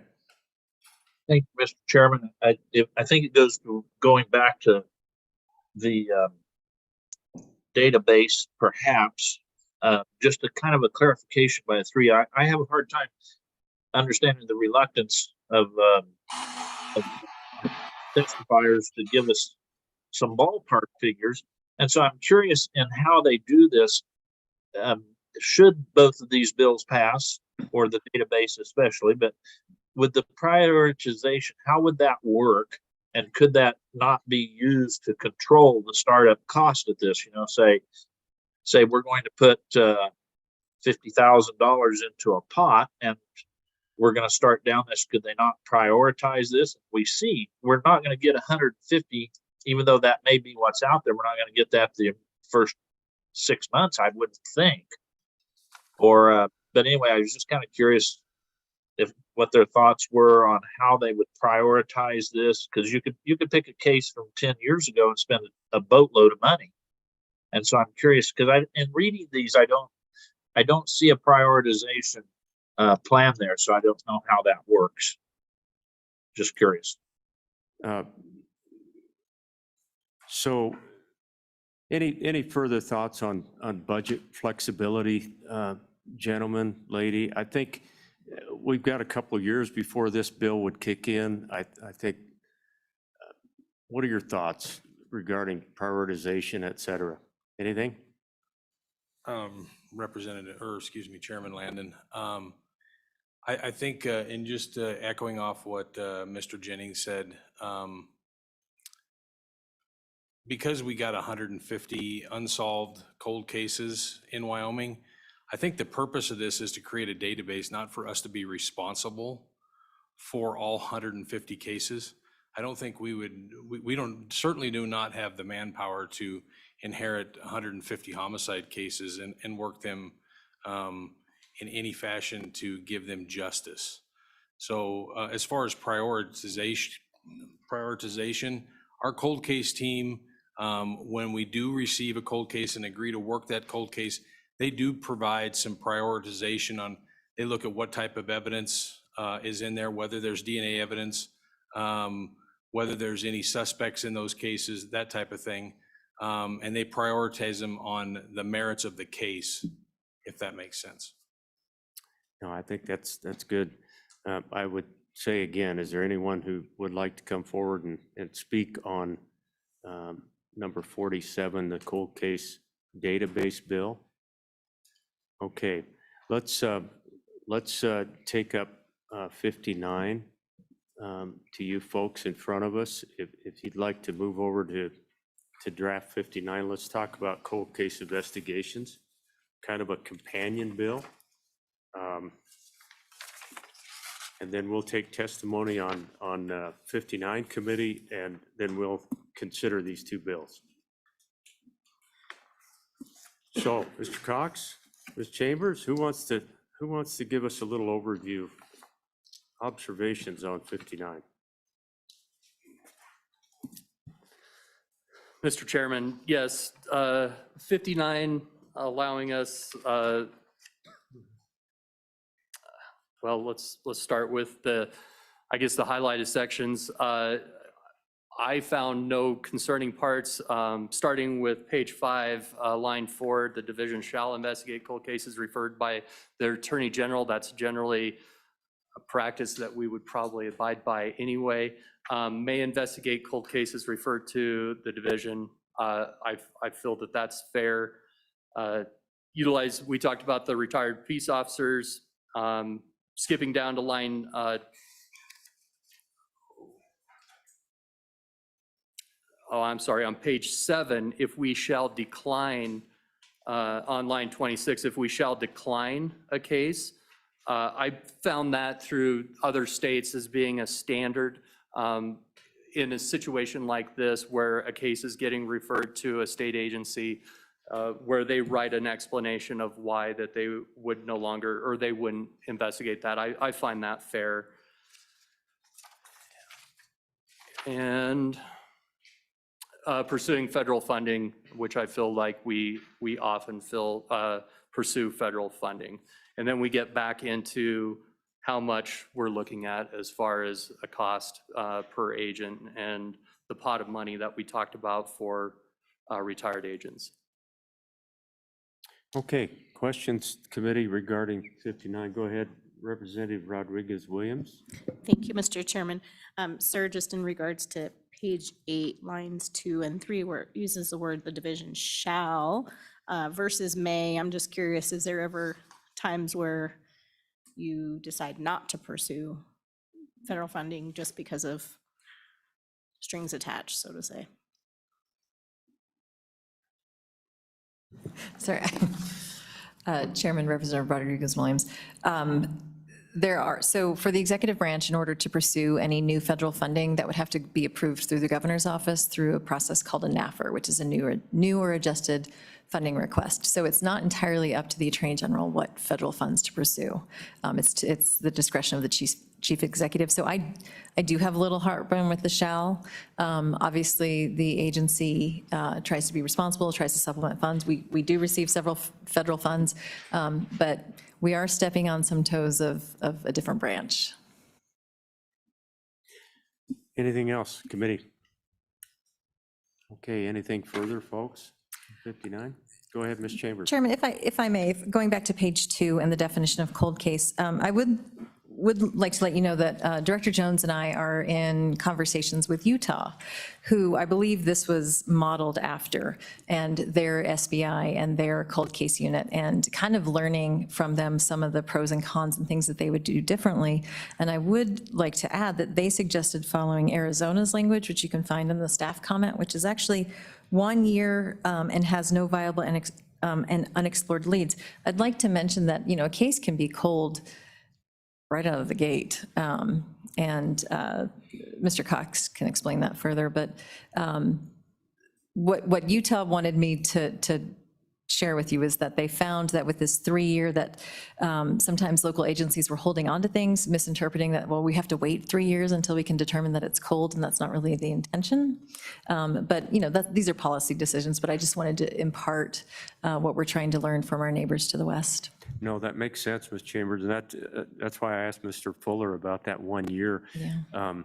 Thank you, Mr. Chairman. I think it goes to going back to the database, perhaps, just a kind of a clarification by the three. I have a hard time understanding the reluctance of testifiers to give us some ballpark figures. And so I'm curious in how they do this. Should both of these bills pass, or the database especially, but with the prioritization, how would that work? And could that not be used to control the startup cost of this? Say we're going to put $50,000 into a pot and we're going to start down this. Could they not prioritize this? We see we're not going to get 150, even though that may be what's out there. We're not going to get that the first 6 months, I wouldn't think. But anyway, I was just kind of curious what their thoughts were on how they would prioritize this, because you could pick a case from 10 years ago and spend a boatload of money. And so I'm curious, because in reading these, I don't see a prioritization plan there, so I don't know how that works. Just curious. So any further thoughts on budget flexibility, gentlemen, lady? I think we've got a couple of years before this bill would kick in. I think, what are your thoughts regarding prioritization, et cetera? Anything? Chairman Landon. I think in just echoing off what Mr. Jennings said, because we got 150 unsolved cold cases in Wyoming, I think the purpose of this is to create a database, not for us to be responsible for all 150 cases. I don't think we certainly do not have the manpower to inherit 150 homicide cases and work them in any fashion to give them justice. So as far as prioritization, our cold case team, when we do receive a cold case and agree to work that cold case, they do provide some prioritization on, they look at what type of evidence is in there, whether there's DNA evidence, whether there's any suspects in those cases, that type of thing. And they prioritize them on the merits of the case, if that makes sense. No, I think that's good. I would say again, is there anyone who would like to come forward and speak on number 47, the cold case database bill? Okay, let's take up 59 to you folks in front of us. If you'd like to move over to draft 59, let's talk about cold case investigations, kind of a companion bill. And then we'll take testimony on 59 committee, and then we'll consider these two bills. So, Mr. Cox, Ms. Chambers, who wants to give us a little overview, observations on 59? Mr. Chairman, yes, 59 allowing us, well, let's start with the highlighted sections. I found no concerning parts, starting with page 5, line 4, the division shall investigate cold cases referred by the Attorney General. That's generally a practice that we would probably abide by anyway. May investigate cold cases referred to the division. I feel that that's fair. We talked about the retired peace officers. Skipping down to line on page 7, if we shall decline, on line 26, if we shall decline a case, I found that through other states as being a standard in a situation like this where a case is getting referred to a state agency, where they write an explanation of why that they would no longer, or they wouldn't investigate that. I find that fair. And pursuing federal funding, which I feel like we often pursue federal funding. And then we get back into how much we're looking at as far as a cost per agent and the pot of money that we talked about for retired agents. Okay, questions, committee, regarding 59? Go ahead, Representative Rodriguez-Williams. Thank you, Mr. Chairman. Sir, just in regards to page 8, lines 2 and 3, where it uses the word the division shall versus may, I'm just curious, is there ever times where you decide not to pursue federal funding just because of strings attached, so to say? Sorry. Chairman, Representative Rodriguez-Williams. So for the executive branch, in order to pursue any new federal funding, that would have to be approved through the governor's office through a process called a NAFR, which is a new or adjusted funding request. So it's not entirely up to the Attorney General what federal funds to pursue. It's the discretion of the chief executive. So I do have a little heartburn with the shall. Obviously, the agency tries to be responsible, tries to supplement funds. We do receive several federal funds, but we are stepping on some toes of a different branch. Anything else, committee? Okay, anything further, folks? 59? Go ahead, Ms. Chambers. Chairman, if I may, going back to page 2 and the definition of cold case, I would like to let you know that Director Jones and I are in conversations with Utah, who I believe this was modeled after, and their SBI and their cold case unit, and kind of learning from them some of the pros and cons and things that they would do differently. And I would like to add that they suggested following Arizona's language, which you can find in the staff comment, which is actually 1 year and has no viable and unexplored leads. I'd like to mention that, a case can be cold right out of the gate. And Mr. Cox can explain that further, but what Utah wanted me to share with you is that they found that with this 3-year that sometimes local agencies were holding on to things, misinterpreting that, well, we have to wait 3 years until we can determine that it's cold, and that's not really the intention. But these are policy decisions, but I just wanted to impart what we're trying to learn from our neighbors to the west. No, that makes sense, Ms. Chambers, and that's why I asked Mr. Fuller about that 1 year. Yeah.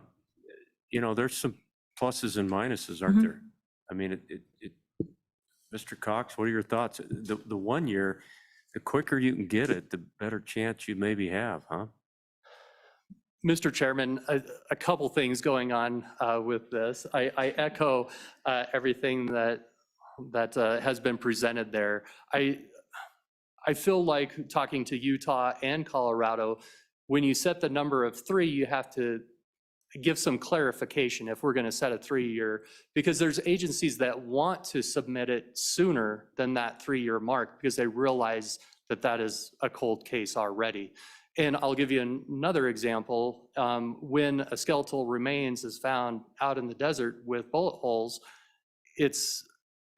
There's some pluses and minuses, aren't there? I mean, Mr. Cox, what are your thoughts? The 1 year, the quicker you can get it, the better chance you maybe have, huh? Mr. Chairman, a couple things going on with this. I echo everything that has been presented there. I feel like talking to Utah and Colorado, when you set the number of 3, you have to give some clarification if we're going to set a 3-year, because there's agencies that want to submit it sooner than that 3-year mark because they realize that that is a cold case already. And I'll give you another example. When a skeletal remains is found out in the desert with bullet holes, it's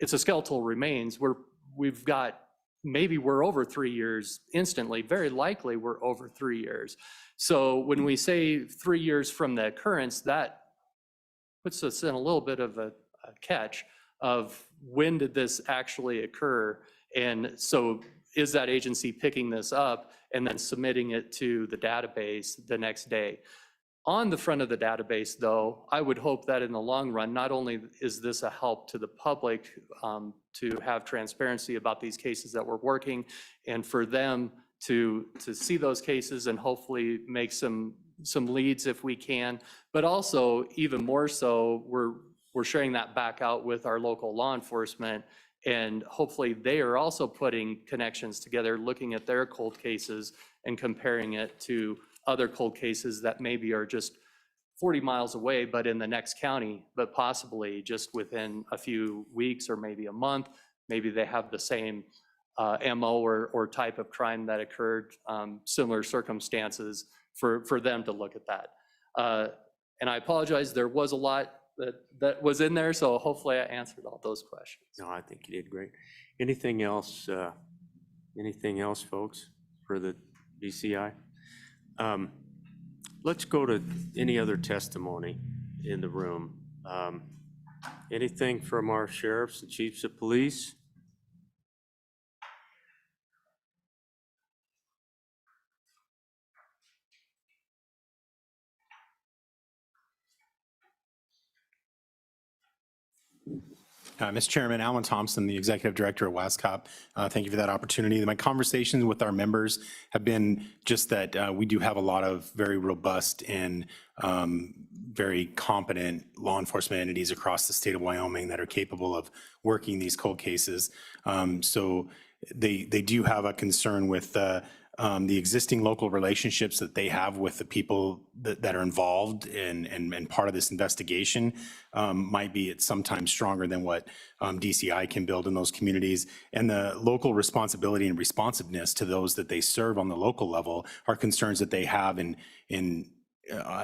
a skeletal remains where we've got, maybe we're over 3 years instantly. Very likely we're over 3 years. So when we say 3 years from the occurrence, that puts us in a little bit of a catch of when did this actually occur? And so is that agency picking this up and then submitting it to the database the next day? On the front of the database, though, I would hope that in the long run, not only is this a help to the public to have transparency about these cases that we're working, and for them to see those cases and hopefully make some leads if we can, but also even more so, we're sharing that back out with our local law enforcement, and hopefully they are also putting connections together, looking at their cold cases and comparing it to other cold cases that maybe are just 40 miles away, but in the next county, but possibly just within a few weeks or maybe a month. Maybe they have the same MO or type of crime that occurred, similar circumstances for them to look at that. And I apologize, there was a lot that was in there, so hopefully I answered all those questions. No, I think you did great. Anything else, folks, for the DCI? Let's go to any other testimony in the room. Anything from our sheriffs and chiefs of police? Mr. Chairman, Alan Thompson, the Executive Director of WASCOP. Thank you for that opportunity. My conversations with our members have been just that we do have a lot of very robust and very competent law enforcement entities across the state of Wyoming that are capable of working these cold cases. So they do have a concern with the existing local relationships that they have with the people that are involved and part of this investigation might be sometimes stronger than what DCI can build in those communities. And the local responsibility and responsiveness to those that they serve on the local level are concerns that they have in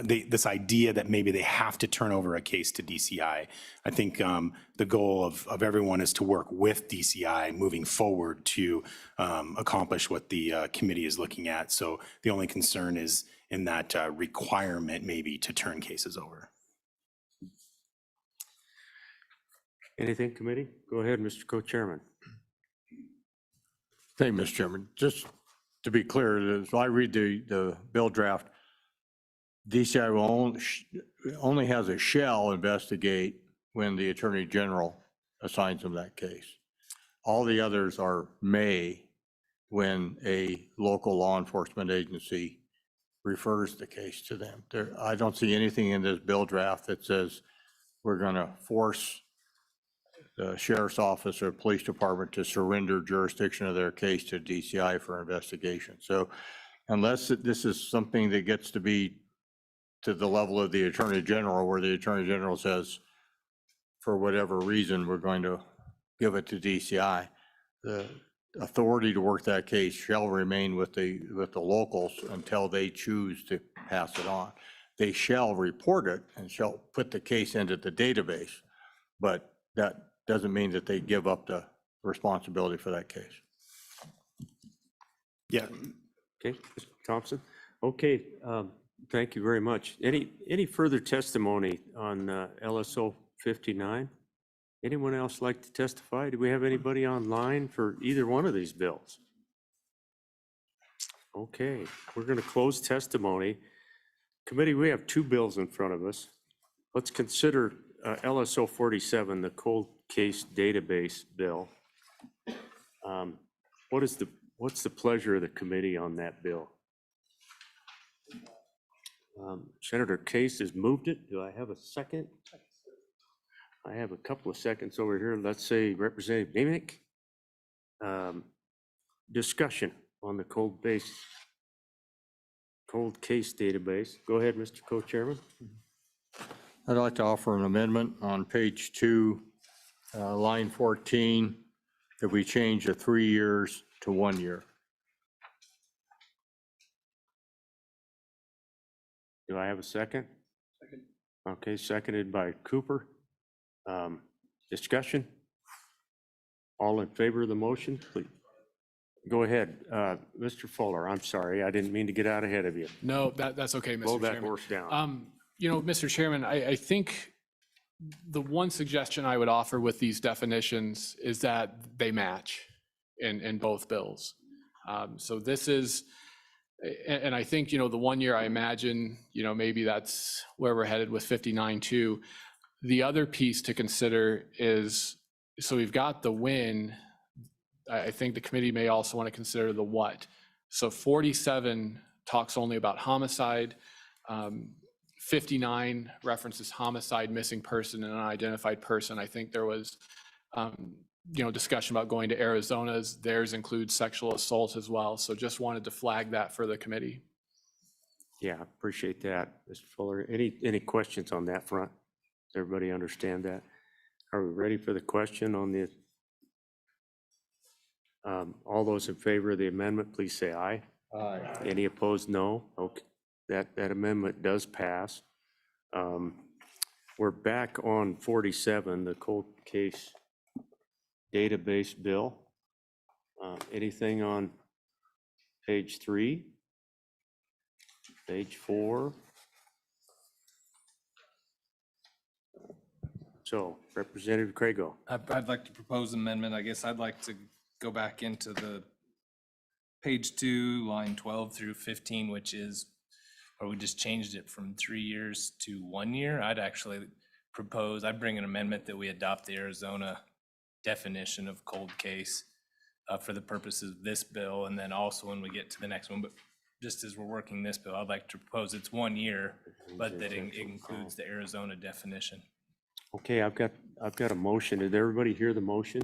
this idea that maybe they have to turn over a case to DCI. I think the goal of everyone is to work with DCI moving forward to accomplish what the committee is looking at. So the only concern is in that requirement maybe to turn cases over. Anything, committee? Go ahead, Mr. Co-Chairman. Thank you, Mr. Chairman. Just to be clear, as I read the bill draft, DCI will only has a shall investigate when the Attorney General assigns them that case. All the others are may when a local law enforcement agency refers the case to them. I don't see anything in this bill draft that says we're going to force the sheriff's office or police department to surrender jurisdiction of their case to DCI for investigation. So unless this is something that gets to be to the level of the Attorney General, where the Attorney General says, for whatever reason, we're going to give it to DCI, the authority to work that case shall remain with the locals until they choose to pass it on. They shall report it and shall put the case into the database, but that doesn't mean that they give up the responsibility for that case. Yeah. Okay, Mr. Thompson. Okay, thank you very much. Any further testimony on LSO 59? Anyone else like to testify? Do we have anybody online for either one of these bills? Okay, we're going to close testimony. Committee, we have two bills in front of us. Let's consider LSO 47, the cold case database bill. What's the pleasure of the committee on that bill? Senator Case has moved it. Do I have a second? I have a couple of seconds over here. Let's say Representative Nemick. Discussion on the cold case database. Go ahead, Mr. Co-Chairman. I'd like to offer an amendment on page 2, line 14, that we change the 3 years to 1 year. Do I have a second? Second. Okay, seconded by Cooper. Discussion? All in favor of the motion, please. Go ahead, Mr. Fuller. I'm sorry, I didn't mean to get out ahead of you. No, that's okay, Mr. Blow Chairman. that horse down. You know, Mr. Chairman, I think the one suggestion I would offer with these definitions is that they match in both bills. So this is, and I think, the 1 year, I imagine, maybe that's where we're headed with 59 too. The other piece to consider is, so we've got the when. I think the committee may also want to consider the what. So 47 talks only about homicide. 59 references homicide, missing person, and unidentified person. I think there was, discussion about going to Arizona's. Theirs includes sexual assault as well. So just wanted to flag that for the committee. Yeah, appreciate that, Mr. Fuller. Any questions on that front? Does everybody understand that? Are we ready for the question on the, all those in favor of the amendment, please say aye. Aye. Any opposed, no. Okay, that amendment does pass. We're back on 47, the cold case database bill. Anything on page 3, page 4? So Representative Craigo. I'd like to propose an amendment. I guess I'd like to go back into the page 2, line 12 through 15, which is where we just changed it from 3 years to 1 year. I'd actually propose, I'd bring an amendment that we adopt the Arizona definition of cold case for the purposes of this bill, and then also when we get to the next one. But just as we're working this bill, I'd like to propose it's 1 year, but that it includes the Arizona definition. Okay, I've got a motion. Did everybody hear the motion?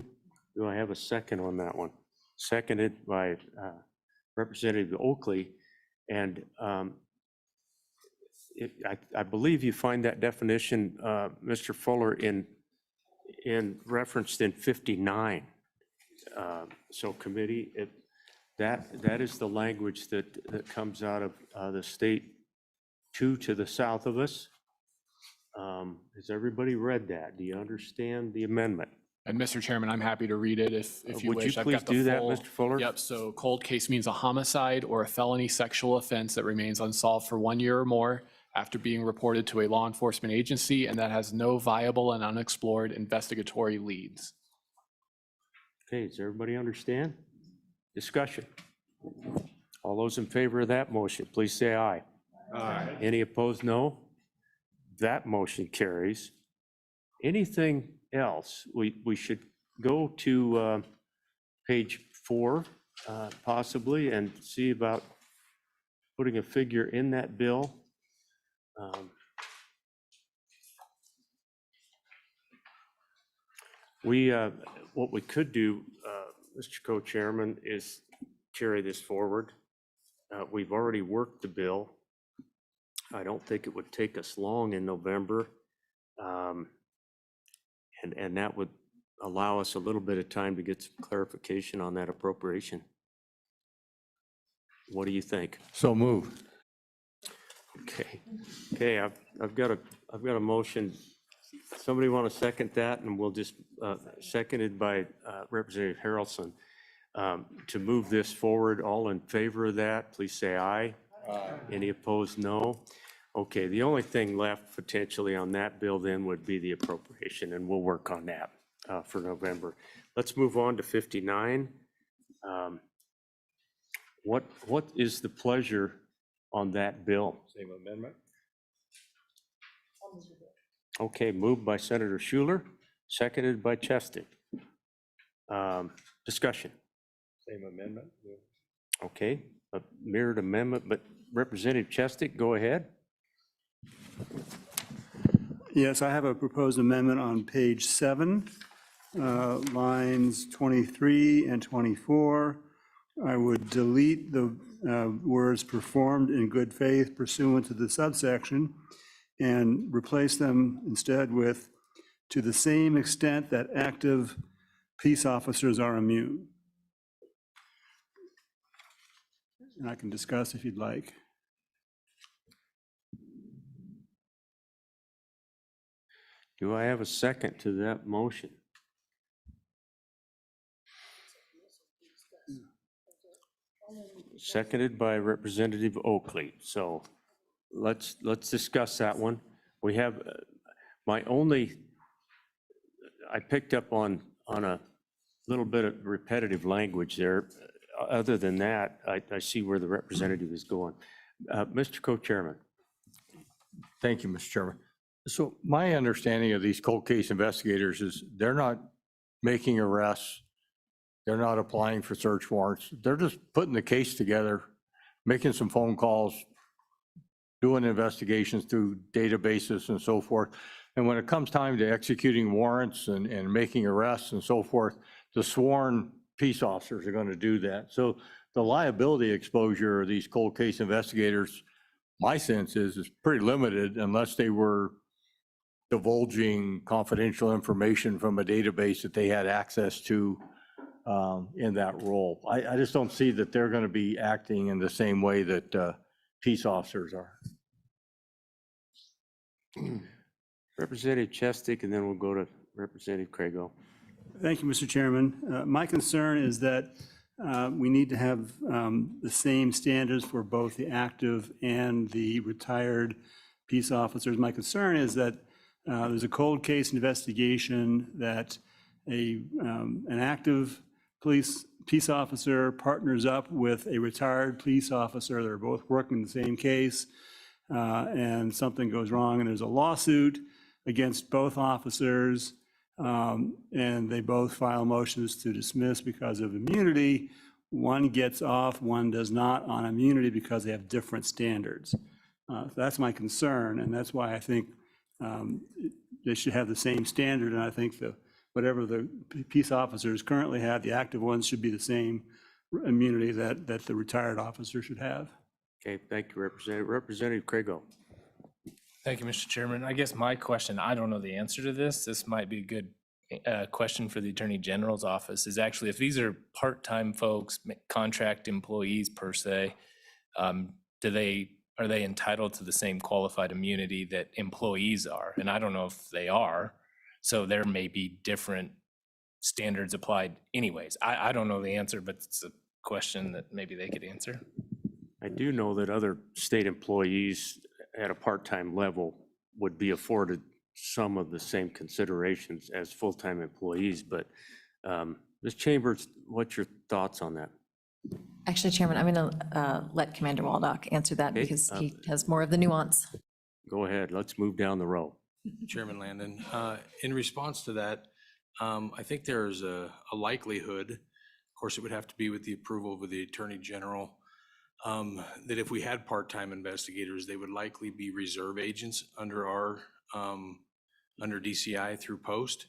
Do I have a second on that one? Seconded by Representative Oakley. And I believe you find that definition, Mr. Fuller, in referenced in 59. So committee, that is the language that comes out of the state 2 to the south of us. Has everybody read that? Do you understand the amendment? And Mr. Chairman, I'm happy to read it if you Would wish. you I've please got the do that, full- Mr. Fuller? Yep, so cold case means a homicide or a felony sexual offense that remains unsolved for 1 year or more after being reported to a law enforcement agency and that has no viable and unexplored investigatory leads. Okay, does everybody understand? Discussion. All those in favor of that motion, please say aye. Any opposed, no. That motion carries. Anything else? We should go to page 4, possibly, and see about putting a figure in that bill. What we could do, Mr. Co-Chairman, is carry this forward. We've already worked the bill. I don't think it would take us long in November. And that would allow us a little bit of time to get some clarification on that appropriation. What do you think? So move. Okay, I've got a motion. Somebody want to second that? And we'll just, seconded by Representative Harrelson, to move this forward. All in favor of that, please say aye. Aye. Any opposed, no. Okay, the only thing left potentially on that bill then would be the appropriation, and we'll work on that for November. Let's move on to 59. What is the pleasure on that bill? Same amendment. Okay, moved by Senator Schuler, seconded by Chestic. Discussion. Same amendment. Okay, a mirrored amendment, but Representative Chestic, go ahead. Yes, I have a proposed amendment on page 7, lines 23 and 24. I would delete the words "performed in good faith pursuant to the subsection" and replace them instead with "to the same extent that active peace officers are immune." And I can discuss if you'd like. Do I have a second to that motion? Seconded by Representative Oakley. So let's discuss that one. We have I picked up on a little bit of repetitive language there. Other than that, I see where the representative is going. Mr. Co-Chairman. Thank you, Mr. Chairman. So my understanding of these cold case investigators is they're not making arrests. They're not applying for search warrants. They're just putting the case together, making some phone calls, doing investigations through databases and so forth. And when it comes time to executing warrants and making arrests and so forth, the sworn peace officers are going to do that. So the liability exposure of these cold case investigators, my sense is pretty limited unless they were divulging confidential information from a database that they had access to in that role. I just don't see that they're going to be acting in the same way that peace officers are. Representative Chestic, and then we'll go to Representative Craigo. Thank you, Mr. Chairman. My concern is that we need to have the same standards for both the active and the retired peace officers. My concern is that there's a cold case investigation that an active peace officer partners up with a retired police officer. They're both working the same case, and something goes wrong, and there's a lawsuit against both officers, and they both file motions to dismiss because of immunity. One gets off, one does not on immunity because they have different standards. That's my concern, and that's why I think they should have the same standard, and I think whatever the peace officers currently have, the active ones should be the same immunity that the retired officer should have. Okay, thank you, Representative. Representative Craigo. Thank you, Mr. Chairman. I guess my question, I don't know the answer to this. This might be a good question for the Attorney General's office, is actually if these are part-time folks, contract employees per se, are they entitled to the same qualified immunity that employees are? And I don't know if they are, so there may be different standards applied anyways. I don't know the answer, but it's a question that maybe they could answer. I do know that other state employees at a part-time level would be afforded some of the same considerations as full-time employees, but Ms. Chambers, what's your thoughts on that? Actually, Chairman, I'm going to let Commander Waldock answer that Okay, because he has more of the nuance. Go ahead, let's move down the row. Chairman Landon, in response to that, I think there's a likelihood, of course, it would have to be with the approval of the Attorney General, that if we had part-time investigators, they would likely be reserve agents under our, under DCI through post,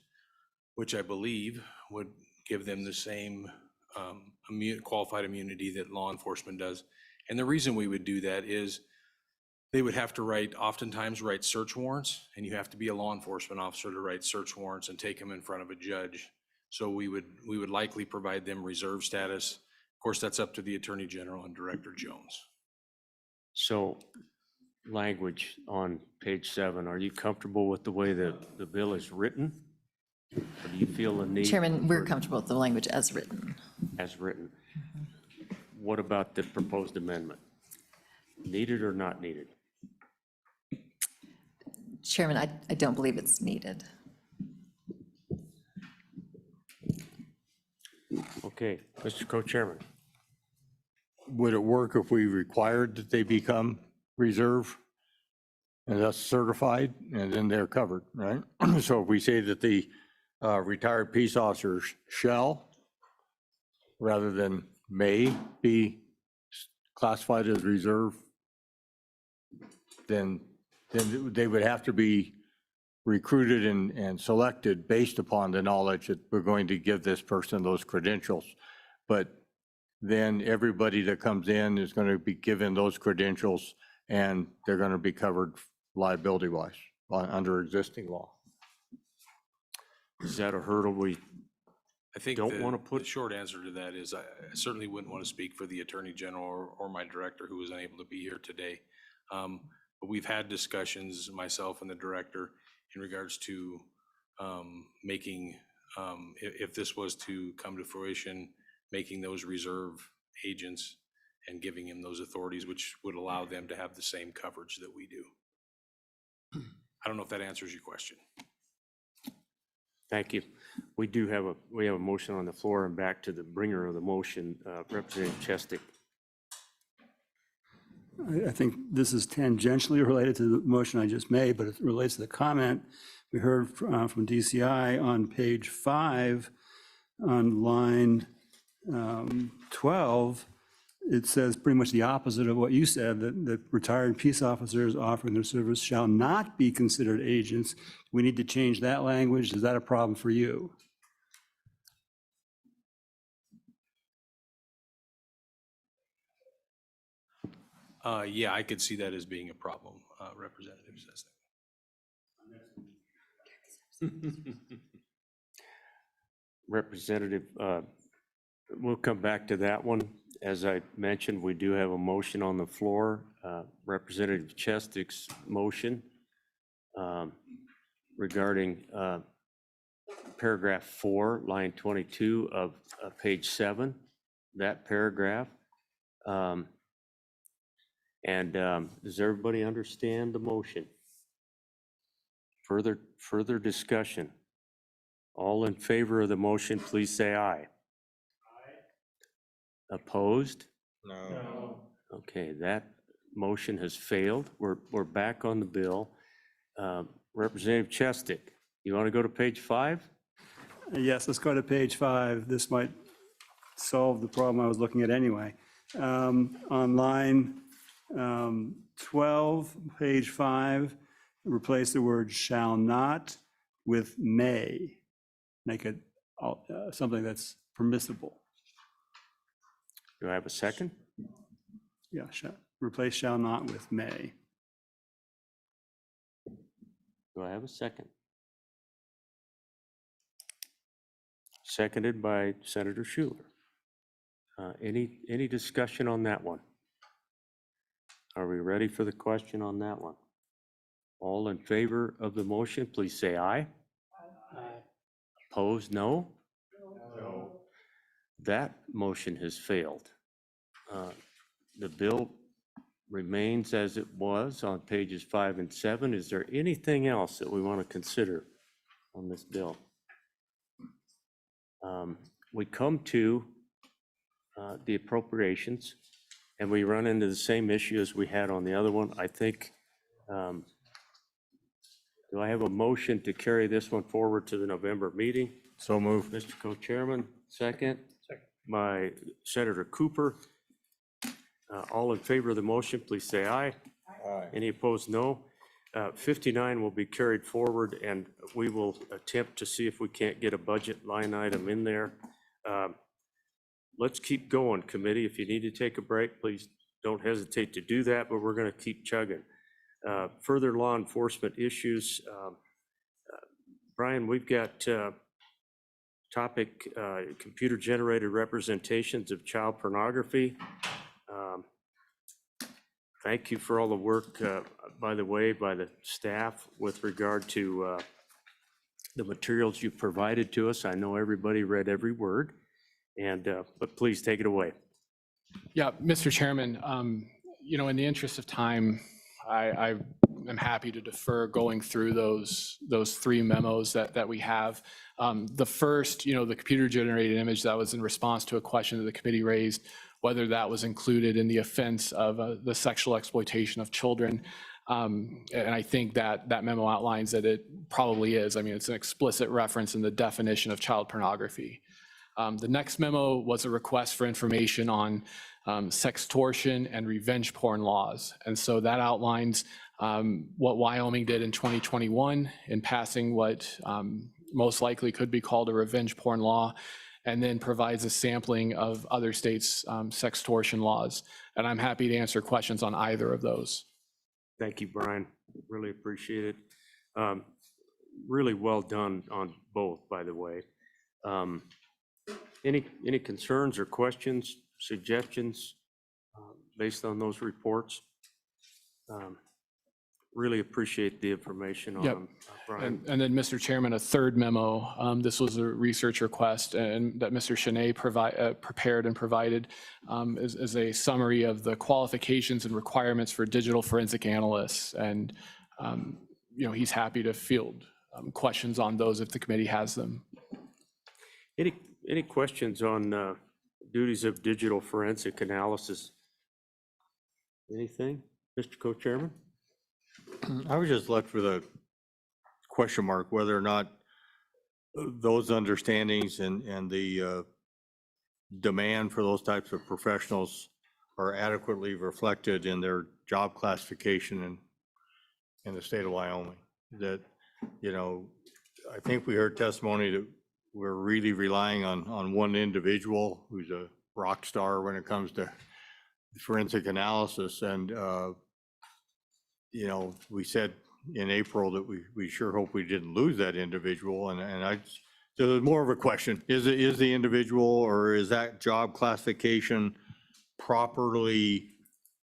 which I believe would give them the same qualified immunity that law enforcement does. And the reason we would do that is they would have to oftentimes write search warrants, and you have to be a law enforcement officer to write search warrants and take them in front of a judge. So we would likely provide them reserve status. Of course, that's up to the Attorney General and Director Jones. So language on page 7, are you comfortable with the way the bill is written? Or do you feel the need? Chairman, we're comfortable with the language as written. As written. What about the proposed amendment? Needed or not needed? Chairman, I don't believe it's needed. Okay, Mr. Co-Chairman. Would it work if we required that they become reserve and thus certified, and then they're covered, right? So if we say that the retired peace officers shall, rather than may be classified as reserve, then they would have to be recruited and selected based upon the knowledge that we're going to give this person those credentials. But then everybody that comes in is going to be given those credentials, and they're going to be covered liability-wise under existing law. Is that a hurdle we I think don't want to the put? short answer to that is I certainly wouldn't want to speak for the Attorney General or my director who was unable to be here today. But we've had discussions, myself and the director, in regards to making, if this was to come to fruition, making those reserve agents and giving him those authorities, which would allow them to have the same coverage that we do. I don't know if that answers your question. Thank you. We have a motion on the floor, and back to the bringer of the motion, Representative Chestic. I think this is tangentially related to the motion I just made, but it relates to the comment we heard from DCI on page 5 on line 12. It says pretty much the opposite of what you said, that retired peace officers offering their service shall not be considered agents. We need to change that language. Is that a problem for you? Yeah, I could see that as being a problem, Representative Sesnick. Representative, we'll come back to that one. As I mentioned, we do have a motion on the floor. Representative Chestic's motion regarding paragraph 4, line 22 of page 7, that paragraph. Does everybody understand the motion? Further discussion? All in favor of the motion, please say aye. Opposed? No. Okay, that motion has failed. We're back on the bill. Representative Chestic, you want to go to page 5? Yes, let's go to page 5. This might solve the problem I was looking at anyway. On line 12, page 5, replace the word shall not with may. Make it something that's permissible. Do I have a second? Yeah, replace shall not with may. Do I have a second? Seconded by Senator Schuler. Any discussion on that one? Are we ready for the question on that one? All in favor of the motion, please say aye. Aye. Opposed, no? No. That motion has failed. The bill remains as it was on pages 5 and 7. Is there anything else that we want to consider on this bill? We come to the appropriations, and we run into the same issue as we had on the other one, I think, do I have a motion to carry this one forward to the November meeting? So move. Mr. Co-Chairman, second. By Senator Cooper. All in favor of the motion, please say aye. Aye. Any opposed, no. 59 will be carried forward, and we will attempt to see if we can't get a budget line item in there. Let's keep going, committee. If you need to take a break, please don't hesitate to do that, but we're going to keep chugging. Further law enforcement issues. Brian, we've got topic computer-generated representations of child pornography. Thank you for all the work, by the way, by the staff with regard to the materials you provided to us. I know everybody read every word, and but please take it away. Yeah, Mr. Chairman, you know, in the interest of time, I am happy to defer going through those three memos that we have. The first, you know, the computer-generated image, that was in response to a question that the committee raised, whether that was included in the offense of the sexual exploitation of children. And I think that memo outlines that it probably is. I mean, it's an explicit reference in the definition of child pornography. The next memo was a request for information on sextortion and revenge porn laws. And so that outlines what Wyoming did in 2021 in passing what most likely could be called a revenge porn law, and then provides a sampling of other states' sextortion laws. And I'm happy to answer questions on either of those. Thank you, Brian. Really appreciate it. Really well done on both, by the way. Any concerns or questions, suggestions based on those reports? Really appreciate the information on Yep. them, Brian. And then, Mr. Chairman, a third memo. This was a research request and that Mr. Chenet prepared and provided is a summary of the qualifications and requirements for digital forensic analysts. And, you know, he's happy to field questions on those if the committee has them. Any questions on duties of digital forensic analysis? Anything, Mr. Co-Chairman? I was just left with a question mark whether or not those understandings and the demand for those types of professionals are adequately reflected in their job classification in the state of Wyoming. That, you know, I think we heard testimony that we're really relying on one individual who's a rock star when it comes to forensic analysis. And, you know, we said in April that we sure hope we didn't lose that individual. And so there's more of a question. Is the individual, or is that job classification properly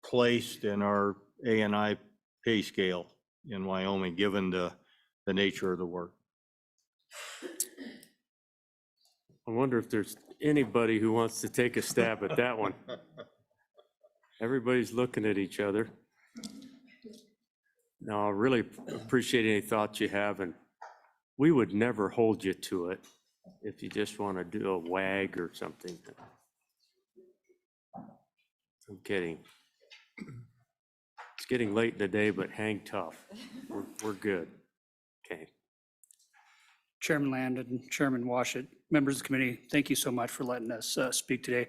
placed in our A&I pay scale in Wyoming, given the nature of the work? I wonder if there's anybody who wants to take a stab at that one. Everybody's looking at each other. No, I really appreciate any thoughts you have, and we would never hold you to it if you just want to do a wag or something. I'm kidding. It's getting late in the day, but hang tough. We're good. Okay. Chairman Land and Chairman Washit, members of the committee, thank you so much for letting us speak today.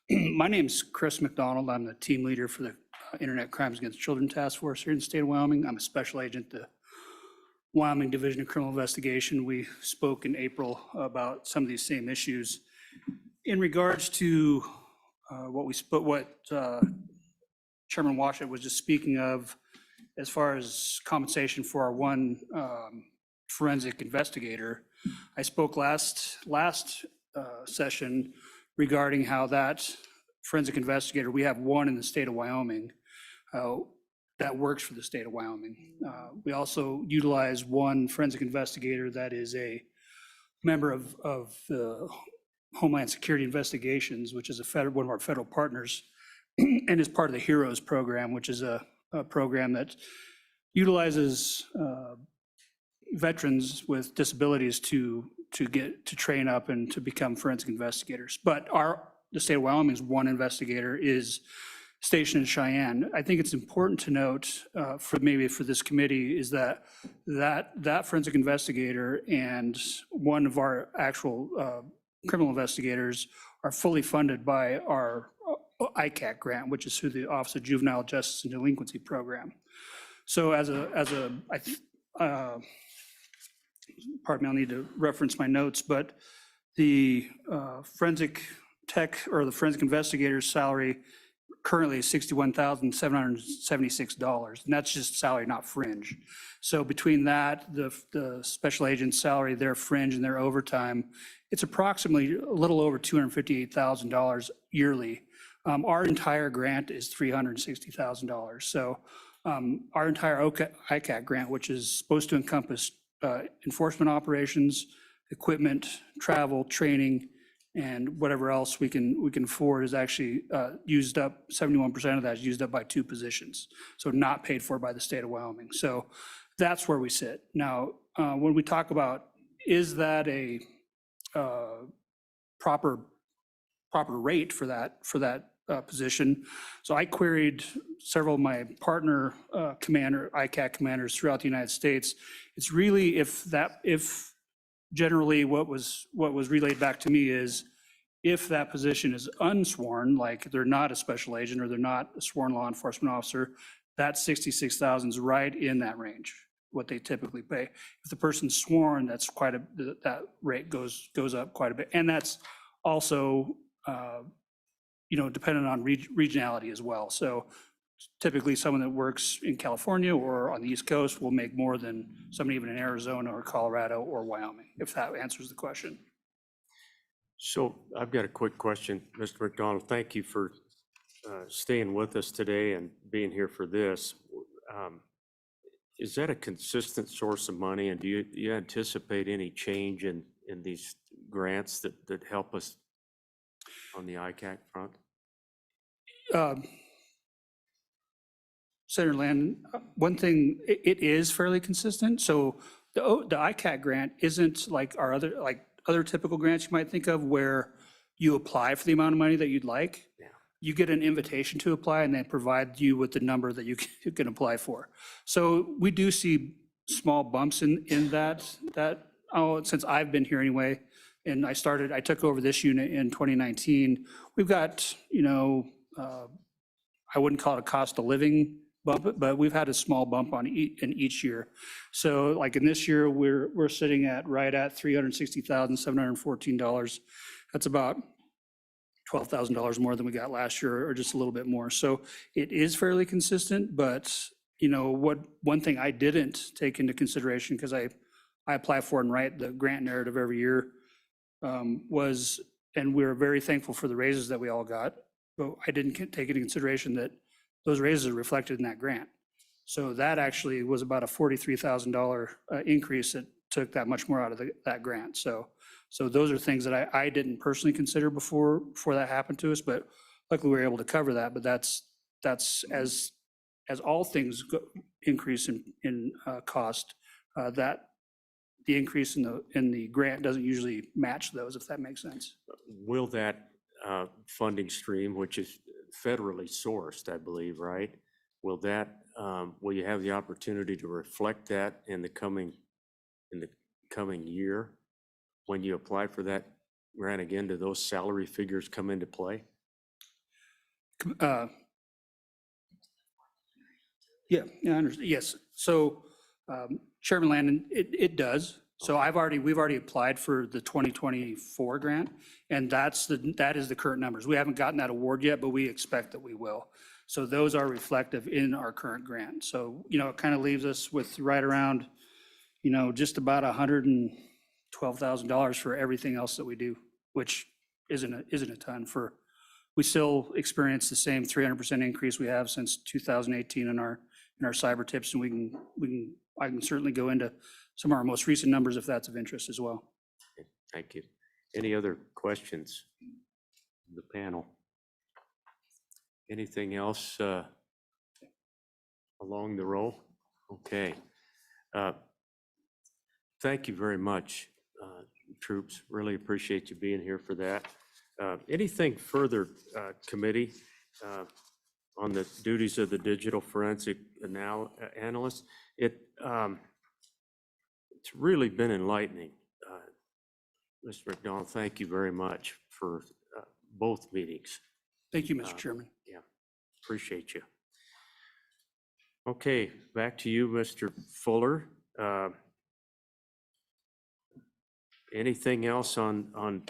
My name's Chris McDonald. I'm the team leader for the Internet Crimes Against Children Task Force here in the state of Wyoming. I'm a special agent at the Wyoming Division of Criminal Investigation. We spoke in April about some of these same issues. In regards to what Chairman Washit was just speaking of, as far as compensation for our one forensic investigator, I spoke last session regarding how that forensic investigator, we have one in the state of Wyoming that works for the state of Wyoming. We also utilize one forensic investigator that is a member of Homeland Security Investigations, which is one of our federal partners, and is part of the HEROES program, which is a program that utilizes veterans with disabilities to train up and to become forensic investigators. But our the state of Wyoming's one investigator is stationed in Cheyenne. I think it's important to note for this committee is that forensic investigator and one of our actual criminal investigators are fully funded by our ICAC grant, which is through the Office of Juvenile Justice and Delinquency Program. So pardon me, I'll need to reference my notes, but the forensic tech or the forensic investigator's salary currently is $61,776, and that's just salary, not fringe. So between that, the special agent's salary, their fringe and their overtime, it's approximately a little over $258,000 yearly. Our entire grant is $360,000. So our entire ICAC grant, which is supposed to encompass enforcement operations, equipment, travel, training, and whatever else we can afford is actually used up. 71% of that is used up by 2 positions, so not paid for by the state of Wyoming. So that's where we sit. Now, when we talk about, is that a proper rate for that position? So I queried several of my partner ICAC commanders throughout the United States. It's really if generally what was relayed back to me is if that position is unsworn, like they're not a special agent or they're not a sworn law enforcement officer, that 66,000 is right in that range, what they typically pay. If the person's sworn, that's that rate goes up quite a bit. And that's also, dependent on regionality as well. So typically someone that works in California or on the East Coast will make more than somebody even in Arizona or Colorado or Wyoming, if that answers the question. So I've got a quick question, Mr. McDonald. Thank you for staying with us today and being here for this. Is that a consistent source of money, and do you anticipate any change in these grants that help us on the ICAC front? Senator Landon, one thing, it is fairly consistent. So the ICAC grant isn't like our other typical grants you might think of where you apply for the amount of money that you'd like. Yeah. You get an invitation to apply and they provide you with the number that you can apply for. So we do see small bumps in that since I've been here anyway, and I took over this unit in 2019. We've got, I wouldn't call it a cost of living bump, but we've had a small bump in each year. So like in this year, we're sitting right at $360,714. That's about $12,000 more than we got last year, or just a little bit more. So it is fairly consistent, but one thing I didn't take into consideration, because I apply for and write the grant narrative every year, was, and we're very thankful for the raises that we all got, but I didn't take into consideration that those raises are reflected in that grant. So that actually was about a $43,000 increase that took that much more out of that grant. So those are things that I didn't personally consider before that happened to us, but luckily we were able to cover that. But that's as all things increase in cost, that the increase in the grant doesn't usually match those, if that makes sense. Will that funding stream, which is federally sourced, I believe, right? Will you have the opportunity to reflect that in the coming year when you apply for that grant again? Do those salary figures come into play? Yeah, I understand. Yes. So Chairman Landon, it does. So we've already applied for the 2024 grant, and that is the current numbers. We haven't gotten that award yet, but we expect that we will. So those are reflective in our current grant. So, it kind of leaves us with right around, just about $112,000 for everything else that we do, which isn't a ton we still experience the same 300% increase we have since 2018 in our cyber tips, and I can certainly go into some of our most recent numbers if that's of interest as well. Thank you. Any other questions from the panel? Anything else along the row? Okay. Thank you very much, troops. Really appreciate you being here for that. Anything further, committee, on the duties of the digital forensic analyst? It's really been enlightening. Mr. McDonald, thank you very much for both meetings. Thank you, Mr. Chairman. Yeah, appreciate you. Okay, back to you, Mr. Fuller. Anything else on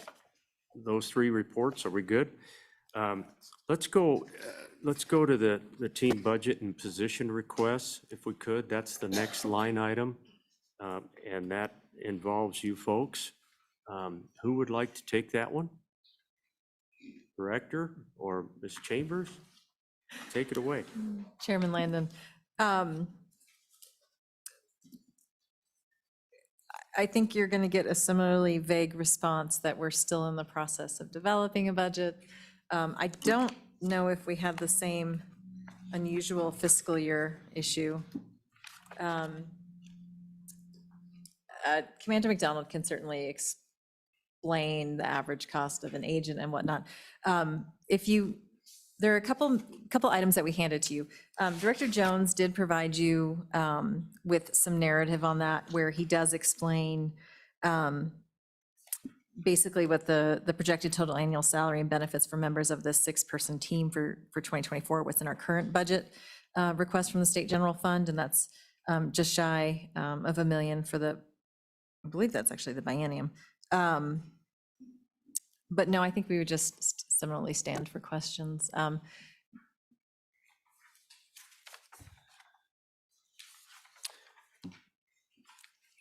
those three reports? Are we good? Let's go to the team budget and position requests, if we could. That's the next line item, and that involves you folks. Who would like to take that one? Director or Ms. Chambers? Take it away. Chairman Landon. I think you're going to get a similarly vague response that we're still in the process of developing a budget. I don't know if we have the same unusual fiscal year issue. Commander McDonald can certainly explain the average cost of an agent and whatnot. There are a couple items that we handed to you. Director Jones did provide you with some narrative on that, where he does explain basically what the projected total annual salary and benefits for members of this 6-person team for 2024, what's in our current budget request from the State General Fund, and that's just shy of $1 million for I believe that's actually the biennium. But no, I think we would just similarly stand for questions.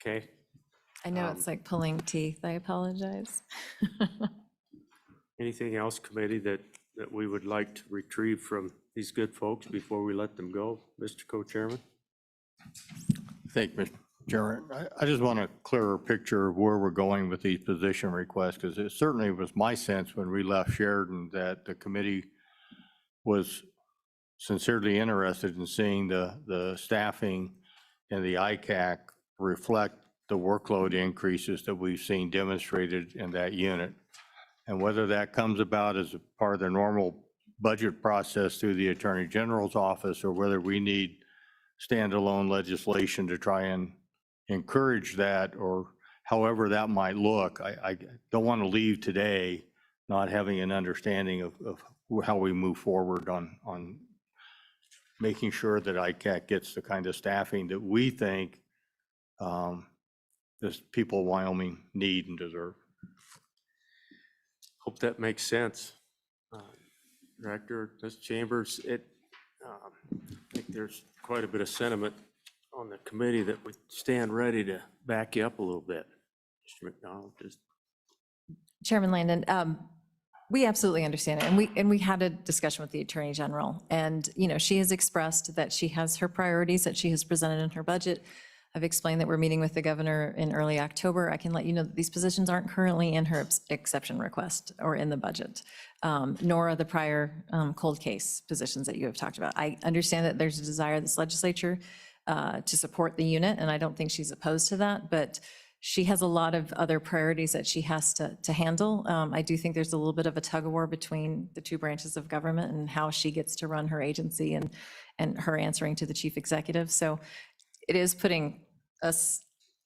Okay. I know it's like pulling teeth. I apologize. Anything else, committee, that we would like to retrieve from these good folks before we let them go? Mr. Co-Chairman? Thank you, Mr. Chairman. I just want a clearer picture of where we're going with these position requests, because it certainly was my sense when we left Sheridan that the committee was sincerely interested in seeing the staffing and the ICAC reflect the workload increases that we've seen demonstrated in that unit. And whether that comes about as a part of the normal budget process through the Attorney General's office, or whether we need standalone legislation to try and encourage that, or however that might look, I don't want to leave today not having an understanding of how we move forward on making sure that ICAC gets the kind of staffing that we think the people of Wyoming need and deserve. Hope that makes sense. Director, Ms. Chambers, I think there's quite a bit of sentiment on the committee that we stand ready to back you up a little bit. Mr. McDonald, just. Chairman Landon, we absolutely understand it. And we had a discussion with the Attorney General, and she has expressed that she has her priorities that she has presented in her budget. I've explained that we're meeting with the governor in early October. I can let you know that these positions aren't currently in her exception request or in the budget, nor are the prior cold case positions that you have talked about. I understand that there's a desire of this legislature to support the unit, and I don't think she's opposed to that, but she has a lot of other priorities that she has to handle. I do think there's a little bit of a tug of war between the two branches of government and how she gets to run her agency and her answering to the chief executive. So it is putting us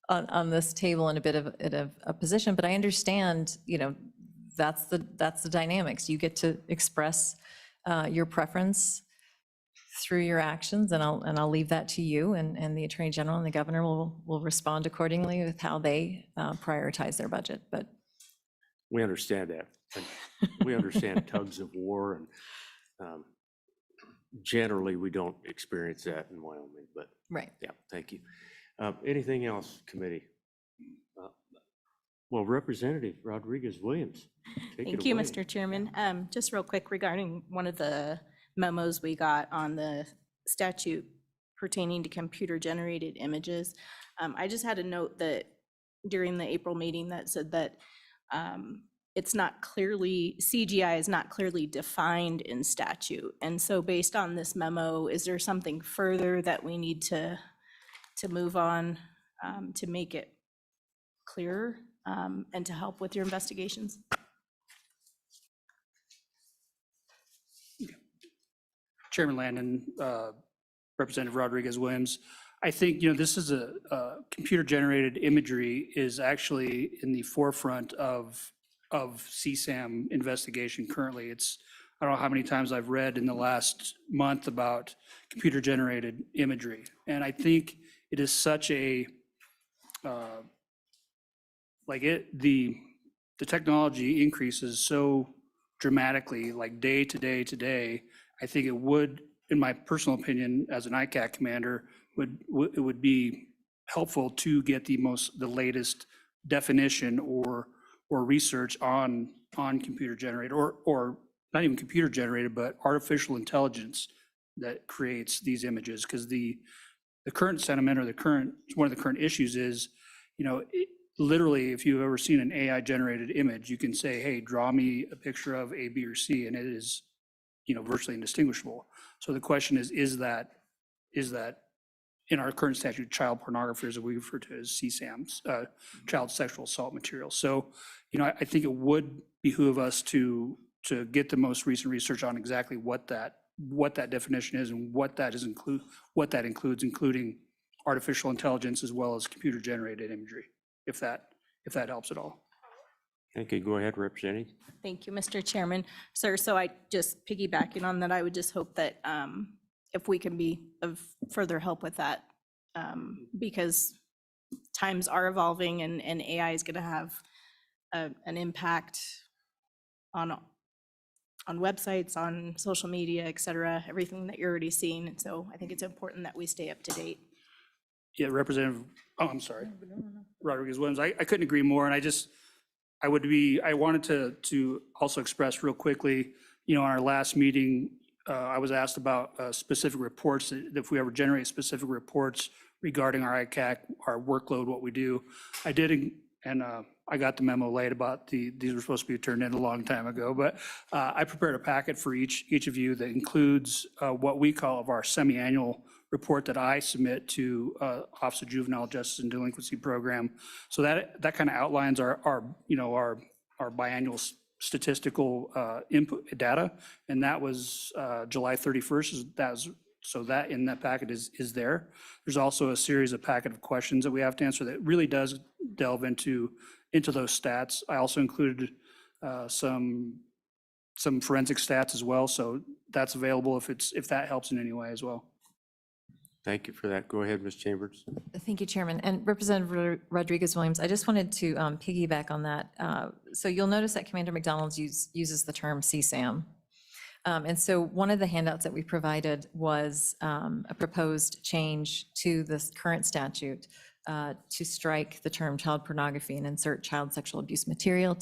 on this table in a bit of a position, but I understand, that's the dynamics. You get to express your preference through your actions, and I'll leave that to you, and the Attorney General and the governor will respond accordingly with how they prioritize their budget. But We understand that. And we understand tugs of war, and generally we don't experience that in Wyoming, but right. Yeah, thank you. Anything else, committee? Well, Representative Rodriguez-Williams, take it Thank you, away. Mr. Chairman. Just real quick regarding one of the memos we got on the statute pertaining to computer-generated images. I just had a note that during the April meeting that said that it's not clearly, CGI is not clearly defined in statute. And so based on this memo, is there something further that we need to move on to make it clearer and to help with your investigations? Chairman Landon, Representative Rodriguez-Williams. I think, this is computer-generated imagery is actually in the forefront of CSAM investigation currently. I don't know how many times I've read in the last month about computer-generated imagery. And I think it is such a, the technology increases so dramatically, like day to day to day. I think it would, in my personal opinion, as an ICAC commander, it would be helpful to get the latest definition or research on computer generated or not even computer generated, but artificial intelligence that creates these images. Because the current sentiment or one of the current issues is, literally, if you've ever seen an AI generated image, you can say, hey, draw me a picture of A, B, or C, and it is, virtually indistinguishable. So the question is that in our current statute, child pornography, as we refer to as CSAMs, child sexual assault material. So, I think it would behoove us to get the most recent research on exactly what that definition is and what that includes, including artificial intelligence as well as computer generated imagery, if that helps at all. Thank you. Go ahead, Representative. Thank you, Mr. Chairman. Sir, so I just piggybacking on that, I would just hope that if we can be of further help with that, because times are evolving and AI is going to have an impact on websites, on social media, et cetera, everything that you're already seeing. And so I think it's important that we stay up to date. Yeah, Representative, I'm sorry, Rodriguez-Williams, I couldn't agree more. And I wanted to also express real quickly, on our last meeting, I was asked about specific reports, that if we ever generate specific reports regarding our ICAC, our workload, what we do. I did, and I got the memo late about these were supposed to be turned in a long time ago, but I prepared a packet for each of you that includes what we call of our semi-annual report that I submit to Office of Juvenile Justice and Delinquency Program. So that kind of outlines our biannual statistical input data, and that was July 31st. So that in that packet is there. There's also a series of packet of questions that we have to answer that really does delve into those stats. I also included some forensic stats as well, so that's available if that helps in any way as well. Thank you for that. Go ahead, Ms. Chambers. Thank you, Chairman. And Representative Rodriguez-Williams, I just wanted to piggyback on that. So you'll notice that Commander McDonald uses the term CSAM. And so one of the handouts that we provided was a proposed change to this current statute to strike the term child pornography and insert child sexual abuse material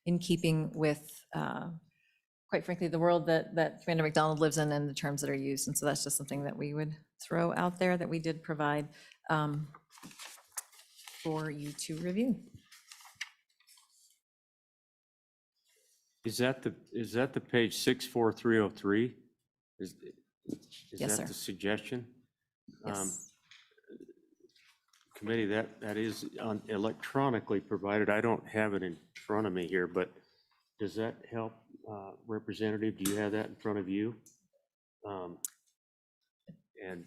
in keeping with, quite frankly, the world that Commander McDonald lives in and the terms that are used. And so that's just something that we would throw out there that we did provide for you to review. Is that the page 64303? Is Yes, that sir. the suggestion? Yes. Committee, that is electronically provided. I don't have it in front of me here, but does that help, Representative? Do you have that in front of you? And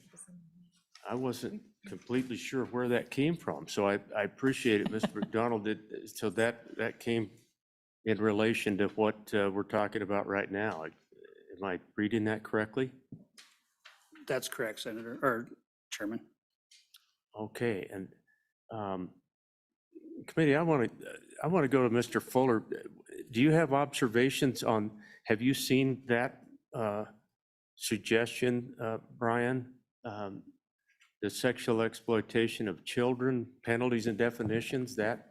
I wasn't completely sure where that came from, so I appreciate it, Mr. McDonald. So that came in relation to what we're talking about right now. Am I reading that correctly? That's correct, Senator, or Chairman. Okay, and committee, I want to go to Mr. Fuller. Do you have observations on, have you seen that suggestion, Brian? The sexual exploitation of children, penalties and definitions that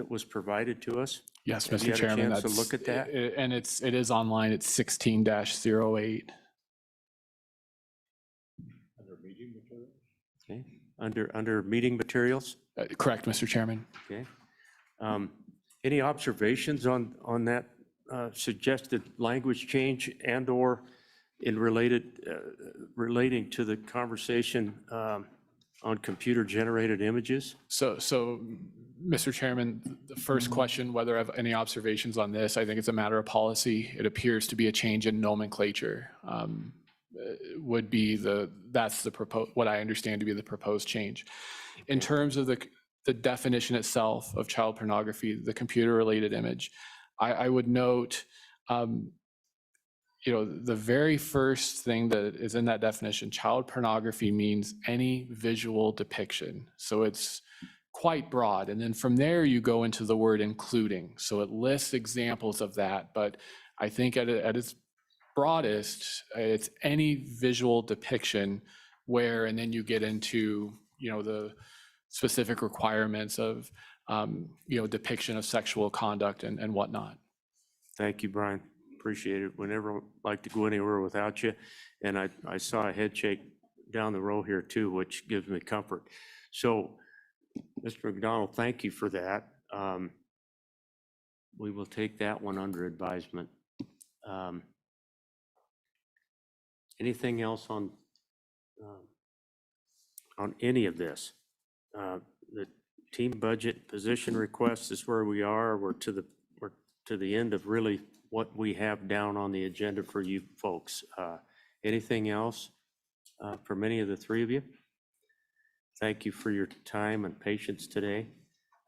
was provided to us? Yes, Have Mr. you had a Chairman. chance to look at that? And it is online. It's 16-08. Okay, under meeting materials? Correct, Mr. Chairman. Okay. Any observations on that suggested language change and/or in relating to the conversation on computer-generated images? So, Mr. Chairman, the first question, whether I have any observations on this, I think it's a matter of policy. It appears to be a change in nomenclature. would be what I understand to be the proposed change. In terms of the definition itself of child pornography, the computer-related image, I would note, the very first thing that is in that definition, child pornography means any visual depiction. So it's quite broad. And then from there, you go into the word including. So it lists examples of that. But I think at its broadest, it's any visual depiction where, and then you get into, the specific requirements of, depiction of sexual conduct and whatnot. Thank you, Brian. Appreciate it. We never like to go anywhere without you. And I saw a head shake down the row here too, which gives me comfort. So, Mr. McDonald, thank you for that. We will take that one under advisement. Anything else on any of this? The team budget position request is where we are. We're to the end of really what we have down on the agenda for you folks. Anything else from any of the three of you? Thank you for your time and patience today.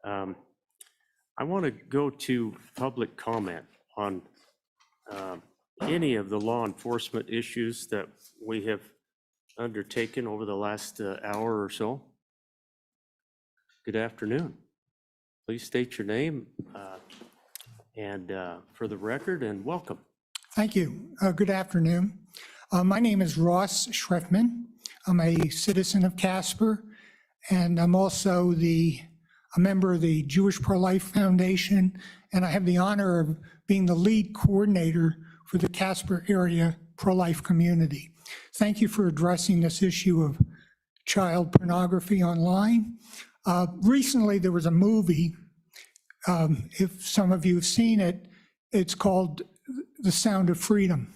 I want to go to public comment on any of the law enforcement issues that we have undertaken over the last hour or so. Good afternoon. Please state your name and for the record, and welcome. Thank you. Good afternoon. My name is Ross Schriftman. I'm a citizen of Casper, and I'm also a member of the Jewish Pro-Life Foundation, and I have the honor of being the lead coordinator for the Casper area pro-life community. Thank you for addressing this issue of child pornography online. Recently, there was a movie, if some of you have seen it, it's called The Sound of Freedom.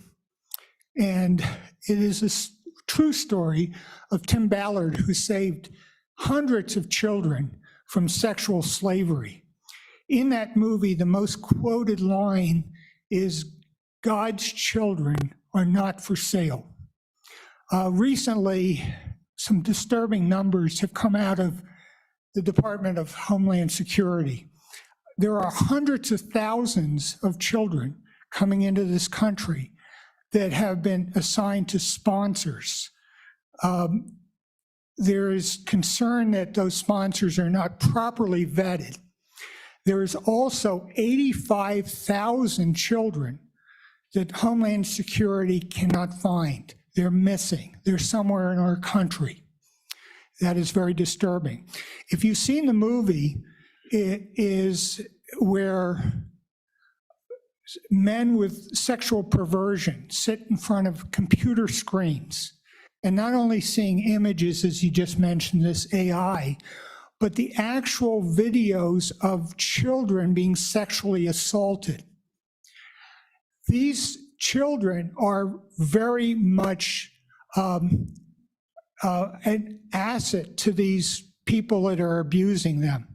And it is a true story of Tim Ballard, who saved hundreds of children from sexual slavery. In that movie, the most quoted line is, "God's children are not for sale." Recently, some disturbing numbers have come out of the Department of Homeland Security. There are hundreds of thousands of children coming into this country that have been assigned to sponsors. There is concern that those sponsors are not properly vetted. There is also 85,000 children that Homeland Security cannot find. They're missing. They're somewhere in our country. That is very disturbing. If you've seen the movie, it is where men with sexual perversion sit in front of computer screens and not only seeing images, as you just mentioned, this AI, but the actual videos of children being sexually assaulted. These children are very much an asset to these people that are abusing them.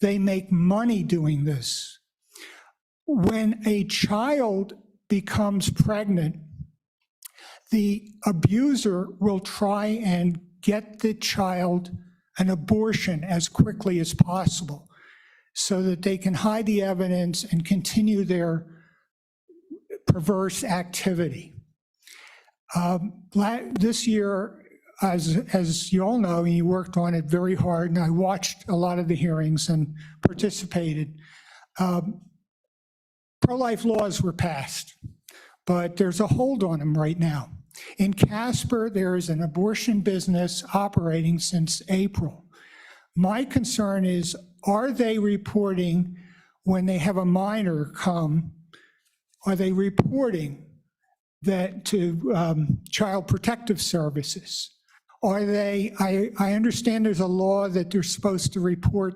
They make money doing this. When a child becomes pregnant, the abuser will try and get the child an abortion as quickly as possible so that they can hide the evidence and continue their perverse activity. This year, as you all know, you worked on it very hard, and I watched a lot of the hearings and participated. Pro-life laws were passed, but there's a hold on them right now. In Casper, there is an abortion business operating since April. My concern is, are they reporting when they have a minor come? Are they reporting that to Child Protective Services? Are they, I understand there's a law that they're supposed to report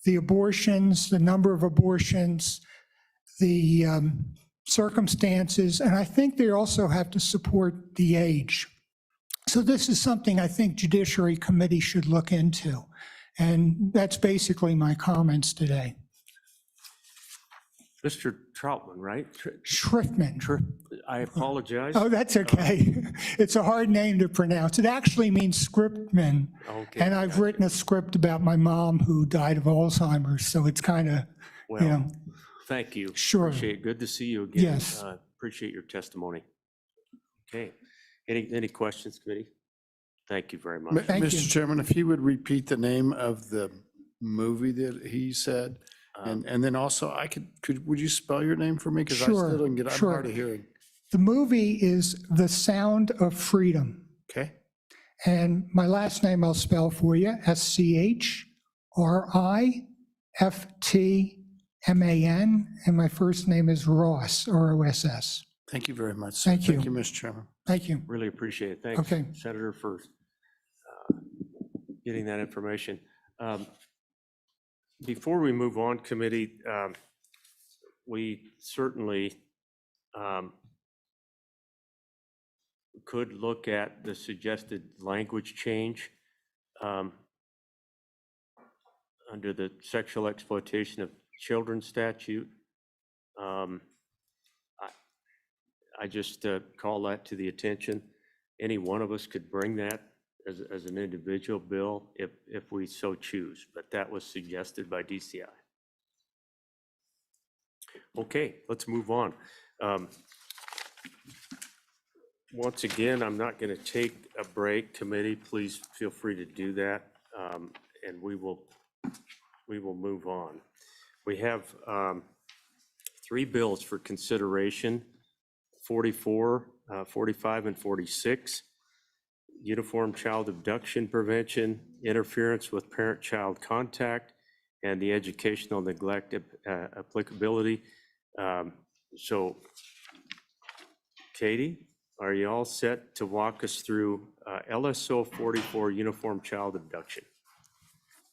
the abortions, the number of abortions, the circumstances, and I think they also have to support the age. So this is something I think Judiciary Committee should look into. And that's basically my comments today. Mr. Troutman, right? Schriftman. I apologize. Oh, that's okay. It's a hard name to pronounce. It actually means scriptman. Okay, And I've written a script about my mom who died of Alzheimer's, so it's kind of, Well, thank you. Sure. Appreciate it. Good to see you again. Yes. Appreciate your testimony. Okay. Any questions, committee? Thank you very much. Thank you. Mr. Chairman, if you would repeat the name of the movie that he said, and then also would you spell your name for me? Because I Sure, still don't get, I'm sure. hard of hearing. The movie is The Sound of Freedom. Okay. And my last name I'll spell for you, SCHRIFTMAN, and my first name is Ross, R-O-S-S. Thank you very much, sir. Thank you. Thank you, Mr. Chairman. Thank you. Really appreciate it. Thanks, Okay. Senator, for getting that information. Before we move on, committee, we certainly could look at the suggested language change under the sexual exploitation of children statute. I just call that to the attention. Any one of us could bring that as an individual bill if we so choose, but that was suggested by DCI. Okay, let's move on. Once again, I'm not going to take a break. Committee, please feel free to do that, and we will move on. We have 3 bills for consideration, 44, 45, and 46. Uniform child abduction prevention, interference with parent-child contact, and the educational neglect applicability. So, Katie, are you all set to walk us through LSO 44, uniform child abduction?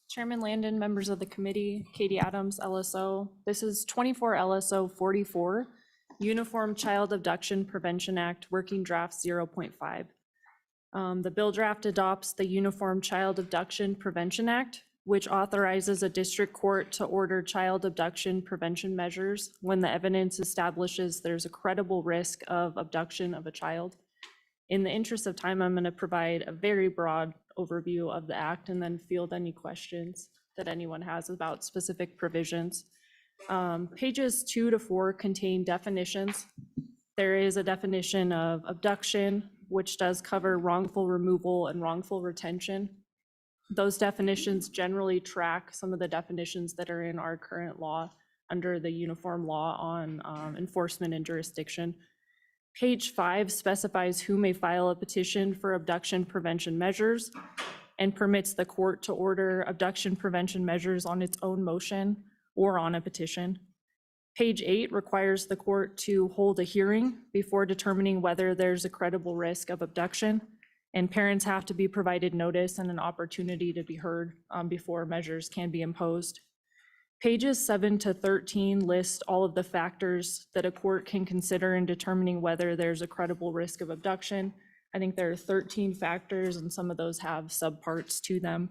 Chairman Landon, members of the committee, Katie Adams, LSO. This is 24 LSO 44, Uniform Child Abduction Prevention Act, Working Draft 0.5. The bill draft adopts the Uniform Child Abduction Prevention Act, which authorizes a district court to order child abduction prevention measures when the evidence establishes there's a credible risk of abduction of a child. In the interest of time, I'm going to provide a very broad overview of the act and then field any questions that anyone has about specific provisions. Pages 2 to 4 contain definitions. There is a definition of abduction, which does cover wrongful removal and wrongful retention. Those definitions generally track some of the definitions that are in our current law under the uniform law on enforcement and jurisdiction. Page 5 specifies who may file a petition for abduction prevention measures and permits the court to order abduction prevention measures on its own motion or on a petition. Page 8 requires the court to hold a hearing before determining whether there's a credible risk of abduction, and parents have to be provided notice and an opportunity to be heard before measures can be imposed. Pages 7 to 13 list all of the factors that a court can consider in determining whether there's a credible risk of abduction. I think there are 13 factors, and some of those have subparts to them.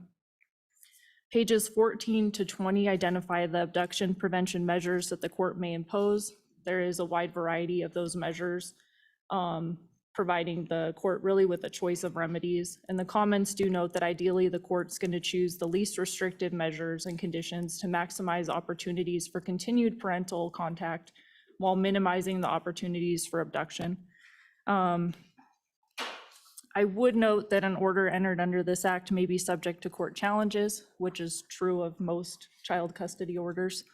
Pages 14 to 20 identify the abduction prevention measures that the court may impose. There is a wide variety of those measures, providing the court really with a choice of remedies. And the comments do note that ideally the court's going to choose the least restrictive measures and conditions to maximize opportunities for continued parental contact while minimizing the opportunities for abduction. I would note that an order entered under this act may be subject to court challenges, which is true of most child custody orders.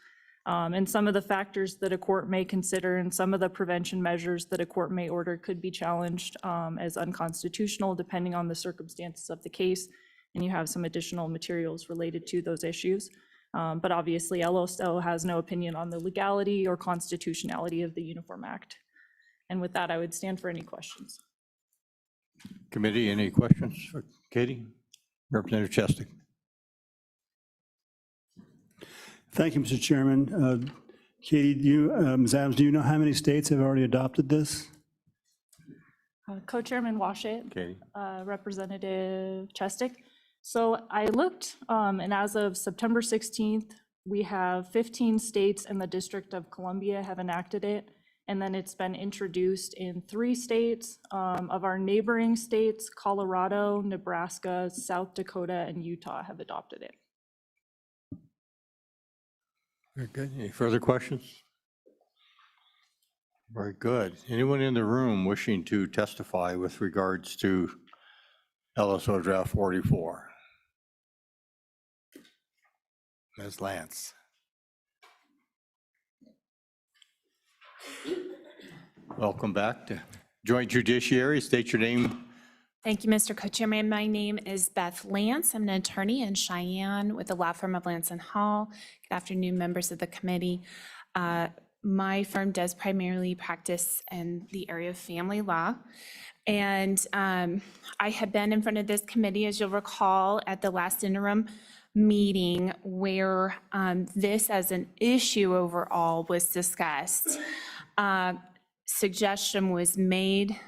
And some of the factors that a court may consider and some of the prevention measures that a court may order could be challenged as unconstitutional depending on the circumstances of the case. And you have some additional materials related to those issues. But obviously LSO has no opinion on the legality or constitutionality of the Uniform Act. And with that, I would stand for any questions. Committee, any questions for Katie? Representative Chestic. Thank you, Mr. Chairman. Katie, Ms. Adams, do you know how many states have already adopted this? Co-Chairman Washit, Katie. Representative Chestic. So I looked, and as of September 16th, We have 15 states and the District of Columbia have enacted it. And then it's been introduced in 3 states. Of our neighboring states, Colorado, Nebraska, South Dakota, and Utah have adopted it. Very good. Any further questions? Very good. Anyone in the room wishing to testify with regards to LSO Draft 44? Ms. Lance. Welcome back to Joint Judiciary. State your name. Thank you, Mr. Co-Chairman. My name is Beth Lance. I'm an attorney in Cheyenne with the law firm of Lance and Hall. Good afternoon, members of the committee. My firm does primarily practice in the area of family law. And I had been in front of this committee, as you'll recall, at the last interim meeting where this as an issue overall was discussed. Suggestion was made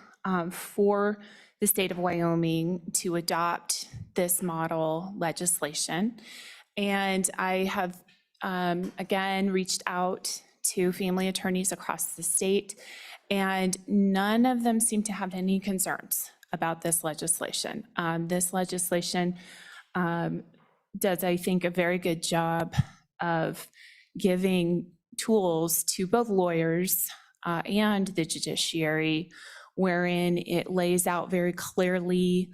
for the state of Wyoming to adopt this model legislation. And I have, again, reached out to family attorneys across the state, and none of them seem to have any concerns about this legislation. This legislation does, I think, a very good job of giving tools to both lawyers and the judiciary, wherein it lays out very clearly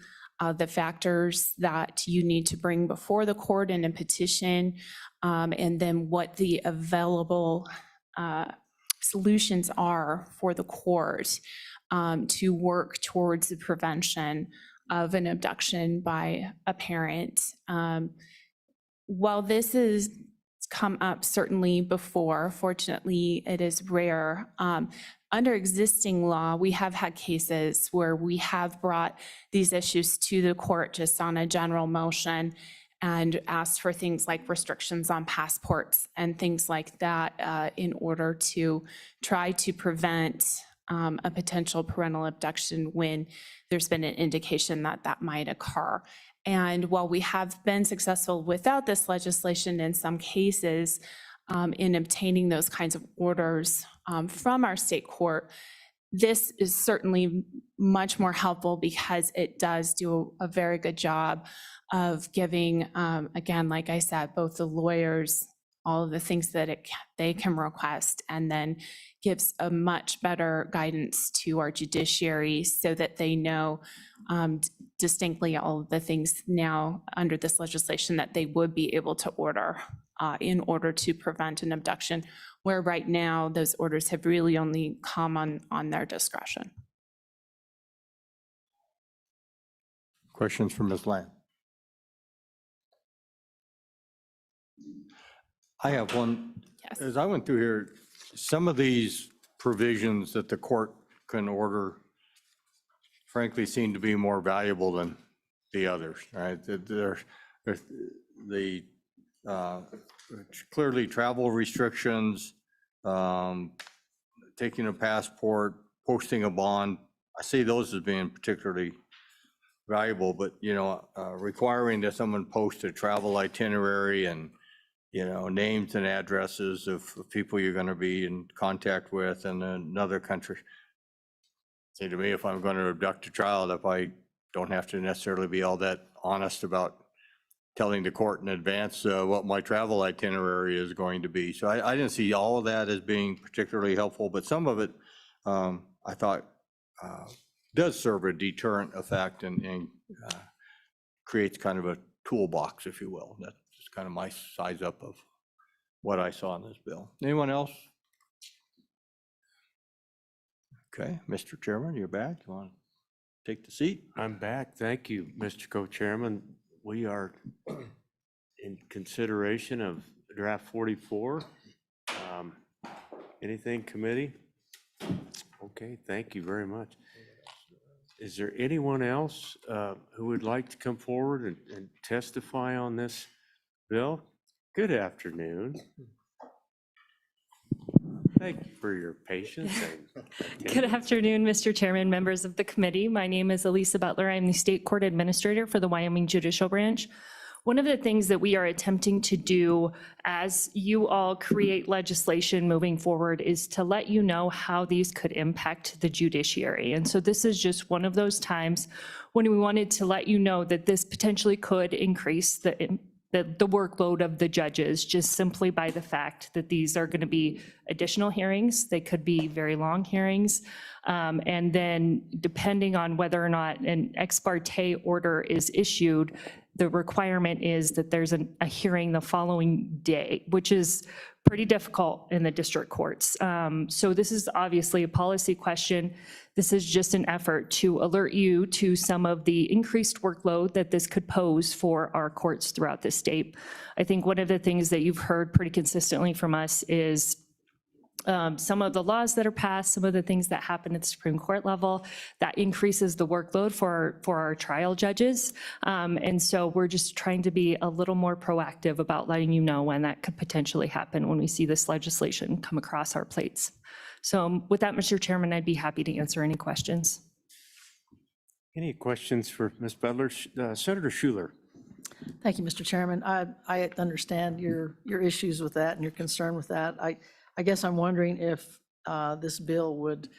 the factors that you need to bring before the court in a petition, and then what the available solutions are for the court to work towards the prevention of an abduction by a parent. While this has come up certainly before, fortunately it is rare. Under existing law, we have had cases where we have brought these issues to the court just on a general motion and asked for things like restrictions on passports and things like that in order to try to prevent a potential parental abduction when there's been an indication that that might occur. And while we have been successful without this legislation in some cases in obtaining those kinds of orders from our state court, this is certainly much more helpful because it does do a very good job of giving, again, like I said, both the lawyers all of the things that they can request, and then gives a much better guidance to our judiciary so that they know distinctly all of the things now under this legislation that they would be able to order in order to prevent an abduction, where right now those orders have really only come on their discretion. Questions for Ms. Lamb? I have one. Yes. As I went through here, some of these provisions that the court can order frankly seem to be more valuable than the others, right? Clearly travel restrictions, taking a passport, posting a bond. I see those as being particularly valuable, but, requiring that someone post a travel itinerary and, names and addresses of people you're going to be in contact with in another country. Say to me, if I'm going to abduct a child, if I don't have to necessarily be all that honest about telling the court in advance what my travel itinerary is going to be. So I didn't see all of that as being particularly helpful, but some of it I thought does serve a deterrent effect and creates kind of a toolbox, if you will. That's just kind of my size up of what I saw in this bill. Anyone else? Okay, Mr. Chairman, you're back. You want to take the seat? I'm back. Thank you, Mr. Co-Chairman. We are in consideration of draft 44. Anything, committee? Okay, thank you very much. Is there anyone else who would like to come forward and testify on this bill? Good afternoon. Thank you for your patience. Good afternoon, Mr. Chairman, members of the committee. My name is Elisa Butler. I'm the State Court Administrator for the Wyoming Judicial Branch. One of the things that we are attempting to do as you all create legislation moving forward is to let you know how these could impact the judiciary. And so this is just one of those times when we wanted to let you know that this potentially could increase the workload of the judges, just simply by the fact that these are going to be additional hearings. They could be very long hearings. And then depending on whether or not an ex parte order is issued, the requirement is that there's a hearing the following day, which is pretty difficult in the district courts. So this is obviously a policy question. This is just an effort to alert you to some of the increased workload that this could pose for our courts throughout the state. I think one of the things that you've heard pretty consistently from us is some of the laws that are passed, some of the things that happen at the Supreme Court level, that increases the workload for our trial judges. And so we're just trying to be a little more proactive about letting you know when that could potentially happen when we see this legislation come across our plates. So with that, Mr. Chairman, I'd be happy to answer any questions. Any questions for Ms. Butler? Senator Schuler. Thank you, Mr. Chairman. I understand your issues with that and your concern with that. I guess I'm wondering if this bill would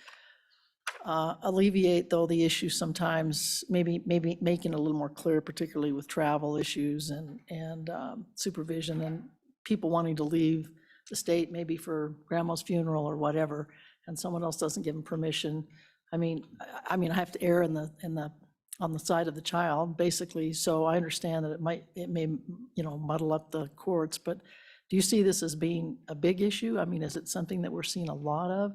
alleviate, though, the issue sometimes, maybe making it a little more clear, particularly with travel issues and supervision and people wanting to leave the state, maybe for grandma's funeral or whatever, and someone else doesn't give them permission. I mean, I have to err on the side of the child, basically. So I understand that it may muddle up the courts, but do you see this as being a big issue? I mean, is it something that we're seeing a lot of?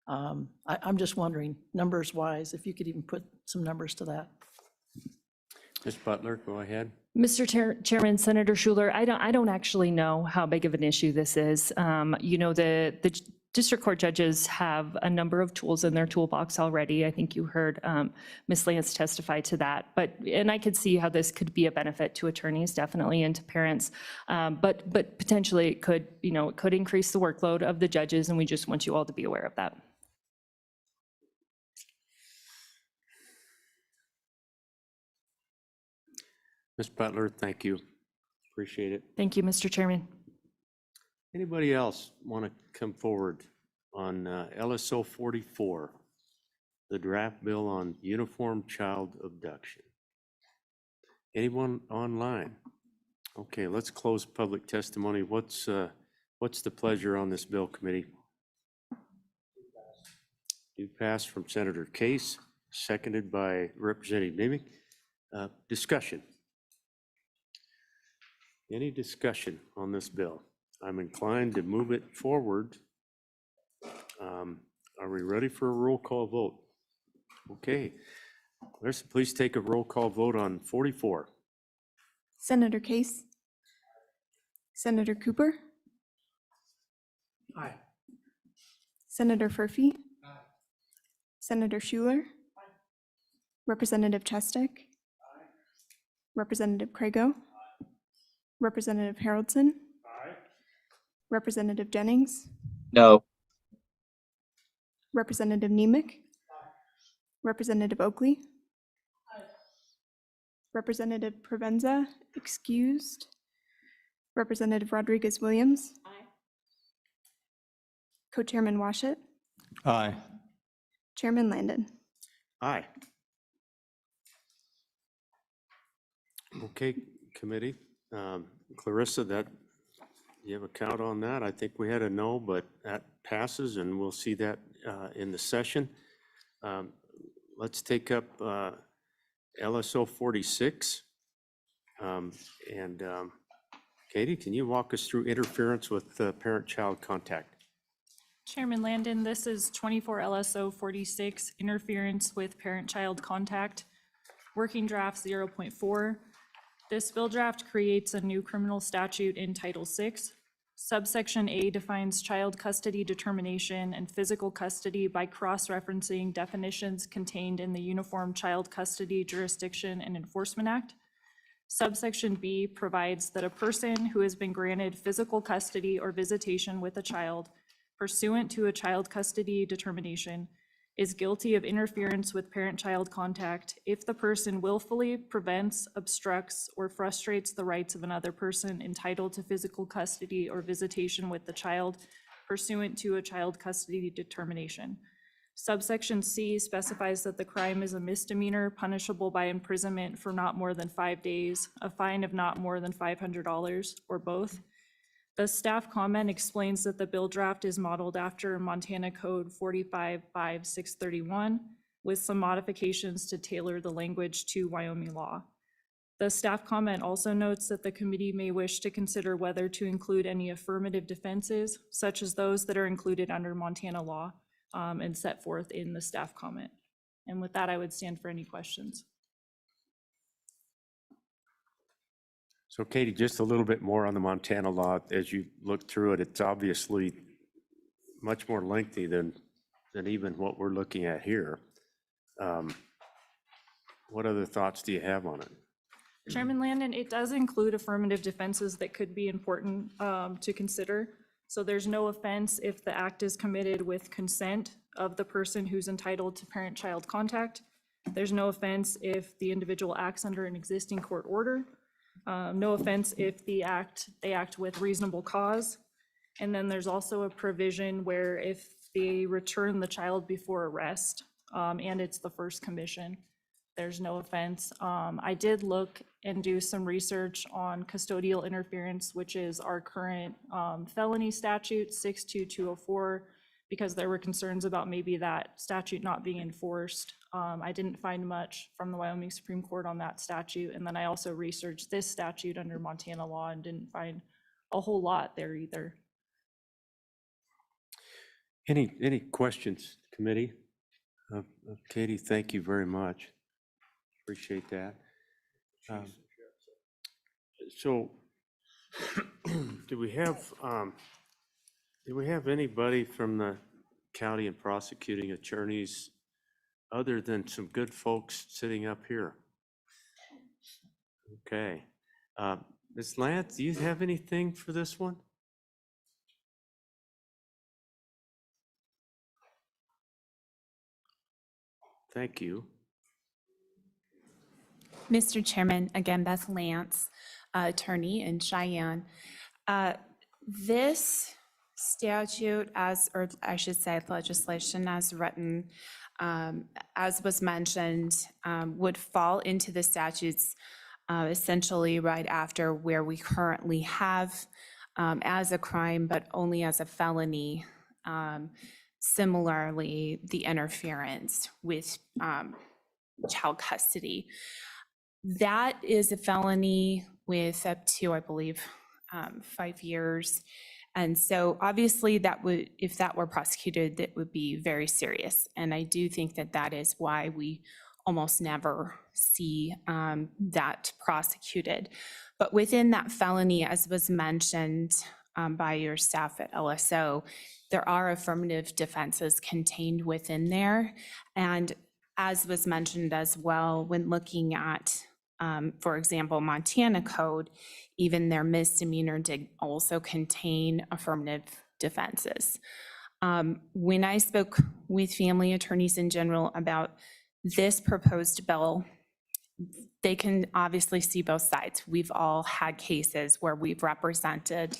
I'm just wondering, numbers wise, if you could even put some numbers to that. Ms. Butler, go ahead. Mr. Chairman, Senator Schuler, I don't actually know how big of an issue this is. The district court judges have a number of tools in their toolbox already. I think you heard Ms. Lance testify to that. And I could see how this could be a benefit to attorneys, definitely, and to parents. But potentially it could increase the workload of the judges, and we just want you all to be aware of that. Ms. Butler, thank you. Appreciate it. Thank you, Mr. Chairman. Anybody else want to come forward on LSO 44, the draft bill on uniform child abduction? Anyone online? Okay, let's close public testimony. What's the pleasure on this bill, committee? Do pass from Senator Case, seconded by Representative Nemick. Discussion. Any discussion on this bill? I'm inclined to move it forward. Are we ready for a roll call vote? Okay. Larissa, please take a roll call vote on 44. Senator Case? Senator Cooper? Aye. Senator Furphy? Aye. Senator Schuler? Aye. Representative Chestek? Aye. Representative Crago? Aye. Representative Haroldson? Aye. Representative Jennings? No. Representative Nemick? Aye. Representative Oakley? Aye. Representative Provenza, excused. Representative Rodriguez-Williams? Aye. Co-Chairman Washit? Aye. Chairman Landon? Aye. Okay, committee. Clarissa, that you have a count on that? I think we had a no, but that passes, and we'll see that in the session. Let's take up LSO 46. Katie, can you walk us through interference with parent-child contact? Chairman Landon, this is 24 LSO 46, interference with parent-child contact, working draft 0.4. This bill draft creates a new criminal statute in Title VI. Subsection A defines child custody determination and physical custody by cross-referencing definitions contained in the Uniform Child Custody Jurisdiction and Enforcement Act. Subsection B provides that a person who has been granted physical custody or visitation with a child pursuant to a child custody determination is guilty of interference with parent-child contact if the person willfully prevents, obstructs, or frustrates the rights of another person entitled to physical custody or visitation with the child pursuant to a child custody determination. Subsection C specifies that the crime is a misdemeanor punishable by imprisonment for not more than 5 days, a fine of not more than $500, or both. The staff comment explains that the bill draft is modeled after Montana Code 455631 with some modifications to tailor the language to Wyoming law. The staff comment also notes that the committee may wish to consider whether to include any affirmative defenses, such as those that are included under Montana law and set forth in the staff comment. And with that, I would stand for any questions. So Katie, just a little bit more on the Montana law. As you look through it, it's obviously much more lengthy than even what we're looking at here. What other thoughts do you have on it? Chairman Landon, it does include affirmative defenses that could be important to consider. So there's no offense if the act is committed with consent of the person who's entitled to parent-child contact. There's no offense if the individual acts under an existing court order. No offense if they act with reasonable cause. And then there's also a provision where if they return the child before arrest and it's the first commission, there's no offense. I did look and do some research on custodial interference, which is our current felony statute 62204, because there were concerns about maybe that statute not being enforced. I didn't find much from the Wyoming Supreme Court on that statute. And then I also researched this statute under Montana law and didn't find a whole lot there either. Any questions, committee? Katie, thank you very much. Appreciate that. So do we have anybody from the county and prosecuting attorneys other than some good folks sitting up here? Okay. Ms. Lance, do you have anything for this one? Thank you. Mr. Chairman, again, Beth Lance, attorney in Cheyenne. This statute or I should say legislation as written, as was mentioned, would fall into the statutes essentially right after where we currently have as a crime, but only as a felony. Similarly, the interference with child custody. That is a felony with up to, I believe, 5 years. And so obviously that would, if that were prosecuted, that would be very serious. And I do think that that is why we almost never see that prosecuted. But within that felony, as was mentioned by your staff at LSO, there are affirmative defenses contained within there. And as was mentioned as well, when looking at, for example, Montana Code, even their misdemeanor did also contain affirmative defenses. When I spoke with family attorneys in general about this proposed bill, they can obviously see both sides. We've all had cases where we've represented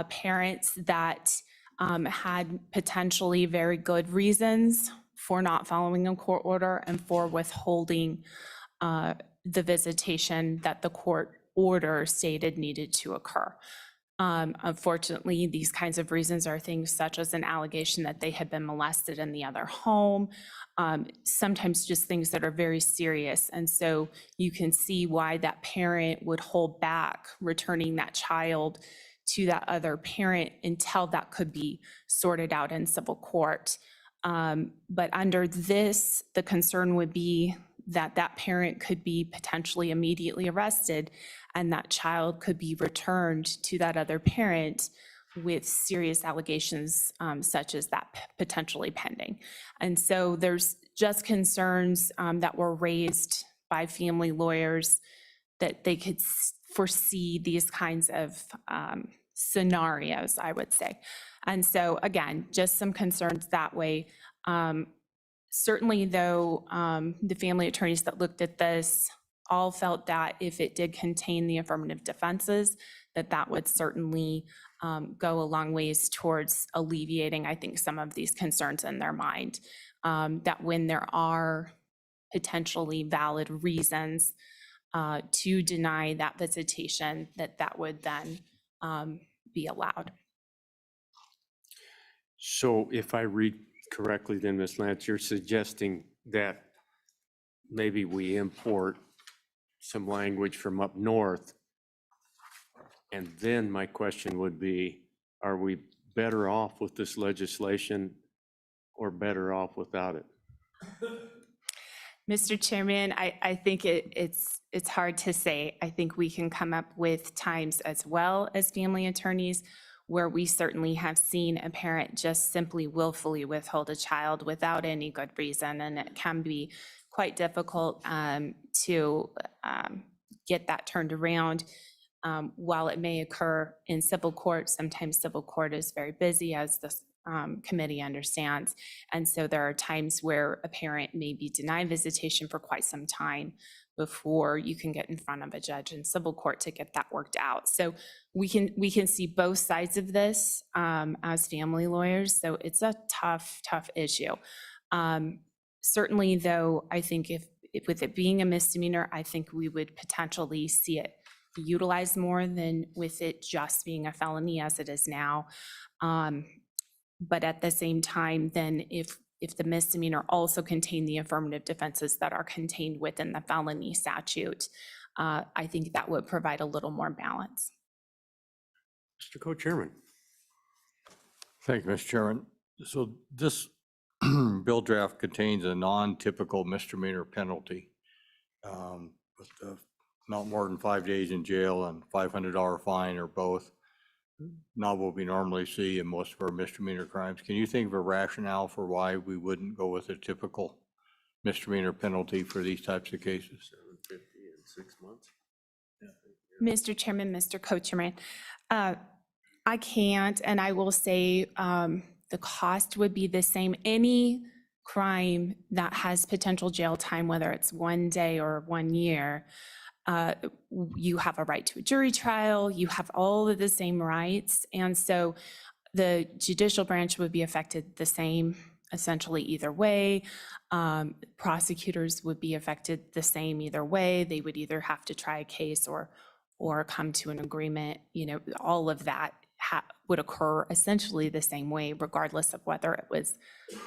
parents that had potentially very good reasons for not following a court order and for withholding the visitation that the court order stated needed to occur. Unfortunately, these kinds of reasons are things such as an allegation that they had been molested in the other home, sometimes just things that are very serious. And so you can see why that parent would hold back returning that child to that other parent until that could be sorted out in civil court. But under this, the concern would be that that parent could be potentially immediately arrested and that child could be returned to that other parent with serious allegations such as that potentially pending. And so there's just concerns that were raised by family lawyers that they could foresee these kinds of scenarios, I would say. And so again, just some concerns that way. Certainly, though, the family attorneys that looked at this all felt that if it did contain the affirmative defenses, that would certainly go a long ways towards alleviating, I think, some of these concerns in their mind. That when there are potentially valid reasons to deny that visitation, that would then be allowed. So if I read correctly, then Ms. Lance, you're suggesting that maybe we import some language from up north. And then my question would be, are we better off with this legislation or better off without it? Mr. Chairman, I think it's hard to say. I think we can come up with times as well as family attorneys where we certainly have seen a parent just simply willfully withhold a child without any good reason, and it can be quite difficult to get that turned around. While it may occur in civil court, sometimes civil court is very busy, as this committee understands. And so there are times where a parent may be denied visitation for quite some time before you can get in front of a judge in civil court to get that worked out. So we can see both sides of this as family lawyers. So it's a tough issue. Certainly, though, I think if with it being a misdemeanor, I think we would potentially see it utilized more than with it just being a felony as it is now. But at the same time, then if the misdemeanor also contained the affirmative defenses that are contained within the felony statute, I think that would provide a little more balance. Mr. Co-Chairman. Thank you, Mr. Chairman. So this bill draft contains a non-typical misdemeanor penalty with not more than 5 days in jail and $500 fine or both. Not what we normally see in most of our misdemeanor crimes. Can you think of a rationale for why we wouldn't go with a typical misdemeanor penalty for these types of cases? 750 in 6 months. Mr. Chairman, Mr. Co-Chairman, I can't, and I will say the cost would be the same. Any crime that has potential jail time, whether it's 1 day or 1 year, you have a right to a jury trial, you have all of the same rights. And so the judicial branch would be affected the same, essentially either way. Prosecutors would be affected the same either way. They would either have to try a case or come to an agreement. You know, all of that would occur essentially the same way, regardless of whether it was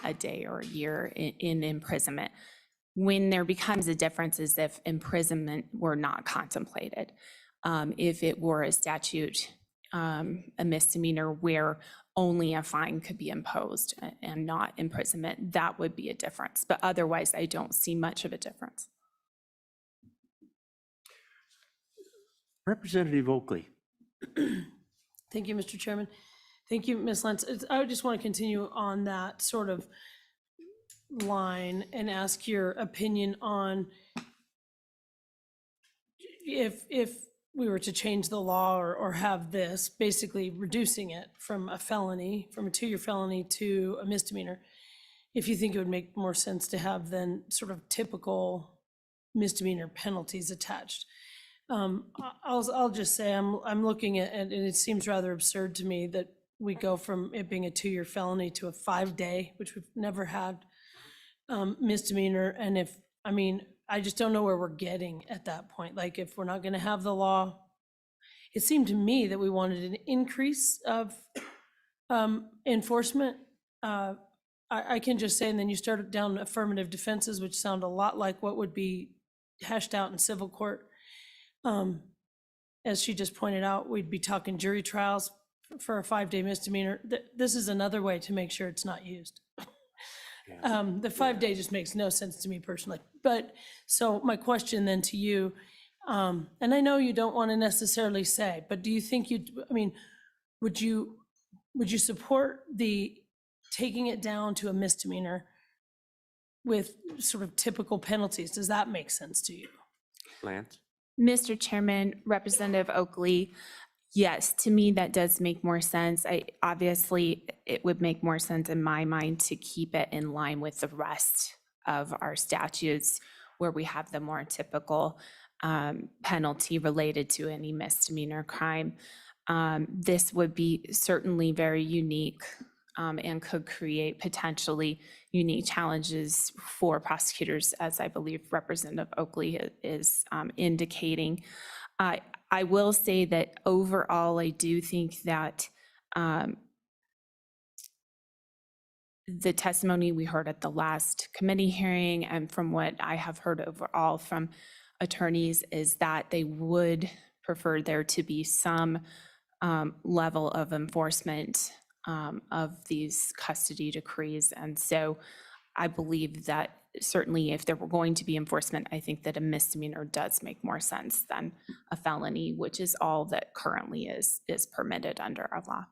a day or a year in imprisonment. When there becomes a difference is if imprisonment were not contemplated. If it were a statute, a misdemeanor where only a fine could be imposed and not imprisonment, that would be a difference. But otherwise, I don't see much of a difference. Representative Oakley. Thank you, Mr. Chairman. Thank you, Ms. Lentz. I just want to continue on that sort of line and ask your opinion on if we were to change the law or have this, basically reducing it from a felony, from a 2-year felony to a misdemeanor, if you think it would make more sense to have then sort of typical misdemeanor penalties attached. I'll just say I'm looking at, and it seems rather absurd to me that we go from it being a 2-year felony to a 5-day, which we've never had, misdemeanor. And I just don't know where we're getting at that point. Like, if we're not going to have the law, it seemed to me that we wanted an increase of enforcement. I can just say, and then you started down affirmative defenses, which sound a lot like what would be hashed out in civil court. As she just pointed out, we'd be talking jury trials for a 5-day misdemeanor. This is another way to make sure it's not used. The 5-day just makes no sense to me personally. But so my question then to you, and I know you don't want to necessarily say, but do you think would you support the taking it down to a misdemeanor with sort of typical penalties? Does that make sense to you? Lance? Mr. Chairman, Representative Oakley, Yes, to me, that does make more sense. Obviously, it would make more sense in my mind to keep it in line with the rest of our statutes where we have the more typical penalty related to any misdemeanor crime. This would be certainly very unique and could create potentially unique challenges for prosecutors, as I believe Representative Oakley is indicating. I will say that overall, I do think that the testimony we heard at the last committee hearing and from what I have heard overall from attorneys is that they would prefer there to be some level of enforcement of these custody decrees. And so I believe that certainly if there were going to be enforcement, I think that a misdemeanor does make more sense than a felony, which is all that currently is permitted under our law.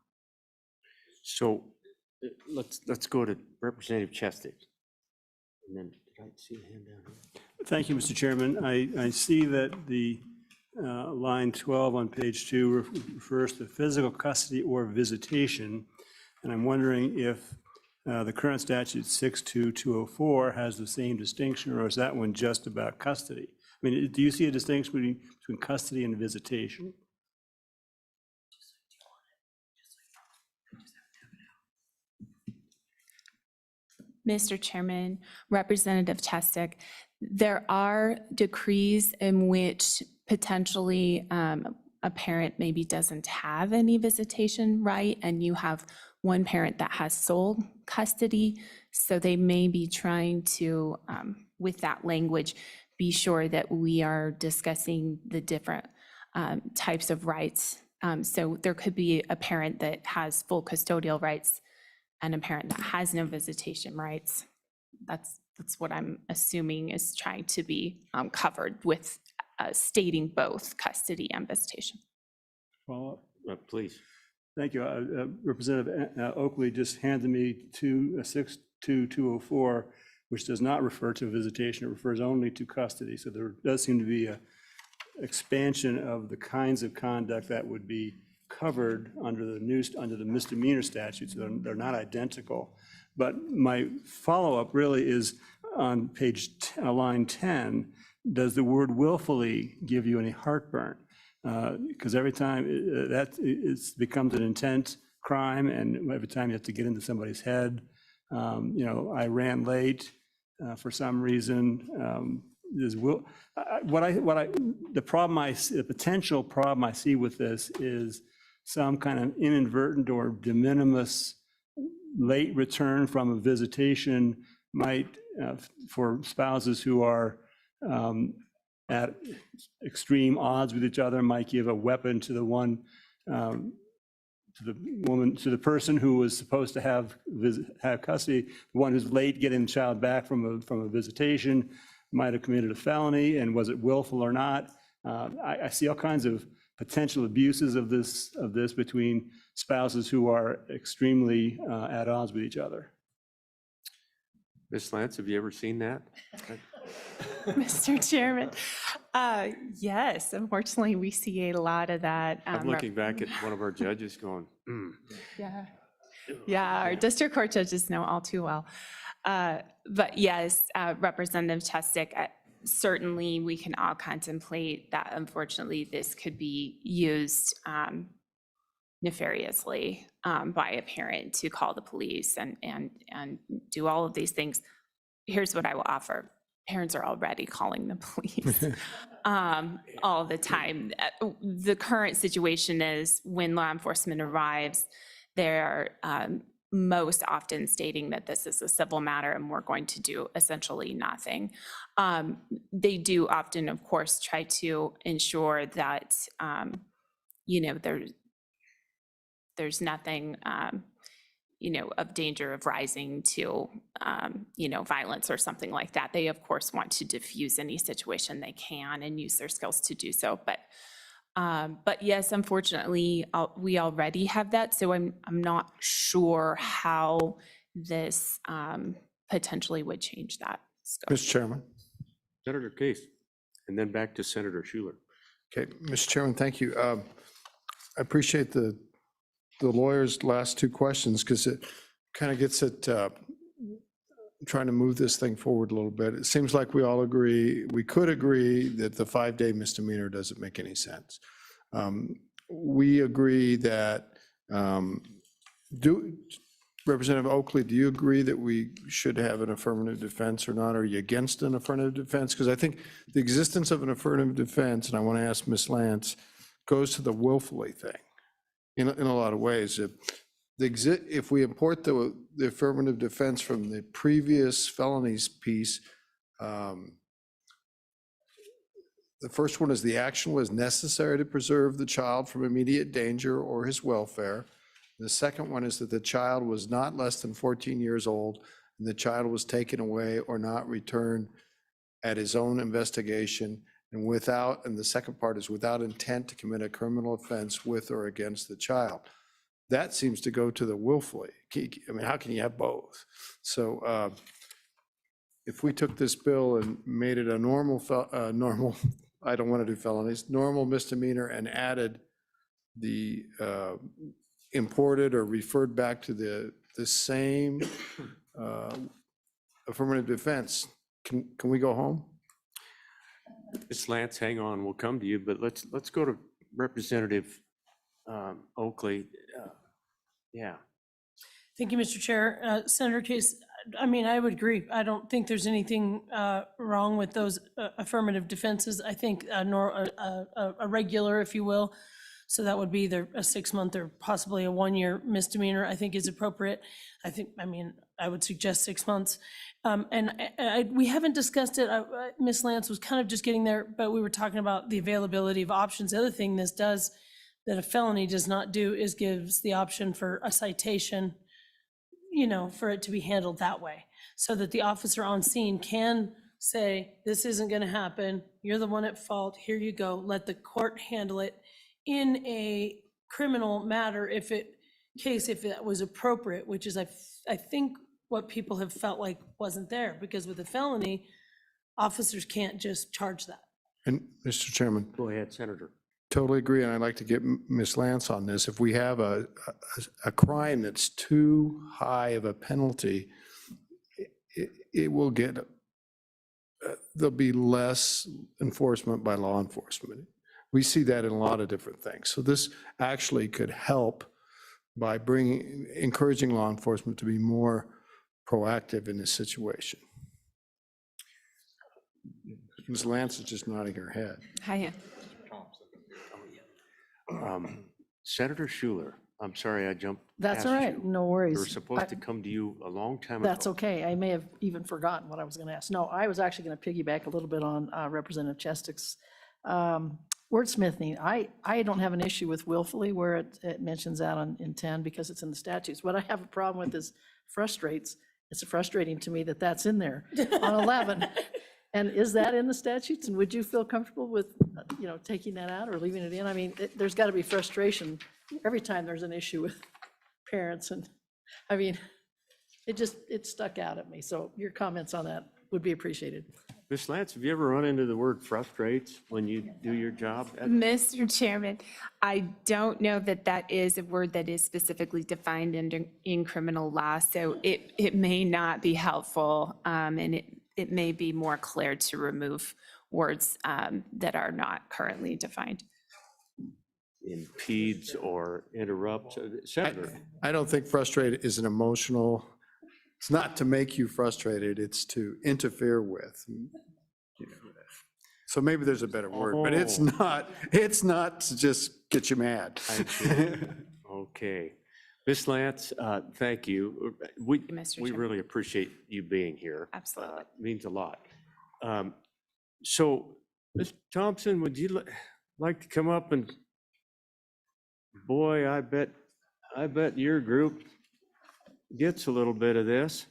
So let's go to Representative Chestic. And then, did I see a hand down here? Thank you, Mr. Chairman. I see that the line 12 on page 2 refers to physical custody or visitation. And I'm wondering if the current statute 62204 has the same distinction, or is that one just about custody? I mean, do you see a distinction between custody and visitation? Mr. Chairman, Representative Chestic, there are decrees in which potentially a parent maybe doesn't have any visitation right, and you have one parent that has sole custody. So they may be trying to, with that language, be sure that we are discussing the different types of rights. So there could be a parent that has full custodial rights and a parent that has no visitation rights. That's what I'm assuming is trying to be covered with stating both custody and visitation. Follow up? Please. Thank you. Representative Oakley just handed me 62204, which does not refer to visitation. It refers only to custody. So there does seem to be an expansion of the kinds of conduct that would be covered under the misdemeanor statutes. They're not identical. But my follow-up really is on line 10. Does the word willfully give you any heartburn? Because every time it becomes an intent crime, and every time you have to get into somebody's head, I ran late for some reason. The potential problem I see with this is some kind of inadvertent or de minimis late return from a visitation might, for spouses who are at extreme odds with each other, might give a weapon to the one, to the person who was supposed to have custody. The one who's late getting the child back from a visitation might have committed a felony, and was it willful or not? I see all kinds of potential abuses of this between spouses who are extremely at odds with each other. Ms. Lance, have you ever seen that? Mr. Chairman, yes, unfortunately, we see a lot of that. I'm looking back at one of our judges going, Yeah, our district court judges know all too well. But yes, Representative Chestic, certainly we can all contemplate that unfortunately this could be used nefariously by a parent to call the police and do all of these things. Here's what I will offer. Parents are already calling the police all the time. The current situation is when law enforcement arrives, they're most often stating that this is a civil matter and we're going to do essentially nothing. They do often, of course, try to ensure that, there's nothing, of danger of rising to, violence or something like that. They, of course, want to diffuse any situation they can and use their skills to do so. But yes, unfortunately, we already have that. So I'm not sure how this potentially would change that scope. Mr. Chairman. Senator Case, and then back to Senator Schuler. Okay, Mr. Chairman, thank you. appreciate the lawyer's last two questions because it kind of gets at trying to move this thing forward a little bit. It seems like we all agree, we could agree that the 5-day misdemeanor doesn't make any sense. We agree that, Representative Oakley, do you agree that we should have an affirmative defense or not? Are you against an affirmative defense? Because I think the existence of an affirmative defense, and I want to ask Ms. Lance, goes to the willfully thing in a lot of ways. If we import the affirmative defense from the previous felonies piece, the first one is the action was necessary to preserve the child from immediate danger or his welfare. The second one is that the child was not less than 14 years old and the child was taken away or not returned at his own investigation and the second part is without intent to commit a criminal offense with or against the child. That seems to go to the willfully. I mean, how can you have both? So if we took this bill and made it a normal, I don't want to do felonies, normal misdemeanor and added the imported or referred back to the same affirmative defense, can we go home? Ms. Lance, hang on, we'll come to you, but let's go to Representative Oakley. Yeah. Thank you, Mr. Chair. Senator Case, I mean, I would agree. I don't think there's anything wrong with those affirmative defenses. I think a regular, if you will, so that would be either a 6-month or possibly a 1-year misdemeanor, I think is appropriate. I would suggest 6 months. We haven't discussed it. Ms. Lance was kind of just getting there, but we were talking about the availability of options. The other thing this does that a felony does not do is gives the option for a citation, for it to be handled that way, so that the officer on scene can say, this isn't going to happen. You're the one at fault. Here you go. Let the court handle it in a criminal matter if that was appropriate, which is I think what people have felt like wasn't there, because with a felony, officers can't just charge that. And Mr. Chairman. Go ahead, Senator. Totally agree, and I'd like to get Ms. Lance on this. If we have a crime that's too high of a penalty, it will get, there'll be less enforcement by law enforcement. We see that in a lot of different things. So this actually could help by encouraging law enforcement to be more proactive in this situation. Ms. Lance is just nodding her head. Hi. Senator Schuler, I'm sorry I jumped. That's past all right, you. no We worries. were supposed to come to you a long time ago. That's okay. I may have even forgotten what I was going to ask. No, I was actually going to piggyback a little bit on Representative Chestik's wordsmithing. I don't have an issue with willfully where it mentions that in 10 because it's in the statutes. What I have a problem with is it's frustrating to me that that's in there on 11. And is that in the statutes? And would you feel comfortable with, taking that out or leaving it in? I mean, there's got to be frustration every time there's an issue with parents. And I mean, it stuck out at me. So your comments on that would be appreciated. Ms. Lance, have you ever run into the word frustrates when you do your job? Mr. Chairman, I don't know that is a word that is specifically defined in criminal law, so it may not be helpful, and it may be more clear to remove words that are not currently defined. Impedes or interrupts. Senator. I don't think frustrated is an emotional, it's not to make you frustrated, it's to interfere with. So maybe there's a better word, but it's not to just get you mad. Okay. Ms. Lance, thank you. We really appreciate you being here. Absolutely. It means a lot. So, Ms. Thompson, would you like to come up and, boy, I bet your group gets a little bit of this.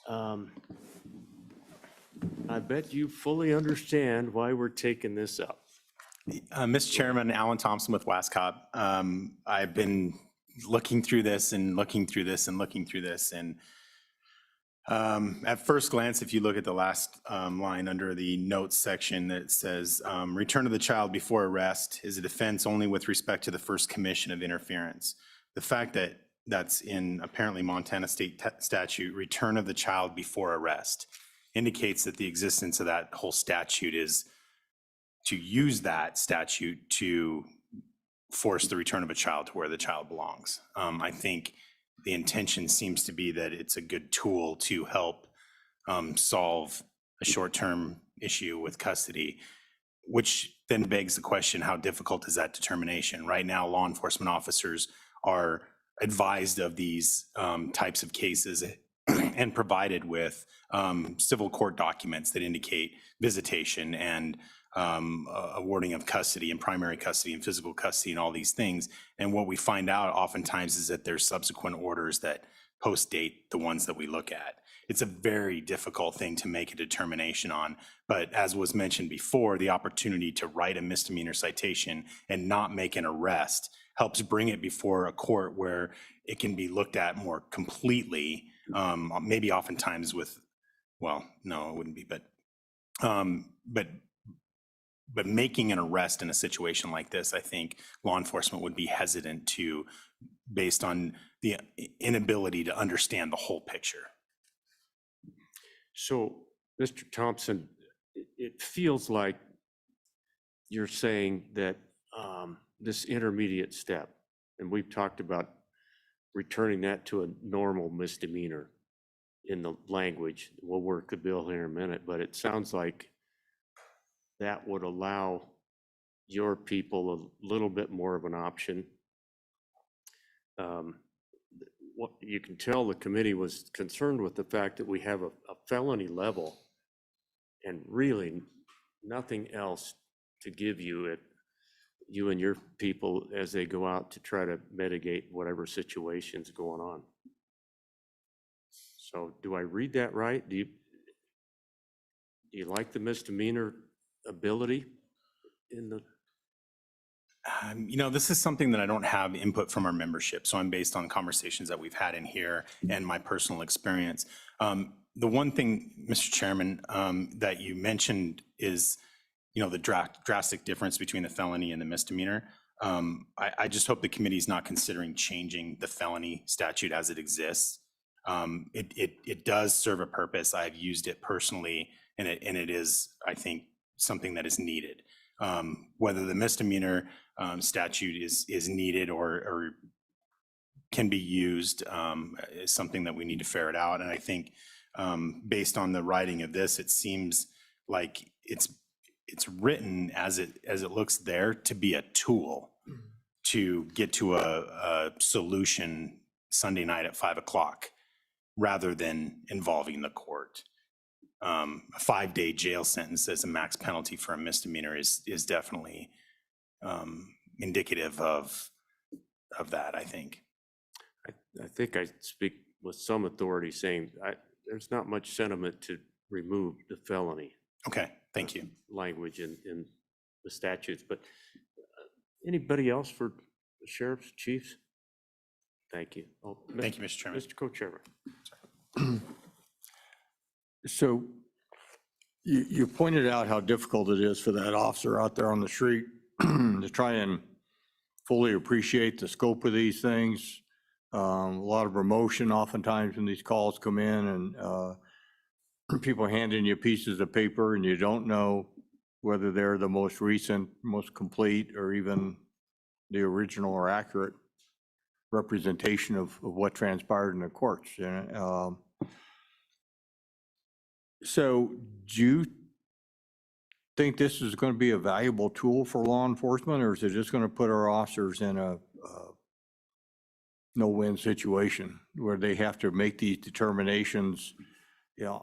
I bet you fully understand why we're taking this up. Mr. Chairman, Alan Thompson with Wascott. I've been looking through this and looking through this and looking through this, and At first glance, if you look at the last line under the notes section that says, return of the child before arrest is a defense only with respect to the first commission of interference. The fact that that's in apparently Montana state statute, return of the child before arrest, indicates that the existence of that whole statute is to use that statute to force the return of a child to where the child belongs. I think the intention seems to be that it's a good tool to help solve a short-term issue with custody, which then begs the question, how difficult is that determination? Right now, law enforcement officers are advised of these types of cases and provided with civil court documents that indicate visitation and awarding of custody and primary custody and physical custody and all these things. And what we find out oftentimes is that there's subsequent orders that post-date the ones that we look at. It's a very difficult thing to make a determination on, but as was mentioned before, the opportunity to write a misdemeanor citation and not make an arrest helps bring it before a court where it can be looked at more completely, maybe oftentimes with, well, no, it wouldn't be, but making an arrest in a situation like this, I think law enforcement would be hesitant to, based on the inability to understand the whole picture. So, Mr. Thompson, it feels like you're saying that this intermediate step, and we've talked about returning that to a normal misdemeanor in the language. We'll work the bill here in a minute, but it sounds like that would allow your people a little bit more of an option. What you can tell the committee was concerned with the fact that we have a felony level and really nothing else to give you you and your people as they go out to try to mitigate whatever situation's going on. So do I read that right? Do you like the misdemeanor ability in the? This is something that I don't have input from our membership, so I'm based on conversations that we've had in here and my personal experience. The one thing, Mr. Chairman, that you mentioned is, the drastic difference between the felony and the misdemeanor. I just hope the committee is not considering changing the felony statute as it exists. It does serve a purpose. I've used it personally, and it is, I think, something that is needed. Whether the misdemeanor statute is needed or can be used is something that we need to ferret out. And I think based on the writing of this, it seems like it's written as it looks there to be a tool to get to a solution Sunday night at 5 o'clock rather than involving the court. A 5-day jail sentence as a max penalty for a misdemeanor is definitely indicative of that, I think. I think I speak with some authority saying there's not much sentiment to remove the felony. Okay, thank you. Language in the statutes, but anybody else for the sheriffs, chiefs? Thank you. Oh, Thank you, Mr. Chairman. Mr. Co-Chairman. So you pointed out how difficult it is for that officer out there on the street to try and fully appreciate the scope of these things. A lot of emotion oftentimes when these calls come in, and people handing you pieces of paper and you don't know whether they're the most recent, most complete, or even the original or accurate representation of what transpired in the courts. So do you think this is going to be a valuable tool for law enforcement, or is it just going to put our officers in a no-win situation where they have to make these determinations?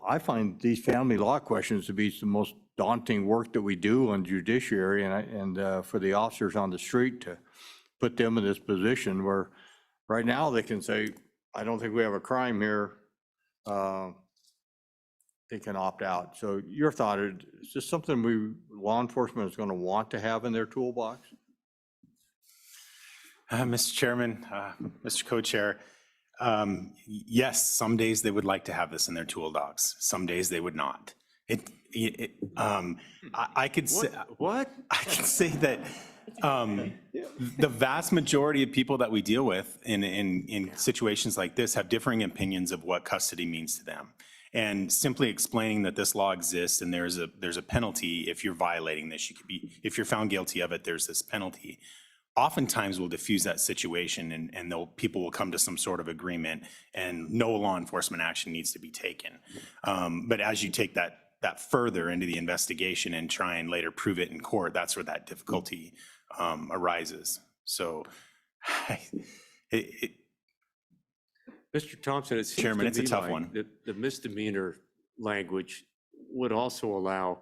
I find these family law questions to be the most daunting work that we do on judiciary, and for the officers on the street to put them in this position where right now they can say, I don't think we have a crime here. They can opt out. So your thought, is this something law enforcement is going to want to have in their toolbox? Mr. Chairman, Mr. Co-Chair, Yes, some days they would like to have this in their toolbox. Some days they would not. I could say, What? I can say that the vast majority of people that we deal with in situations like this have differing opinions of what custody means to them. And simply explaining that this law exists and there's a penalty if you're violating this, if you're found guilty of it, there's this penalty. Oftentimes will diffuse that situation and people will come to some sort of agreement and no law enforcement action needs to be taken. But as you take that further into the investigation and try and later prove it in court, that's where that difficulty arises. So, Mr. Thompson, it seems Chairman, to it's a me tough like one. The misdemeanor language would also allow,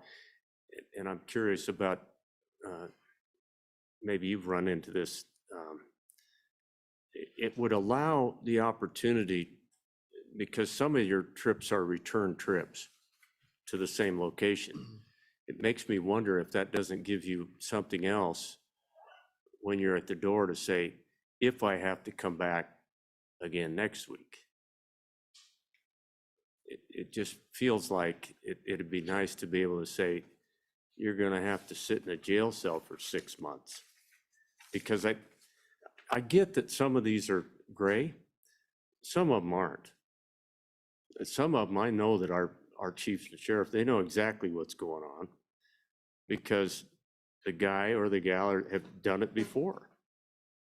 and I'm curious about, maybe you've run into this, it would allow the opportunity, because some of your trips are return trips to the same location. It makes me wonder if that doesn't give you something else when you're at the door to say, if I have to come back again next week. It just feels like it'd be nice to be able to say, you're gonna have to sit in a jail cell for 6 months. Because I get that some of these are gray, some of them aren't. Some of them, I know that our chiefs and sheriff, they know exactly what's going on because the guy or the gal have done it before.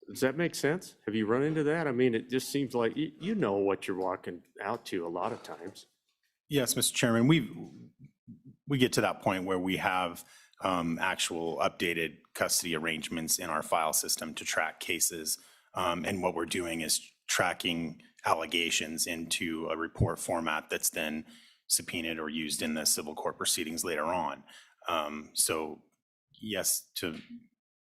Does that make sense? Have you run into that? I mean, it just seems like you know what you're walking out to a lot of times. Yes, Mr. Chairman, we get to that point where we have actual updated custody arrangements in our file system to track cases. And what we're doing is tracking allegations into a report format that's then subpoenaed or used in the civil court proceedings later on. So yes, to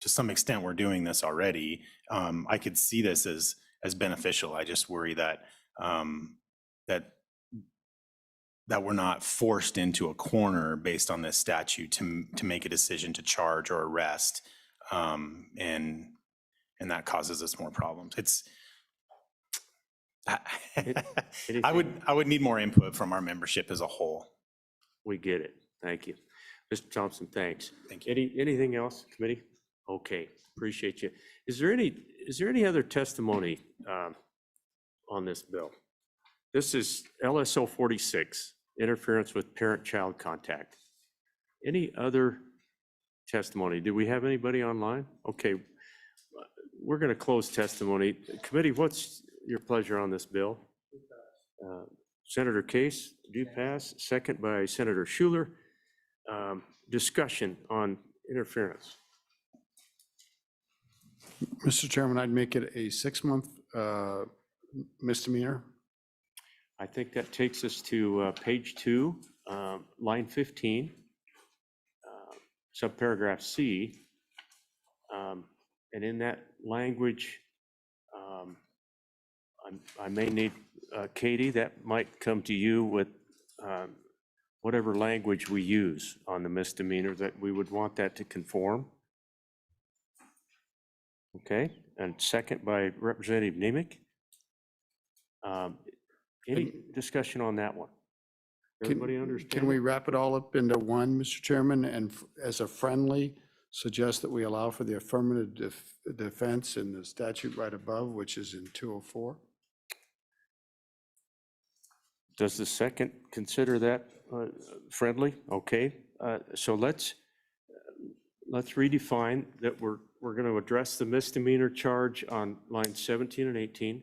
some extent, we're doing this already. I could see this as beneficial. I just worry that that we're not forced into a corner based on this statute to make a decision to charge or arrest, and that causes us more problems. I would need more input from our membership as a whole. We get it. Thank you. Mr. Thompson, thanks. Thank you. Anything else, committee? Okay, appreciate you. Is there any other testimony on this bill? This is LSO 46, interference with parent-child contact. Any other testimony? Do we have anybody online? Okay, we're going to close testimony. Committee, what's your pleasure on this bill? Senator Case, do pass. Second by Senator Schuler. Discussion on interference. Mr. Chairman, I'd make it a 6-month misdemeanor. I think that takes us to page 2, line 15, subparagraph C. And in that language, I may need, Katie, that might come to you with whatever language we use on the misdemeanor, that we would want that to conform. Okay, and second by Representative Nemec. Any discussion on that one? Everybody understand? Can we wrap it all up into one, Mr. Chairman, and as a friendly, suggest that we allow for the affirmative defense in the statute right above, which is in 204? Does the second consider that friendly? Okay, so let's redefine that we're going to address the misdemeanor charge on lines 17 and 18.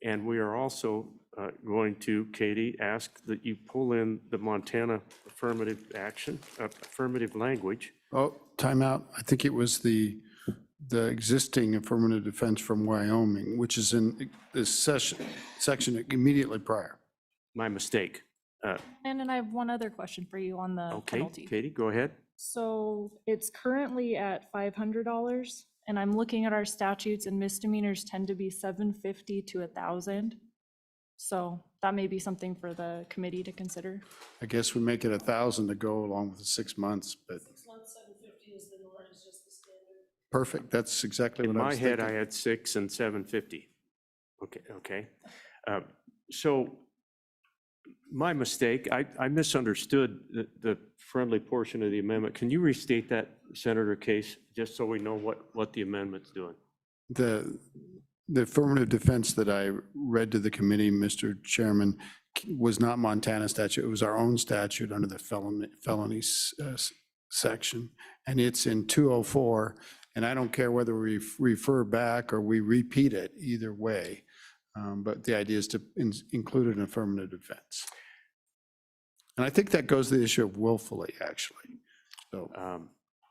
And we are also going to, Katie, ask that you pull in the Montana affirmative action, affirmative language. Oh, timeout. I think it was the existing affirmative defense from Wyoming, which is in this section immediately prior. My mistake. And then I have one other question for you on the Okay, penalty. Katie, go ahead. So it's currently at $500, and I'm looking at our statutes, and misdemeanors tend to be $750 to $1,000. So that may be something for the committee to consider. I guess we make it 1,000 to go along with the 6 months, but 6 months, 750 is the norm, is just the standard. perfect. That's exactly In what I my was head, thinking. I had 6 and 750. Okay. So my mistake, I misunderstood the friendly portion of the amendment. Can you restate that, Senator Case, just so we know what the amendment's doing? The affirmative defense that I read to the committee, Mr. Chairman, was not Montana statute. It was our own statute under the felonies section. And it's in 204. And I don't care whether we refer back or we repeat it, either way. But the idea is to include an affirmative defense. And I think that goes to the issue of willfully, actually. So.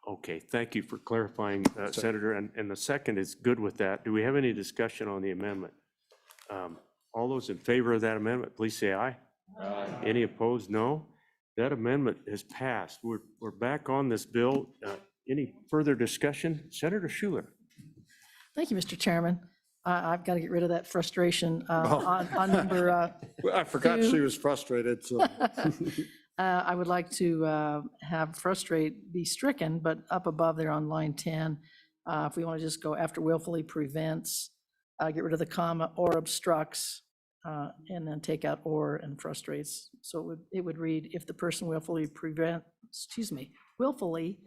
Okay, thank you for clarifying, Senator. And the second is good with that. Do we have any discussion on the amendment? All those in favor of that amendment, please say aye. Aye. Any opposed? No. That amendment has passed. We're back on this bill. Any further discussion? Senator Schuler. Thank you, Mr. Chairman. I've got to get rid of that frustration on number. I forgot two. she was frustrated, so. I would like to have frustrate be stricken, but up above there on line 10, if we want to just go after willfully prevents, get rid of the comma or obstructs, and then take out or and frustrates. So it would read, if the person willfully willfully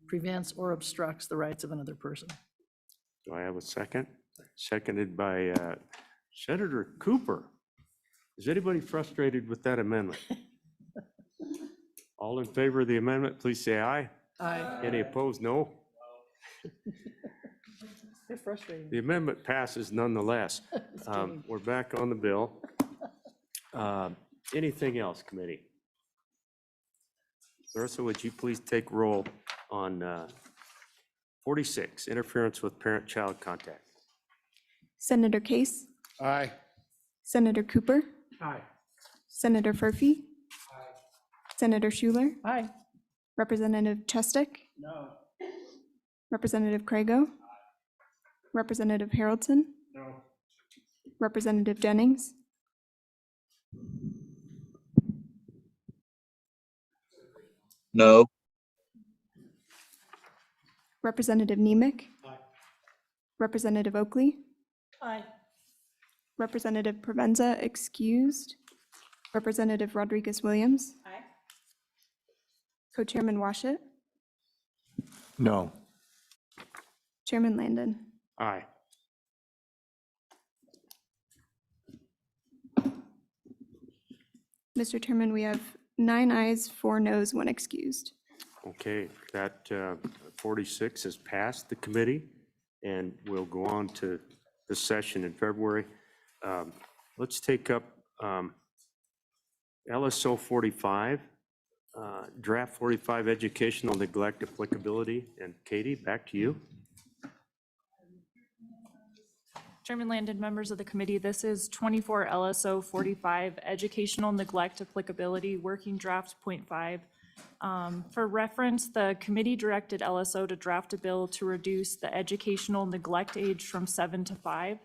prevents or obstructs the rights of another person. Do I have a second? Seconded by Senator Cooper. Is anybody frustrated with that amendment? All in favor of the amendment, please say aye. Aye. Any opposed? No. They're frustrating. The amendment passes nonetheless. We're back on the bill. Anything else, committee? Larissa, would you please take roll on 46, interference with parent-child contact? Senator Case? Aye. Senator Cooper? Aye. Senator Furphy? Senator Schuler? Aye. Representative Chestek? No. Representative Crago? Representative Haroldson? No. Representative Jennings? No. Representative Nemec? Representative Oakley? Aye. Representative Provenza excused. Representative Rodriguez-Williams? Aye. Co-Chairman Washit? No. Chairman Landon? Aye. Mr. Chairman, we have 9 ayes, 4 noes, 1 excused. Okay, that 46 has passed the committee, and we'll go on to the session in February. Let's take up LSO 45, draft 45, educational neglect applicability. And Katie, back to you. Chairman Landon, members of the committee, this is 24 LSO 45, Educational Neglect Applicability, Working Draft .5. For reference, the committee directed LSO to draft a bill to reduce the educational neglect age from 7 to 5.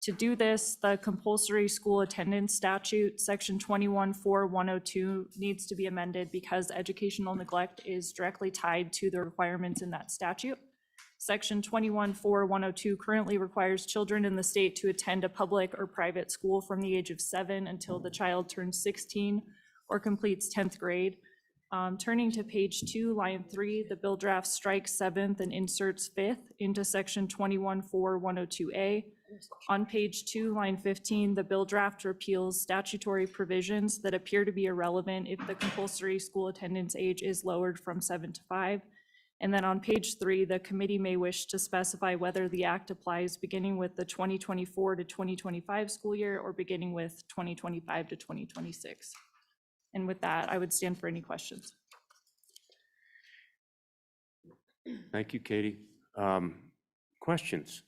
To do this, the compulsory school attendance statute, section 21.4.102, needs to be amended because educational neglect is directly tied to the requirements in that statute. Section 21.4.102 currently requires children in the state to attend a public or private school from the age of 7 until the child turns 16 or completes 10th grade. Turning to page 2, line 3, the bill draft strikes 7th and inserts 5th into section 21.4.102A. On page 2, line 15, the bill draft repeals statutory provisions that appear to be irrelevant if the compulsory school attendance age is lowered from 7 to 5. And then on page 3, the committee may wish to specify whether the act applies beginning with the 2024 to 2025 school year or beginning with 2025 to 2026. And with that, I would stand for any questions. Thank you, Katie. Questions?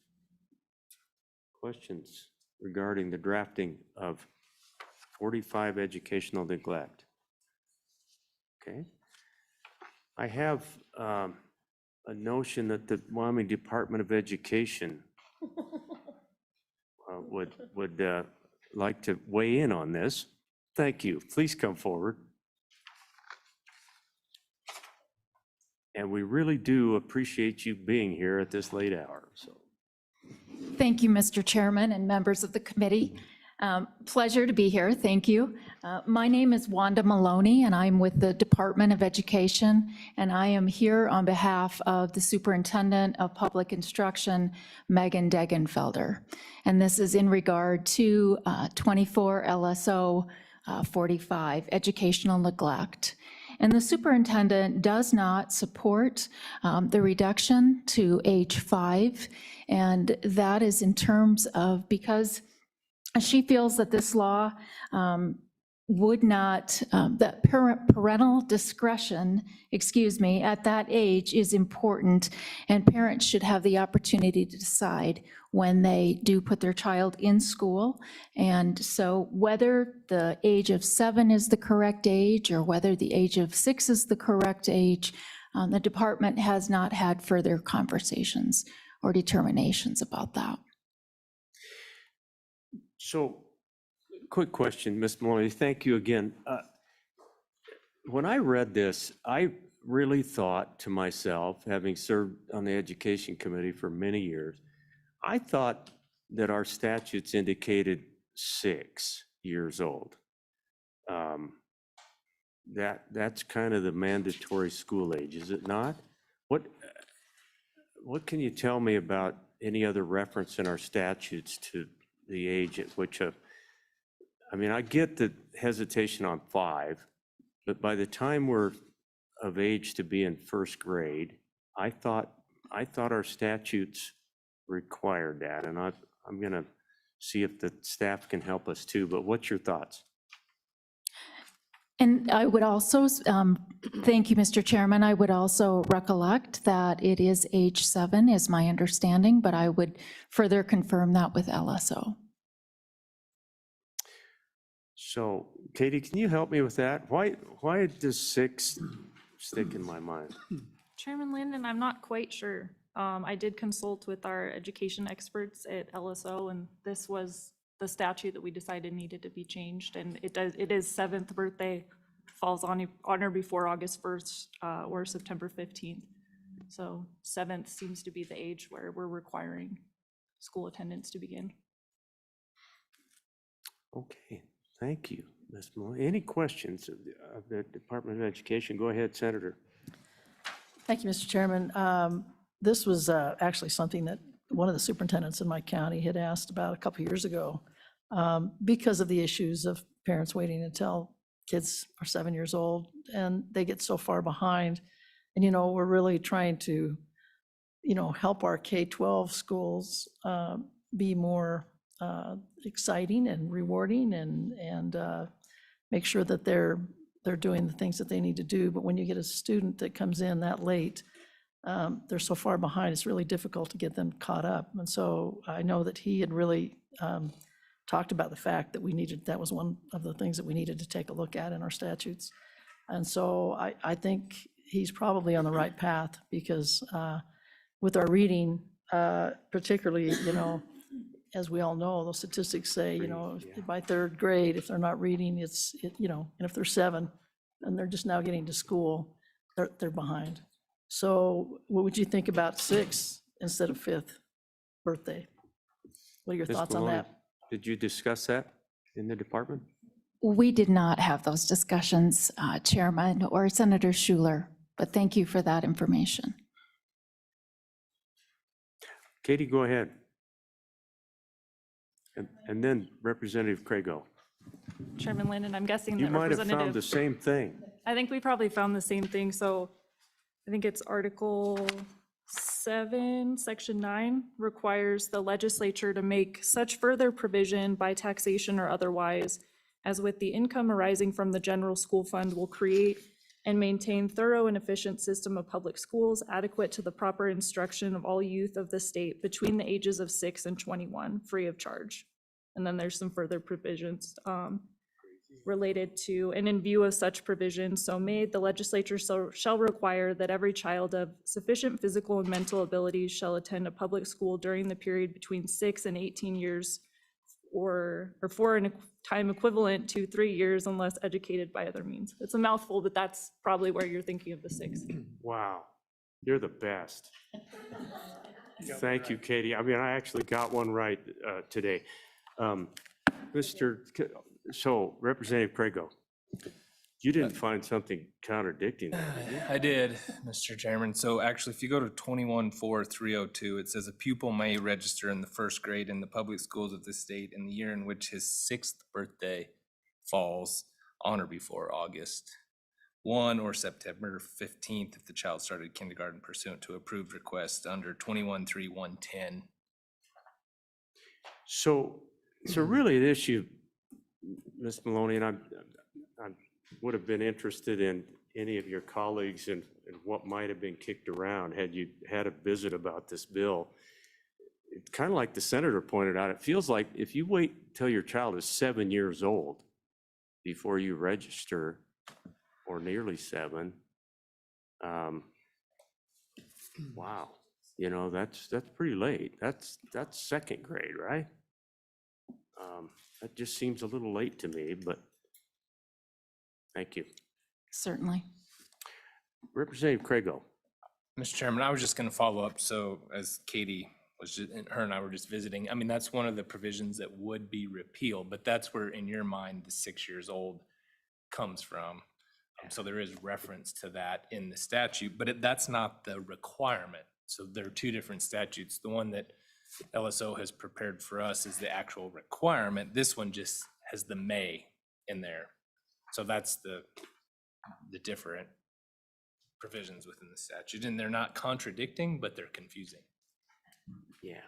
Questions regarding the drafting of 45 educational neglect? Okay. I have a notion that the Wyoming Department of Education would like to weigh in on this. Thank you. Please come forward. And we really do appreciate you being here at this late hour. So, thank you, Mr. Chairman and members of the committee. Pleasure to be here, thank you. My name is Wanda Maloney, and I'm with the Department of Education, and I am here on behalf of the Superintendent of Public Instruction, Megan Degenfelder. And this is in regard to 24 LSO 45, educational neglect. And the superintendent does not support the reduction to age 5, and that is in terms of because she feels that this law would not, that parental discretion, at that age is important, and parents should have the opportunity to decide when they do put their child in school. And so whether the age of 7 is the correct age or whether the age of 6 is the correct age, the department has not had further conversations or determinations about that. So, quick question, Ms. Maloney, thank you again. When I read this, I really thought to myself, having served on the Education Committee for many years, I thought that our statutes indicated 6 years old. That's kind of the mandatory school age, is it not? What can you tell me about any other reference in our statutes to the age at which I mean, I get the hesitation on 5, but by the time we're of age to be in first grade, I thought our statutes required that, and I'm going to see if the staff can help us too, but what's your thoughts? And I would also, thank you, Mr. Chairman, I would also recollect that it is age 7 is my understanding, but I would further confirm that with LSO. So, Katie, can you help me with that? Why does 6 stick in my mind? Chairman Landon, I'm not quite sure. I did consult with our education experts at LSO, and this was the statute that we decided needed to be changed. And it is 7th birthday, falls on or before August 1st or September 15th. So 7th seems to be the age where we're requiring school attendance to begin. Okay, thank you, Ms. Maloney. Any questions of the Department of Education? Go ahead, Senator. Thank you, Mr. Chairman. This was actually something that one of the superintendents in my county had asked about a couple years ago because of the issues of parents waiting until kids are 7 years old and they get so far behind. And, we're really trying to, help our K-12 schools be more exciting and rewarding and make sure that they're doing the things that they need to do. But when you get a student that comes in that late, they're so far behind, it's really difficult to get them caught up. And so I know that he had really talked about the fact that that was one of the things that we needed to take a look at in our statutes. And so I think he's probably on the right path because with our reading, particularly, as we all know, those statistics say, by 3rd grade, if they're not reading, and if they're 7 and they're just now getting to school, they're behind. So what would you think about 6 instead of 5th birthday? What are your Ms. thoughts on Maloney, that? Did you discuss that in the department? We did not have those discussions, Chairman or Senator Schuler, but thank you for that information. Katie, go ahead. And then Representative Craigo. Chairman Landon, I'm guessing You that might have found the Representative, same thing. I think we probably found the same thing. So I think it's Article 7, Section 9 requires the legislature to make such further provision by taxation or otherwise as with the income arising from the general school fund will create and maintain thorough and efficient system of public schools adequate to the proper instruction of all youth of the state between the ages of 6 and 21, free of charge. And then there's some further provisions related to, and in view of such provisions so made, the legislature shall require that every child of sufficient physical and mental abilities shall attend a public school during the period between 6 and 18 years or for a time equivalent to 3 years unless educated by other means. It's a mouthful, but that's probably where you're thinking of the 6. Wow, you're the best. Thank you, Katie. I mean, I actually got one right today. So Representative Craigo, you didn't find something contradicting that, did you? I did, Mr. Chairman. So actually, if you go to 21-4-302, it says a pupil may register in the first grade in the public schools of the state in the year in which his 6th birthday falls on or before August 1 or September 15th if the child started kindergarten pursuant to approved request under 21-3-110. So really the issue, Ms. Maloney, and I would have been interested in any of your colleagues and what might have been kicked around had you had a visit about this bill. It's kind of like the senator pointed out, it feels like if you wait till your child is 7 years old before you register, or nearly 7, wow, you know, that's pretty late. That's second grade, right? That just seems a little late to me, but thank you. Certainly. Representative Craigo. Mr. Chairman, I was just going to follow up. So as Katie was just, her and I were just visiting, I mean, that's one of the provisions that would be repealed, but that's where in your mind the 6 years old comes from. So there is reference to that in the statute, but that's not the requirement. So there are two different statutes. The one that LSO has prepared for us is the actual requirement. This one just has the may in there. So that's the different provisions within the statute, and they're not contradicting, but they're confusing. Yeah.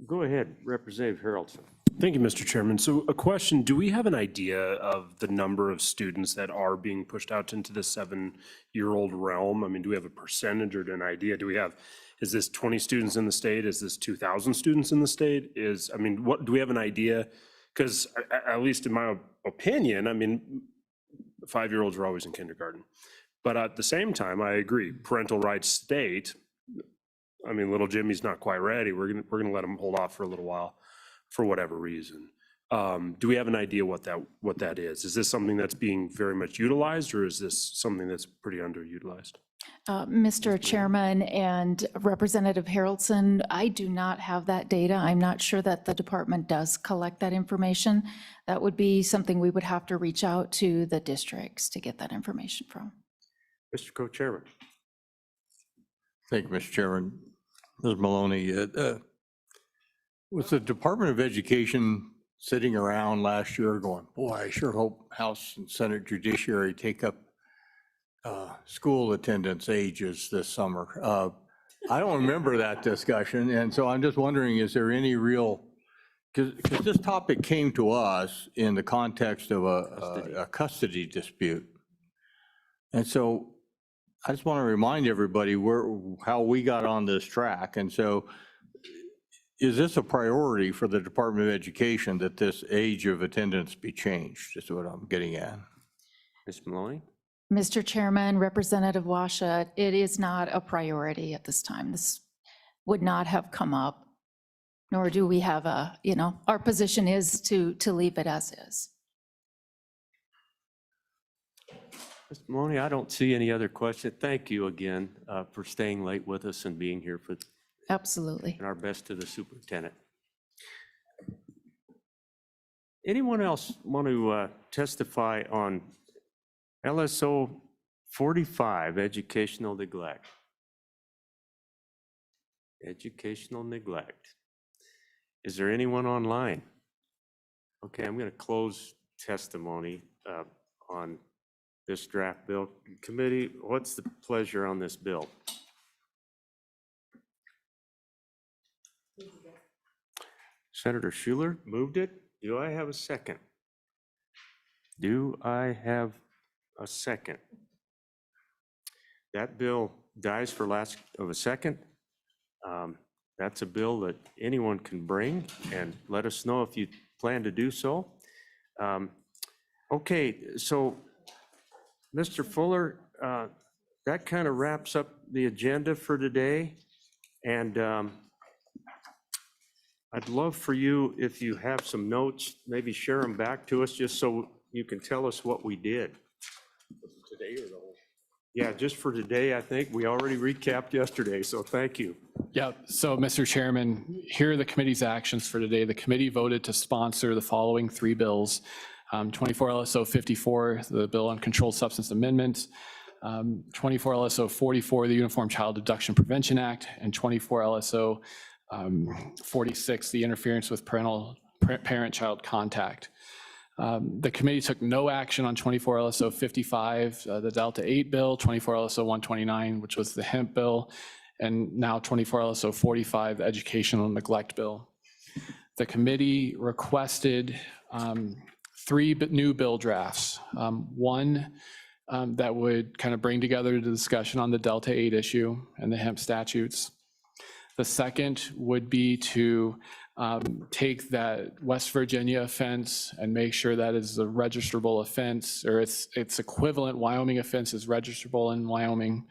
Go ahead, Representative Harrelson. Thank you, Mr. Chairman. So a question, do we have an idea of the number of students that are being pushed out into the 7-year-old realm? I mean, do we have a percentage or an idea? Is this 20 students in the state? Is this 2,000 students in the state? What, do we have an idea? Because at least in my opinion, I mean, 5-year-olds are always in kindergarten. But at the same time, I agree, parental rights state, I mean, little Jimmy's not quite ready. We're gonna let him hold off for a little while for whatever reason. Do we have an idea what that is? Is this something that's being very much utilized, or is this something that's pretty underutilized? Mr. Chairman and Representative Harrelson, I do not have that data. I'm not sure that the department does collect that information. That would be something we would have to reach out to the districts to get that information from. Mr. Co-Chairman. Thank you, Mr. Chairman. Ms. Maloney, was the Department of Education sitting around last year going, boy, I sure hope House and Senate Judiciary take up school attendance ages this summer? I don't remember that discussion, and so I'm just wondering, is there any real, because this topic came to us in the context of a custody dispute. And so I just want to remind everybody how we got on this track. And so is this a priority for the Department of Education that this age of attendance be changed, is what I'm getting at. Ms. Maloney? Mr. Chairman, Representative Washat, it is not a priority at this time. This would not have come up, nor do we have our position is to leave it as is. Ms. Maloney, I don't see any other question. Thank you again for staying late with us and being here for. Absolutely. And our best to the superintendent. Anyone else want to testify on LSO 45, educational neglect? Educational neglect. Is there anyone online? Okay, I'm going to close testimony on this draft bill. Committee, what's the pleasure on this bill? Senator Schuler moved it. Do I have a second? Do I have a second? That bill dies for lack of a second. That's a bill that anyone can bring, and let us know if you plan to do so. Okay, so Mr. Fuller, that kind of wraps up the agenda for today. And I'd love for you, if you have some notes, maybe share them back to us just so you can tell us what we did. Today or the whole? Yeah, just for today, I think we already recapped yesterday, so thank you. Yep. So, Mr. Chairman, here are the committee's actions for today. The committee voted to sponsor the following three bills. 24 LSO 54, the Bill on Controlled Substance Amendments, 24 LSO 44, the Uniform Child Abduction Prevention Act, and 24 LSO 46, the Interference with Parent-Child Contact. The committee took no action on 24 LSO 55, the Delta 8 bill, 24 LSO 129, which was the hemp bill, and now 24 LSO 45, the educational neglect bill. The committee requested three new bill drafts. One that would kind of bring together the discussion on the Delta 8 issue and the hemp statutes. The second would be to take that West Virginia offense and make sure that is a registrable offense, or its equivalent Wyoming offense is registrable in Wyoming.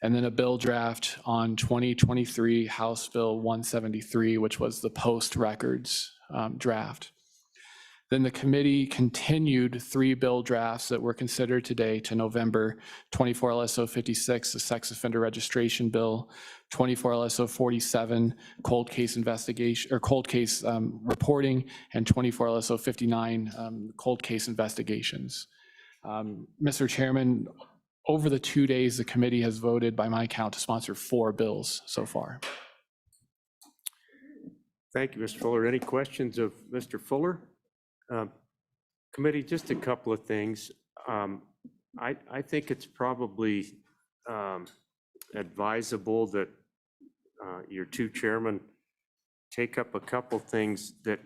And then a bill draft on 2023 House Bill 173, which was the post-records draft. Then the committee continued three bill drafts that were considered today to November: 24 LSO 56, the sex offender registration bill; 24 LSO 47, cold case investigation or cold case reporting; and 24 LSO 59, cold case investigations. Mr. Chairman, over the 2 days, the committee has voted, by my count, to sponsor 4 bills so far. Thank you, Mr. Fuller. Any questions of Mr. Fuller? Committee, just a couple of things. I think it's probably advisable that your two chairmen take up a couple things that,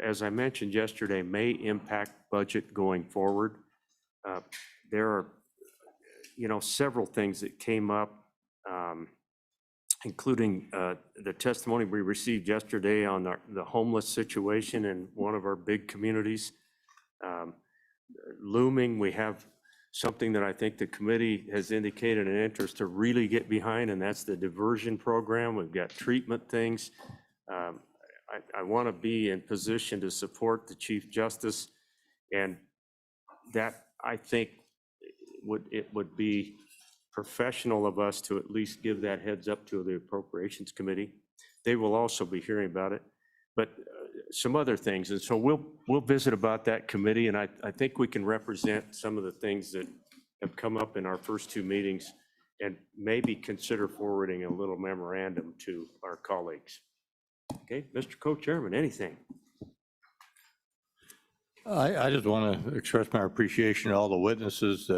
as I mentioned yesterday, may impact budget going forward. There are, several things that came up, including the testimony we received yesterday on the homeless situation in one of our big communities. Looming, we have something that I think the committee has indicated an interest to really get behind, and that's the diversion program. We've got treatment things. I want to be in position to support the Chief Justice, and that, I think, it would be professional of us to at least give that heads up to the Appropriations Committee. They will also be hearing about it, but some other things. And so we'll visit about that committee, and I think we can represent some of the things that have come up in our first 2 meetings and maybe consider forwarding a little memorandum to our colleagues. Okay, Mr. Co-Chairman, anything? I just want to express my appreciation to all the witnesses.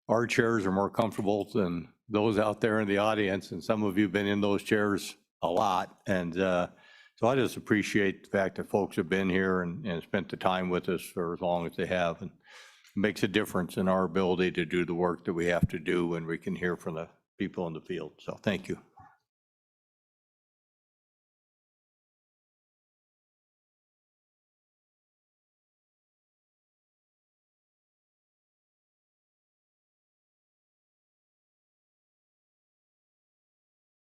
Our chairs are more comfortable than those out there in the audience, and some of you have been in those chairs a lot. And so I just appreciate the fact that folks have been here and spent the time with us for as long as they have. And it makes a difference in our ability to do the work that we have to do when we can hear from the people in the field. So thank you.